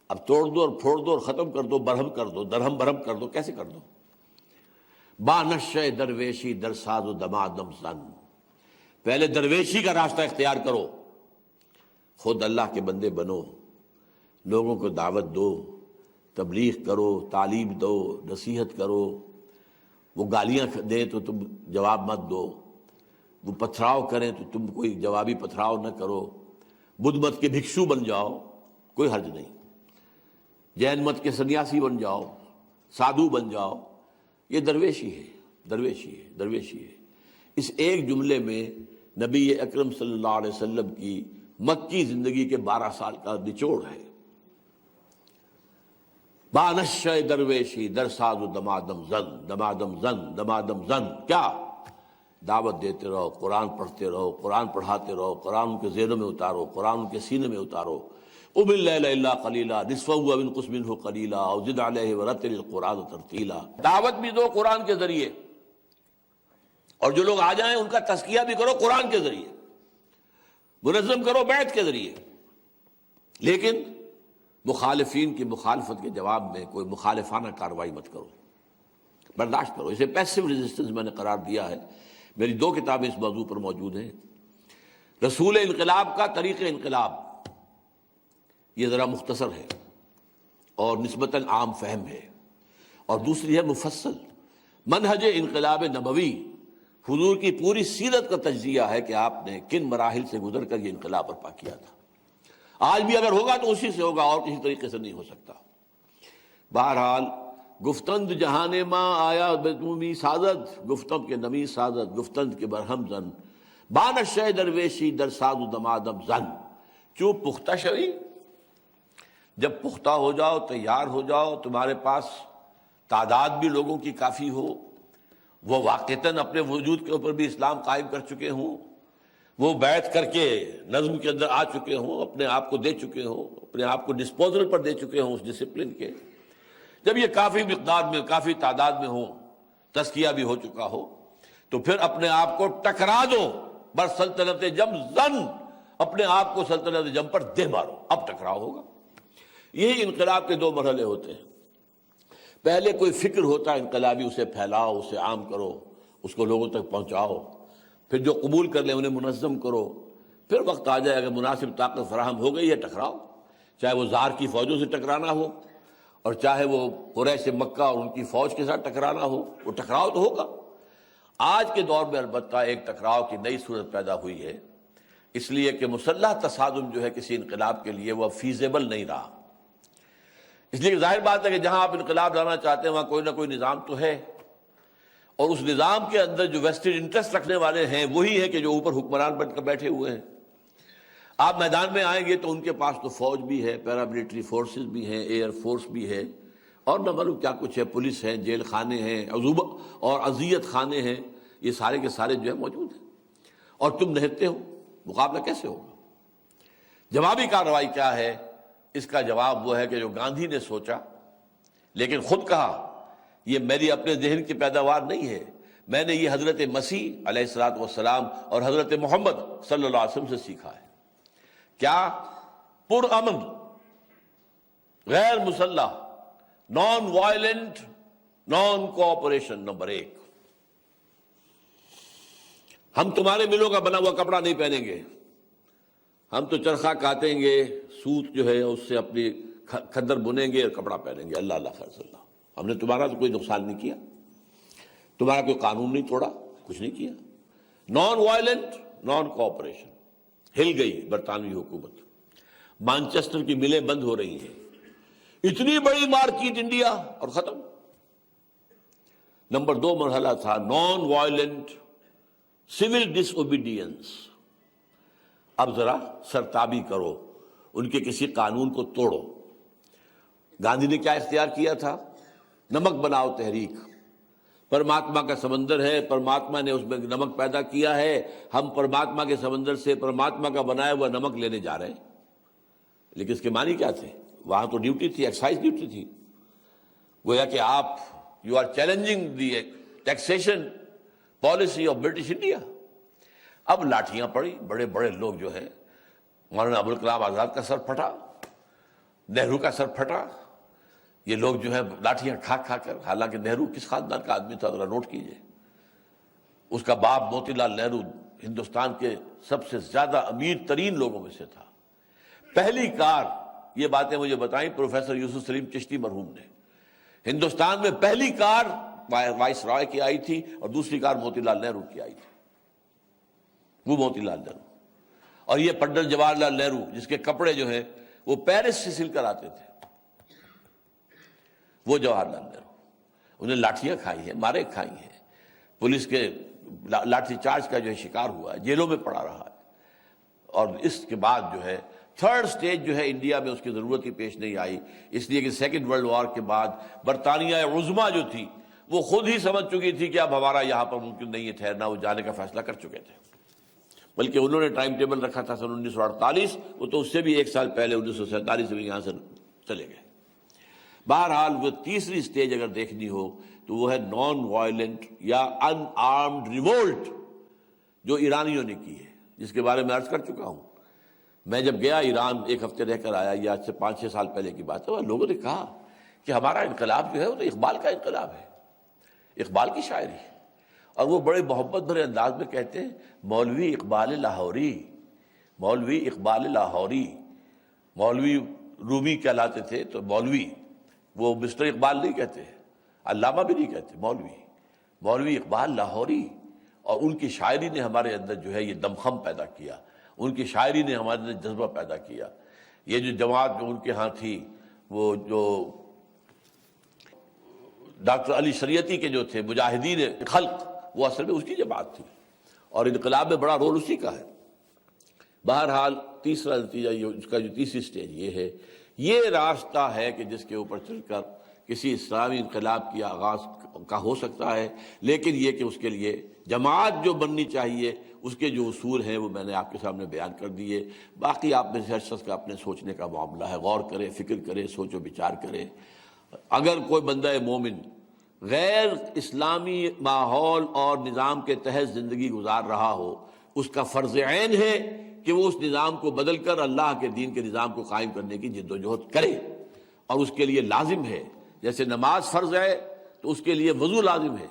اب توڑ دو اور پھوڑ دو اور ختم کر دو، برہم کر دو، درہم برہم کر دو، کیسے کر دو؟ بانش درویشی در ساز و دمادم زن، پہلے درویشی کا راستہ اختیار کرو، خود اللہ کے بندے بنو، لوگوں کو دعوت دو، تبلیغ کرو، تعلیم دو، نصیحت کرو، وہ گالیاں دیں تو تم جواب مت دو، وہ پتھراؤ کریں تو تم کوئی جوابی پتھراؤ نہ کرو، بدھ مت کے بھکشو بن جاؤ، کوئی حرج نہیں، جین مت کے سنیاسی بن جاؤ، سادھو بن جاؤ، یہ درویشی ہے، درویشی ہے، درویشی ہے۔ اس ایک جملے میں نبی اکرم صلی اللہ علیہ وسلم کی مکی زندگی کے 12 سال کا نچوڑ ہے۔ بانش درویشی در ساز و دمادم زن، دمادم زن، دمادم زن، کیا دعوت دیتے رہو، قرآن پڑھتے رہو، قرآن پڑھاتے رہو، قرآن ان کے ذہنوں میں اتارو، قرآن ان کے سینے میں اتارو۔ قم اللیل الا قلیلا نصفہ او انقص منہ قلیلا او زد علیہ ورتل القرآن ترتیلا۔ دعوت بھی دو قرآن کے ذریعے، اور جو لوگ آ جائیں ان کا تزکیہ بھی کرو قرآن کے ذریعے، منظم کرو بیعت کے ذریعے، لیکن مخالفین کی مخالفت کے جواب میں کوئی مخالفانہ کارروائی مت کرو، برداشت کرو۔ اسے پیسو ریزسٹنس میں نے قرار دیا ہے۔ میری 2 کتابیں اس موضوع پر موجود ہیں، رسول انقلاب کا طریق انقلاب، یہ ذرا مختصر ہے اور نسبتاً عام فہم ہے، اور دوسری ہے مفصل منہج انقلاب نبوی، حضور کی پوری سیرت کا تجزیہ ہے کہ آپ نے کن مراحل سے گزر کر یہ انقلاب برپا کیا تھا۔ آج بھی اگر ہوگا تو اسی سے ہوگا، اور کسی طریقے سے نہیں ہو سکتا۔ بہرحال گفتند جہان ماں آیا بدمومی سازد، گفتم کے نمی سازد، گفتند کے برہم زن، بانش شہ درویشی در ساز و دمادم زن۔ چوں پختہ شوی، جب پختہ ہو جاؤ، تیار ہو جاؤ، تمہارے پاس تعداد بھی لوگوں کی کافی ہو، وہ واقعتاً اپنے وجود کے اوپر بھی اسلام قائم کر چکے ہوں، وہ بیعت کر کے نظم کے اندر آ چکے ہوں، اپنے آپ کو دے چکے ہوں، اپنے آپ کو ڈسپوزل پر دے چکے ہوں اس ڈسپلن کے، جب یہ کافی مقدار میں، کافی تعداد میں ہوں، تزکیہ بھی ہو چکا ہو، تو پھر اپنے آپ کو ٹکرا دو بر سلطنت جم زن، اپنے آپ کو سلطنت جم پر دے مارو، اب ٹکراؤ ہوگا۔ یہی انقلاب کے 2 مرحلے ہوتے ہیں۔ پہلے کوئی فکر ہوتا ہے انقلابی، اسے پھیلاؤ، اسے عام کرو، اس کو لوگوں تک پہنچاؤ، پھر جو قبول کر لیں انہیں منظم کرو، پھر وقت آ جائے اگر مناسب طاقت فراہم ہو گئی ہے ٹکراؤ، چاہے وہ زار کی فوجوں سے ٹکرانا ہو اور چاہے وہ قریش مکہ اور ان کی فوج کے ساتھ ٹکرانا ہو، وہ ٹکراؤ تو ہوگا۔ آج کے دور میں البتہ ایک ٹکراؤ کی نئی صورت پیدا ہوئی ہے، اس لیے کہ مسلح تصادم جو ہے کسی انقلاب کے لیے وہ فیزیبل نہیں رہا۔ اس لیے ظاہر بات ہے کہ جہاں آپ انقلاب لانا چاہتے ہیں وہاں کوئی نہ کوئی نظام تو ہے، اور اس نظام کے اندر جو ویسٹڈ انٹرسٹ رکھنے والے ہیں وہی ہے کہ جو اوپر حکمران بن کر بیٹھے ہوئے ہیں۔ آپ میدان میں آئیں گے تو ان کے پاس تو فوج بھی ہے، پیراملٹری فورسز بھی ہیں، ایئر فورس بھی ہے، اور نہ معلوم کیا کچھ ہے، پولیس ہے، جیل خانے ہیں، عذوبہ اور اذیت خانے ہیں، یہ سارے کے سارے جو ہے موجود ہیں، اور تم نہتے ہو، مقابلہ کیسے ہوگا؟ جوابی کارروائی کیا ہے؟ اس کا جواب وہ ہے کہ جو گاندھی نے سوچا لیکن خود کہا، یہ میری اپنے ذہن کی پیداوار نہیں ہے، میں نے یہ حضرت مسیح علیہ الصلوۃ والسلام اور حضرت محمد صلی اللہ علیہ وسلم سے سیکھا ہے۔ کیا؟ پرامن، غیر مسلح، non violent, naan cooperation, number 1۔ ہم تمہارے ملوں کا بنا ہوا کپڑا نہیں پہنیں گے، ہم تو چرخہ کاٹیں گے، سوت جو ہے اس سے اپنی کھدر بنیں گے اور کپڑا پہنیں گے، اللہ اللہ خیر صلی اللہ۔ ہم نے تمہارا تو کوئی نقصان نہیں کیا، تمہارا کوئی قانون نہیں توڑا، کچھ نہیں کیا۔ Non violent, naan cooperation. ہل گئی برطانوی حکومت، مانچسٹر کی ملیں بند ہو رہی ہیں، اتنی بڑی مارکیٹ انڈیا، اور ختم۔ نمبر 2 مرحلہ تھا نان وائلنٹ سول ڈس اوبیڈینس۔ اب ذرا سرتابی کرو، ان کے کسی قانون کو توڑو۔ گاندھی نے کیا اختیار کیا تھا؟ نمک بناؤ تحریک۔ پرماتما کا سمندر ہے، پرماتما نے اس میں نمک پیدا کیا ہے، ہم پرماتما کے سمندر سے پرماتما کا بنایا ہوا نمک لینے جا رہے ہیں۔ لیکن اس کے معنی کیا تھے؟ وہاں تو ڈیوٹی تھی، ایکسائز ڈیوٹی تھی، گویا کہ آپ you are challenging the taxation policy of British India. اب لاٹھیاں پڑی، بڑے بڑے لوگ جو ہیں، مولانا ابوالکلام آزاد کا سر پھٹا، نہرو کا سر پھٹا، یہ لوگ جو ہے لاٹھیاں کھا کھا کر، حالانکہ نہرو کس خاندان کا آدمی تھا ذرا نوٹ کیجئے، اس کا باپ موتی لال نہرو ہندوستان کے سب سے زیادہ امیر ترین لوگوں میں سے تھا۔ پہلی کار، یہ باتیں مجھے بتائیں پروفیسر یوسف سلیم چشتی مرحوم نے، ہندوستان میں پہلی کار وائس رائے کی آئی تھی اور دوسری کار موتی لال نہرو کی آئی تھی۔ وہ موتی لال نہرو، اور یہ پنڈت جواہر لال نہرو جس کے کپڑے جو ہیں وہ پیرس سے سل کر آتے تھے، وہ جواہر لال نہرو، انہیں لاٹھیاں کھائی ہیں، مارے کھائی ہیں، پولیس کے لاٹھی چارج کا جو ہے شکار ہوا ہے، جیلوں میں پڑا رہا ہے، اور اس کے بعد جو ہے تھرڈ سٹیج جو ہے انڈیا میں اس کی ضرورت ہی پیش نہیں آئی، اس لیے کہ سیکنڈ ورلڈ وار کے بعد برطانیہ عظمیٰ جو تھی وہ خود ہی سمجھ چکی تھی کہ اب ہمارا یہاں پر ممکن نہیں ہے ٹھہرنا، وہ جانے کا فیصلہ کر چکے تھے، بلکہ انہوں نے ٹائم ٹیبل رکھا تھا سن 1948، وہ تو اس سے بھی ایک سال پہلے 1947 میں یہاں سے چلے گئے۔ بہرحال وہ تیسری سٹیج اگر دیکھنی ہو تو وہ ہے نان وائلنٹ یا ان آرمڈ ریولٹ جو ایرانیوں نے کی ہے، جس کے بارے میں عرض کر چکا ہوں۔ میں جب گیا ایران ایک ہفتے رہ کر آیا، یہ آج سے 5-6 سال پہلے کی بات ہے، اور لوگوں نے کہا کہ ہمارا انقلاب جو ہے وہ تو اقبال کا انقلاب ہے، اقبال کی شاعری ہے، اور وہ بڑے محبت بھرے انداز میں کہتے ہیں مولوی اقبال لاہوری، مولوی اقبال لاہوری، مولوی رومی کہلاتے تھے تو مولوی، وہ مسٹر اقبال نہیں کہتے، علامہ بھی نہیں کہتے، مولوی اقبال لاہوری، اور ان کی شاعری نے ہمارے اندر جو ہے یہ دمخم پیدا کیا، ان کی شاعری نے ہمارے اندر جذبہ پیدا کیا۔ یہ جو جماعت جو ان کے ہاں تھی، وہ جو ڈاکٹر علی شریعتی کے جو تھے مجاہدین خلق، وہ اصل میں اس کی جماعت تھی، اور انقلاب میں بڑا رول اسی کا ہے۔ بہرحال تیسرا نتیجہ اس کا جو تیسری سٹیج یہ ہے، یہ راستہ ہے کہ جس کے اوپر چل کر کسی اسلامی انقلاب کی آغاز کا ہو سکتا ہے، لیکن یہ کہ اس کے لیے جماعت جو بننی چاہیے اس کے جو اصول ہیں وہ میں نے آپ کے سامنے بیان کر دیے۔ باقی آپ میں سے ہر شخص کا اپنے سوچنے کا معاملہ ہے، غور کرے، فکر کرے، سوچ و بچار کرے۔ اگر کوئی بندہ مومن غیر اسلامی ماحول اور نظام کے تحت زندگی گزار رہا ہو، اس کا فرض عین ہے کہ وہ اس نظام کو بدل کر اللہ کے دین کے نظام کو قائم کرنے کی جد و جہد کرے، اور اس کے لیے لازم ہے، جیسے نماز فرض ہے تو اس کے لیے وضو لازم ہے،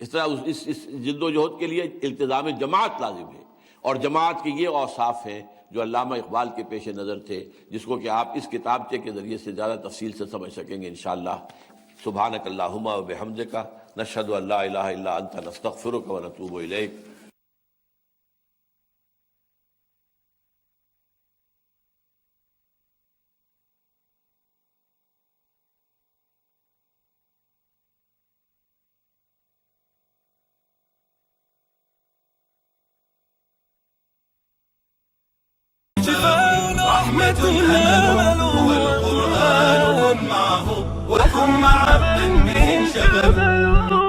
اس طرح اس جد و جہد کے لیے التزام جماعت لازم ہے، اور جماعت کے یہ اوصاف ہیں جو علامہ اقبال کے پیش نظر تھے، جس کو کہ آپ اس کتابچے کے ذریعے سے زیادہ تفصیل سے سمجھ سکیں گے انشاءاللہ۔ سبحانک اللہم و بحمدک، نشہد ان لا الہ الا انت، نستغفرک و نتوب الیک۔ رحمة الأمل والقرآن معه، وكن مع عبد من شباب